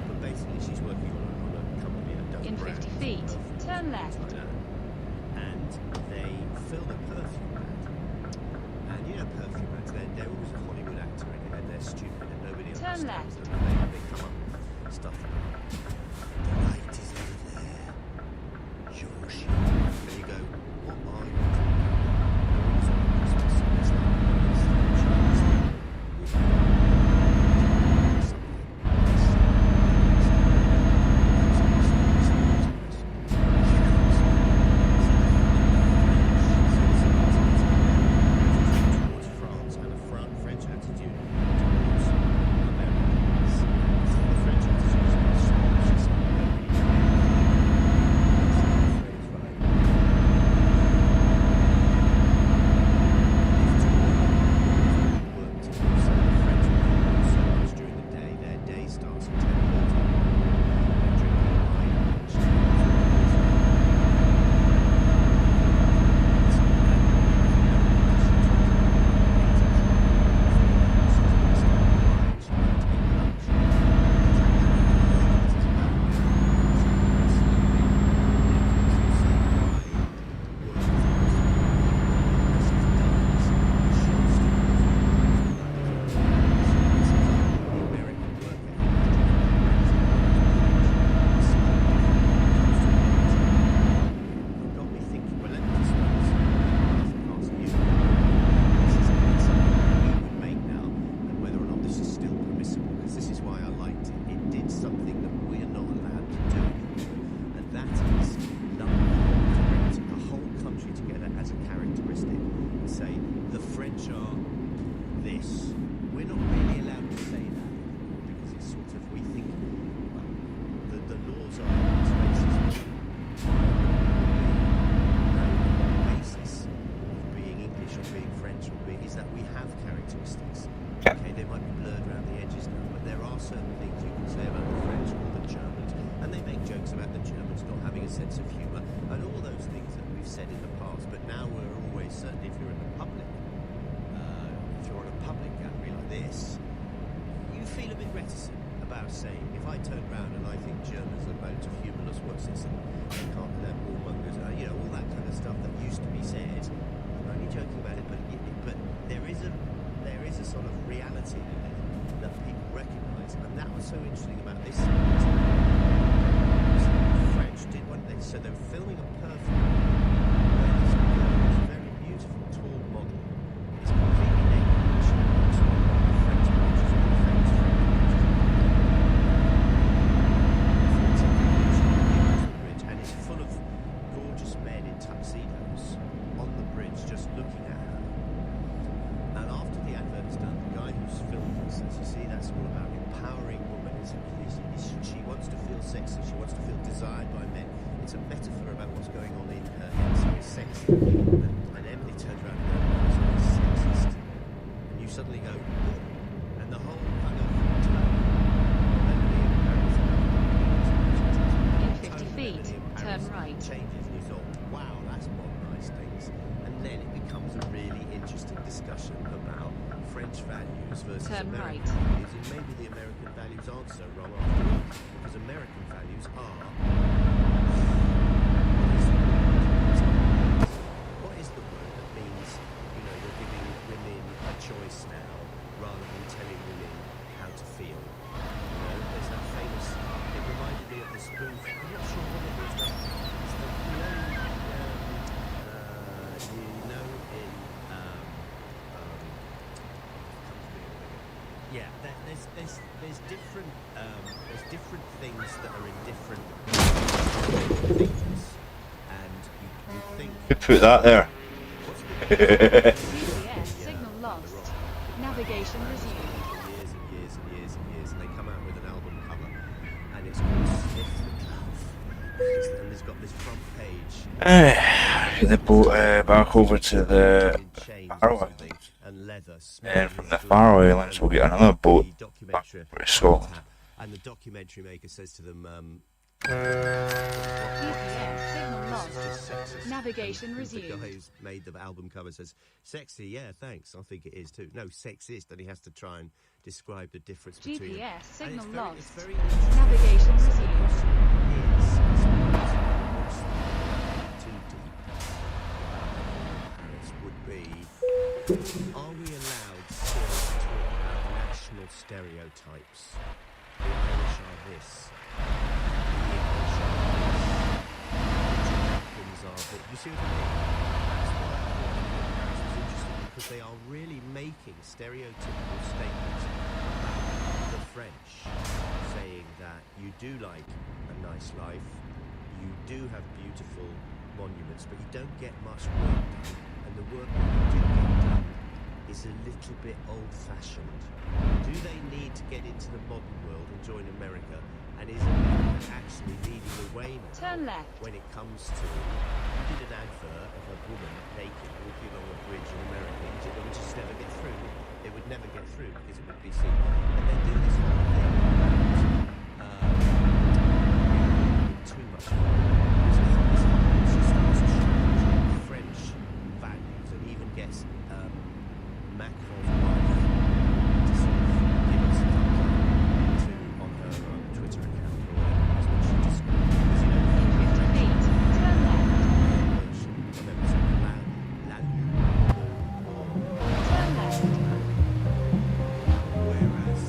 but basically she's working on a company that does in 50 feet, turn left. And they film a perfume ad. And you know perfume ads, they're always a Hollywood actor in it, and they're stupid and nobody understands them. And they come up with stuff like, the light is over there. Your ship. And you go, what are you talking about? No one's on Christmas. It's like, something that we're not allowed to do anymore, and that is lump the whole country together as a characteristic and say the French are this. We're not really allowed to say that anymore because it's sort of, we think, well, the laws are racist. The basis of being English or being French or being is that we have characteristics. Okay, they might be blurred around the edges now, but there are certain things you can say about the French or the Germans, and they make jokes about the Germans not having a sense of humour and all those things that we've said in the past. But now we're always, certainly if you're in the public, if you're on a public gallery like this, you feel a bit reticent about saying, if I turn around and I think Germans are loads of humorless, what's this, and they can't have warmongers, you know, all that kind of stuff that used to be said. I'm only joking about it, but there is a sort of reality in it that people recognise, and that was so interesting about this. The French did one thing, so they were filming a perfume where this girl was a very beautiful, tall model. It's completely naked. She looks like the French pictures of the famous French pictures. And it's full of gorgeous men in tuxedos on the bridge, just looking at her. And after the advert is done, the guy who's filmed it says, you see, that's all about empowering women. She wants to feel sexy, she wants to feel desired by men. It's a metaphor about what's going on in her head, so it's sexy. And Emily turns around and goes, oh, it's sexist. And you suddenly go, oh. And the whole kind of In 50 feet, turn right. Changes, and you thought, wow, that's modernised things. And then it becomes a really interesting discussion about French values versus Turn American right. values, and maybe the American values aren't so wrong after all, because American values are. What is the word that means, you know, you're giving women a choice now rather than telling women how to feel? You know, there's that famous. It reminded me of the spoof. I'm not sure what it was. It's the yeah, there's different things that are in different things, and you think. Could put that there. GPS signal lost. Navigation resumed. Years and years and years and years, and they come out with an album cover, and it's called Sniff the Glove, and it's got this front page. The boat back over to the Faroe Islands. And from the Faroe Islands we'll get another boat back over to Scotland. And the documentary maker says to them, GPS signal lost. Navigation resumed. The guy who's made the album cover says, sexy, yeah, thanks, I think it is too. No, sexist, and he has to try and describe the difference between them. GPS signal lost. It's very Navigation resumed. Too deep. Paris would be, are we allowed still to talk about national stereotypes? The Irish are this. The English are this. The Americans are this. You see what I mean? That's why I thought Paris was interesting, because they are really making stereotypical statements about the French, saying that you do like a nice life, you do have beautiful monuments, but you don't get much work done, and the work that you do get done is a little bit old-fashioned. Do they need to get into the modern world and join America? And is America actually leading the way now? Turn left. When it comes to, you did an advert of a woman naked walking along a bridge in America, it would just never get through. It would never get through because it would be seen. And they do this whole thing about too much fun. She starts challenging French values and even gets Macron's wife to sort of give us a thumbs up on her Twitter account or whatever it is, when she describes it. Because, you know, 50 feet, turn left. Remember, it's La Lune. Turn left. Whereas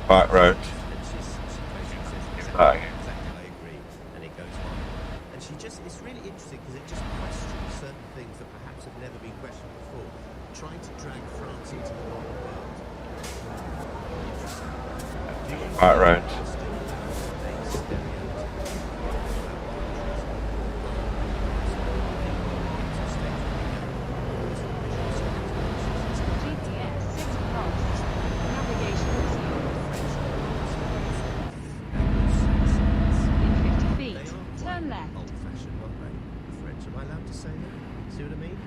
back round. And she's basically says That exactly, I agree, and it goes on. And she just, it's really interesting because it just questions certain things that perhaps have never been questioned before, trying to drag France into the modern world. back round. GPS 6 pulse. Navigation resumed. In 50 feet, turn left. Old-fashioned, aren't they? The French, am I allowed to say that? See what I mean?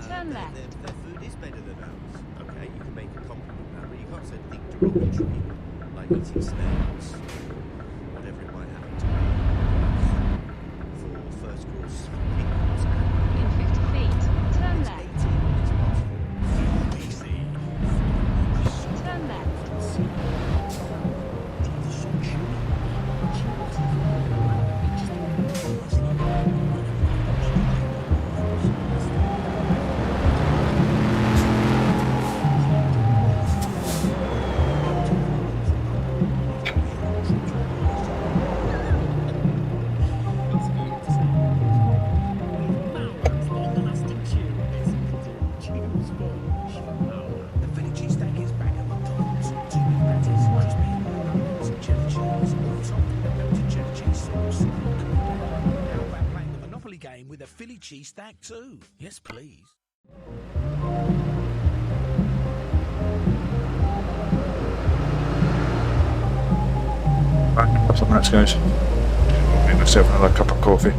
Turn left. Their food is better than ours. Okay, you can make a compliment about it, but you can't say anything derogatory, like eating snails, whatever it might happen to be. For first course meals. In 50 feet, turn left. Turn left. The Philly cheesesteak is back at McDonald's. 2 beef patties, crispy, onions, cheddar cheese, all topped with a melted cheddar cheese sauce. Now back playing the Monopoly game with a Philly cheesesteak too. Yes, please. Back a couple of minutes, guys. I'll make myself another cup of coffee.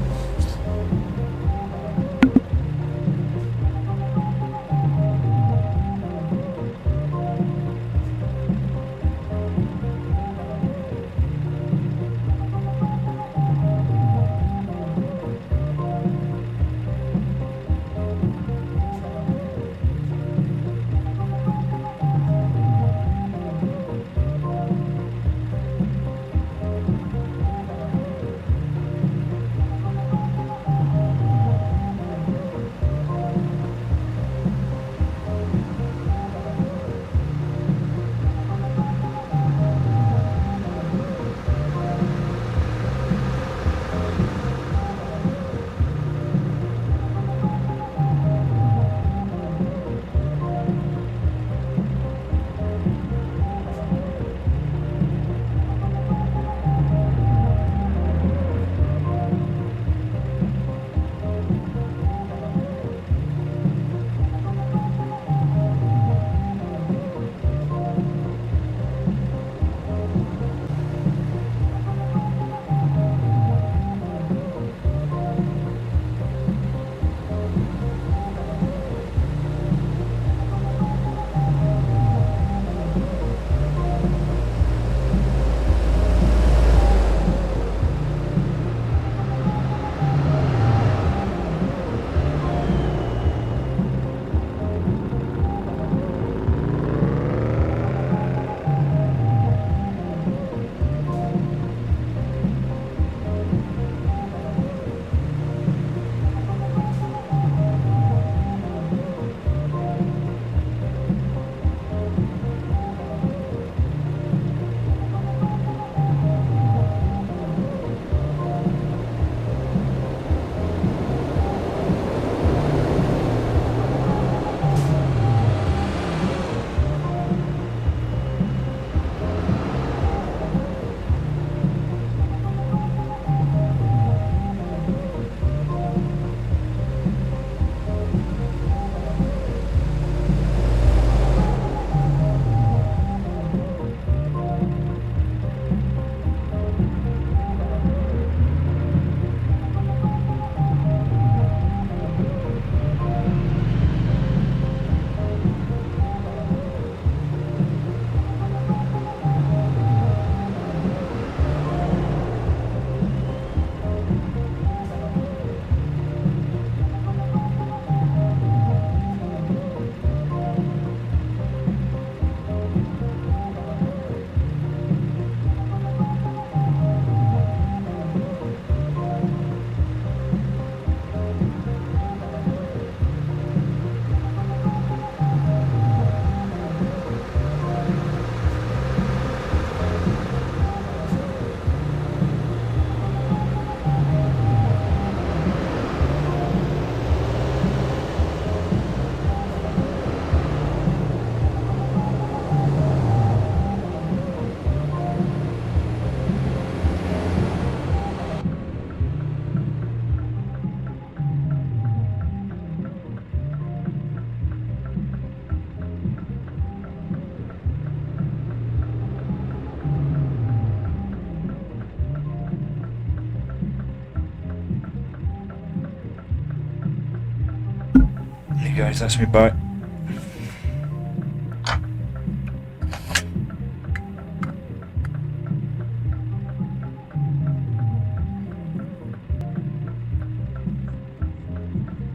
Okay guys, that's me back.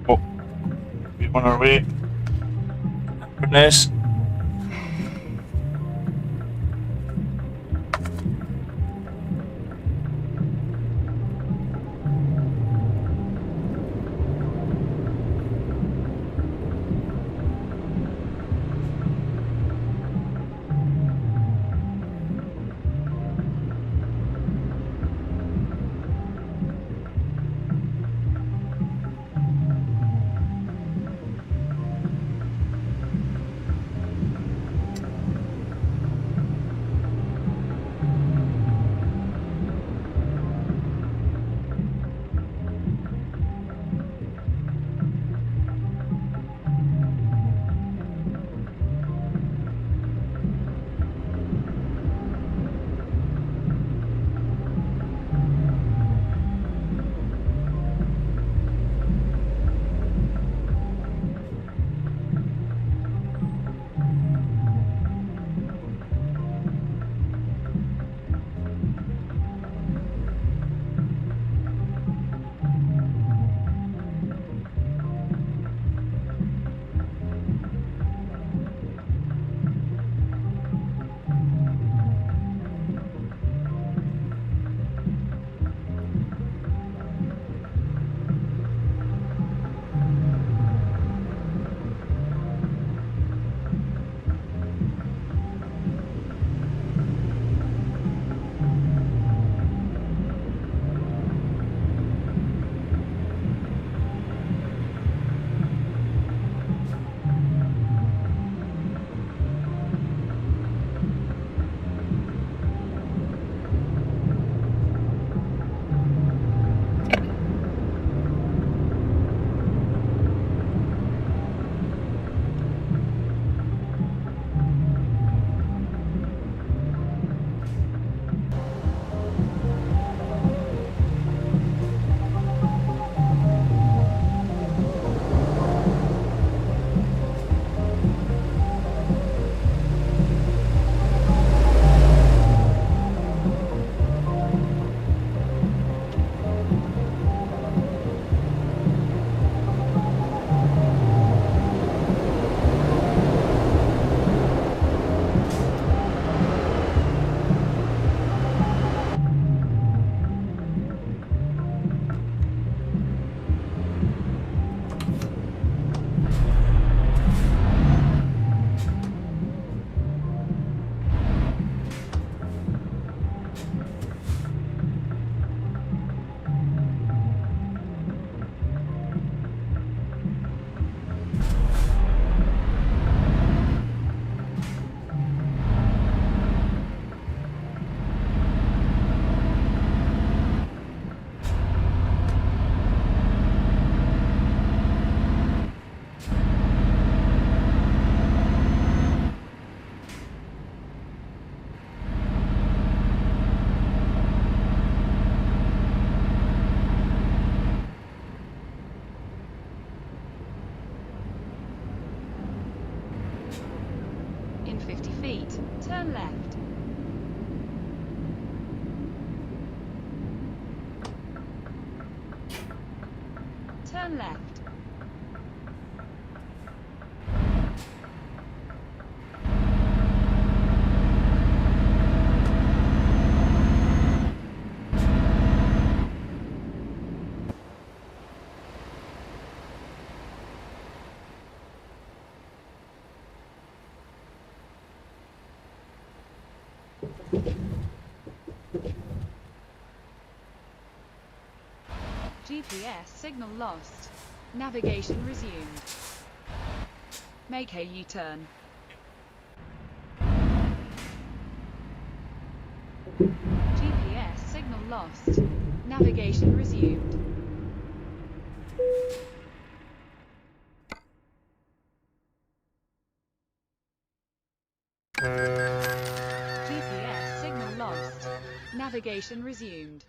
Oh, we're on our way. Goodness. In 50 feet, turn left. Turn left. GPS signal lost. Navigation resumed. Make a U-turn. GPS signal lost. Navigation resumed. GPS signal lost. Navigation resumed.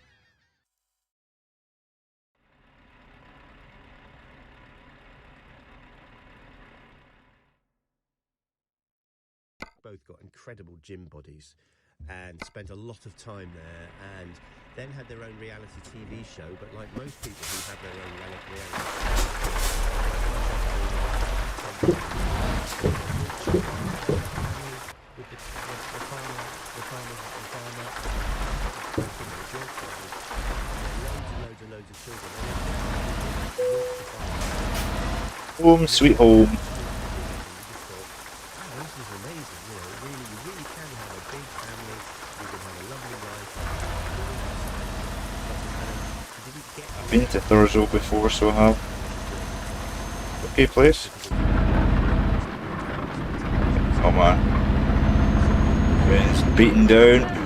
both got incredible gym bodies and spent a lot of time there, and then had their own reality TV show. But like most people who have their own loads of children. Home sweet home. This is amazing, you know. You really can have a big family. You can have a lovely life. I've been to Thurso before, so I have. Okay, place. Oh man, rain's beating down.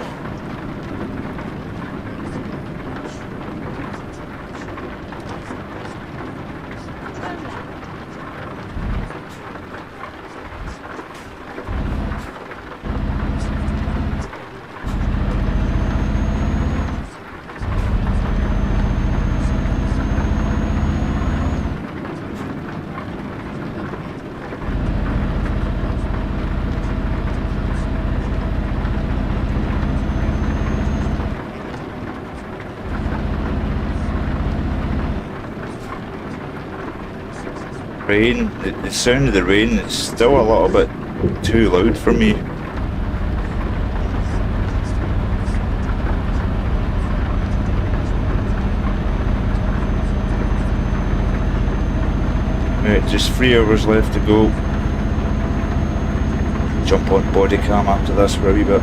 Rain, the sound of the rain is still a little bit too loud for me. Right, just 3 hours left to go. Jump on body cam after this for a wee bit.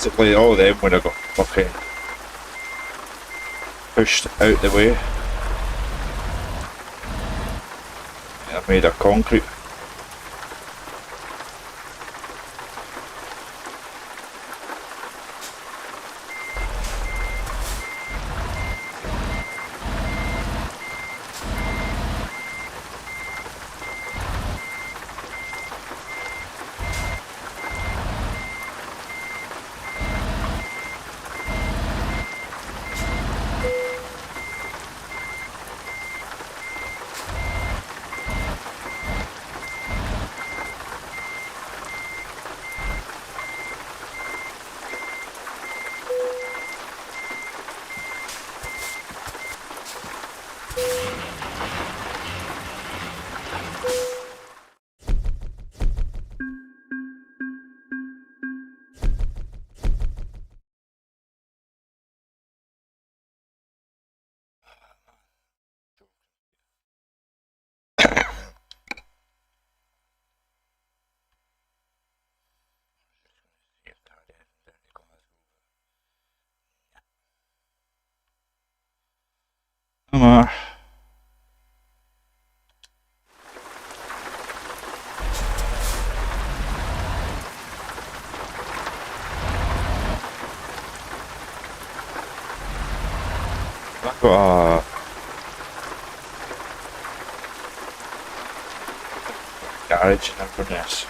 Basically all of them when I got fucking pushed out the way. I made of concrete. Come on. I've got a garage in Inverness.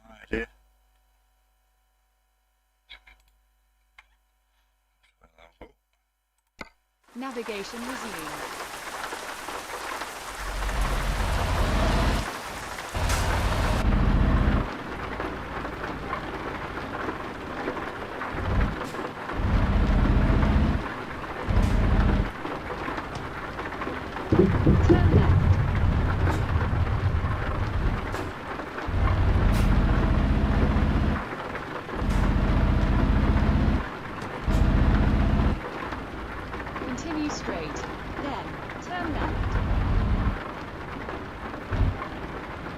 I do. Navigation resumed. Turn left. Continue straight, then turn left.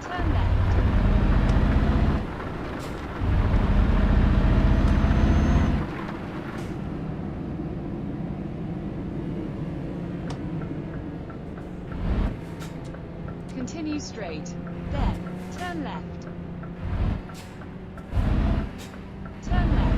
Turn left. Continue straight, then turn left. Turn left.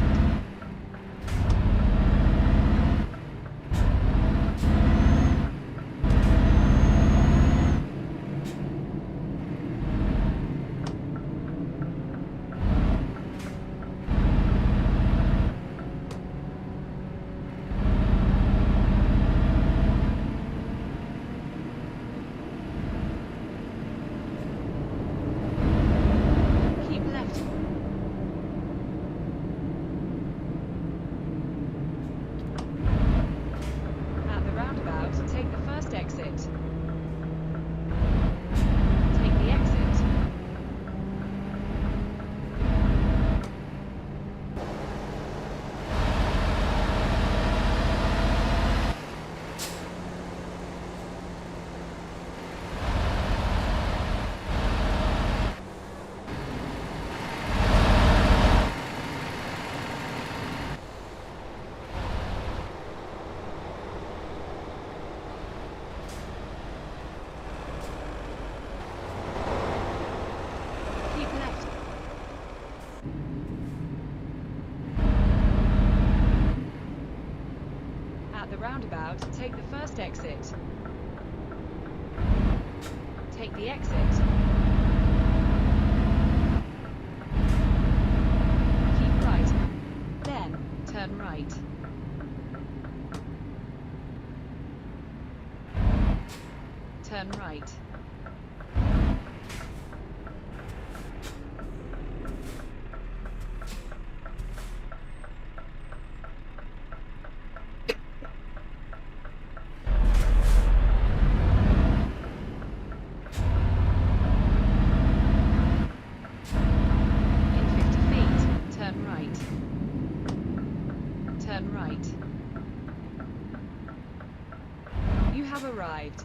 Keep left. At the roundabout, take the first exit. Take the exit. Keep left. At the roundabout, take the first exit. Take the exit. Keep right. Then, turn right. Turn right. In 50 feet, turn right. Turn right. You have arrived.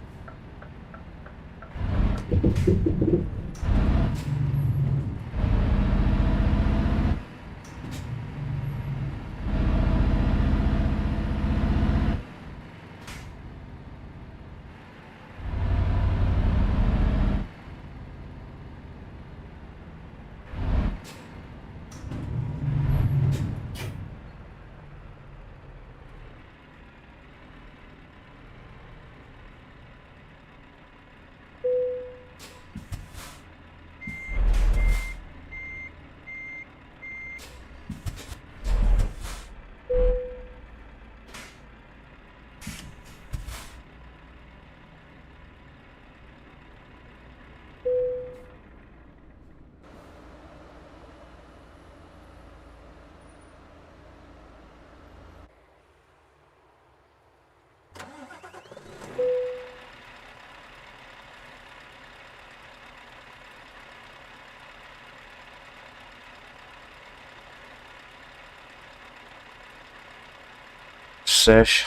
sesh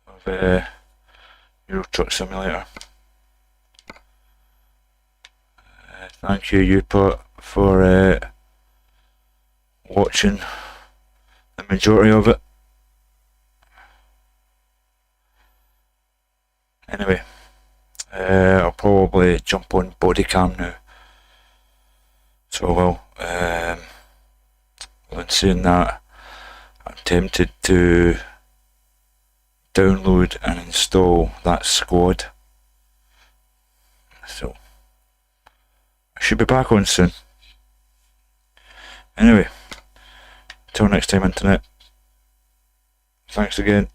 of Euro Truck Simulator. Thank you, Upot, for watching the majority of it. Anyway, I'll probably jump on Bodycam now. So well, when saying that, I'm tempted to download and install that squad. So I should be back on soon. Anyway, till next time, internet. Thanks again.